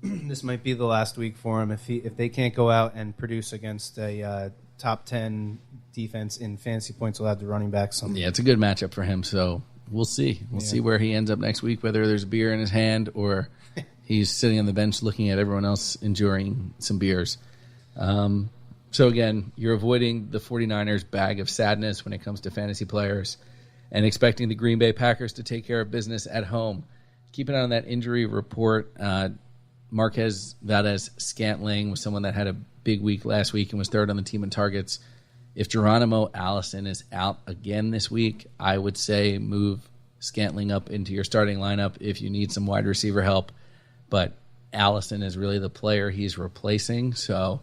this might be the last week for him. If they can't go out and produce against a top 10 defense in fantasy points allowed to running backs. Yeah, it's a good matchup for him, so we'll see. We'll see where he ends up next week, whether there's a beer in his hand or he's sitting on the bench looking at everyone else enjoying some beers. So again, you're avoiding the 49ers bag of sadness when it comes to fantasy players and expecting the Green Bay Packers to take care of business at home. Keep an eye on that injury report. Marquez Valdez-Scantling was someone that had a big week last week and was third on the team in targets. If Geronimo Allison is out again this week, I would say move Scantling up into your starting lineup if you need some wide receiver help. But Allison is really the player he's replacing, so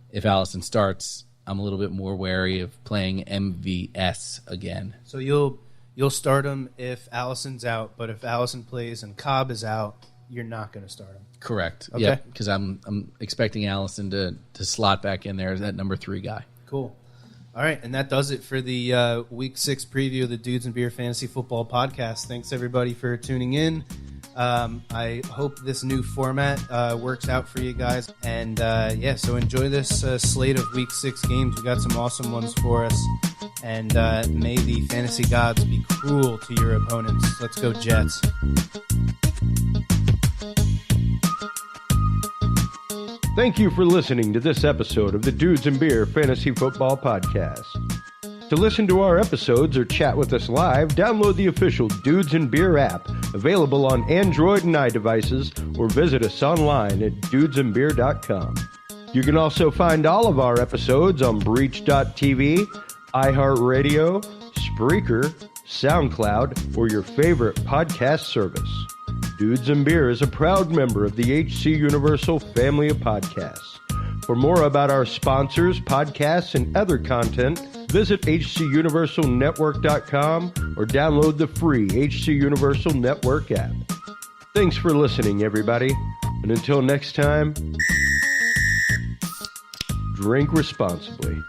if Allison starts, I'm a little bit more wary of playing MVS again. So you'll start him if Allison's out, but if Allison plays and Cobb is out, you're not going to start him. Correct. Okay. Yep, because I'm expecting Allison to slot back in there as that number 3 guy. Cool. All right, and that does it for the Week 6 preview of the Dudes and Beer Fantasy Football Podcast. Thanks, everybody, for tuning in. I hope this new format works out for you guys. And, so enjoy this slate of Week 6 games. We got some awesome ones for us. And may the fantasy gods be cruel to your opponents. Let's go, Jets. Thank you for listening to this episode of the Dudes and Beer Fantasy Football Podcast. To listen to our episodes or chat with us live, download the official Dudes and Beer app, available on Android and iDevices, or visit us online at dudesandbeer.com. You can also find all of our episodes on Breach.tv, iHeartRadio, Spreaker, SoundCloud, or your favorite podcast service. Dudes and Beer is a proud member of the HC Universal family of podcasts. For more about our sponsors, podcasts, and other content, visit hcuniversalnetwork.com or download the free HC Universal Network app. Thanks for listening, everybody. And until next time, drink responsibly.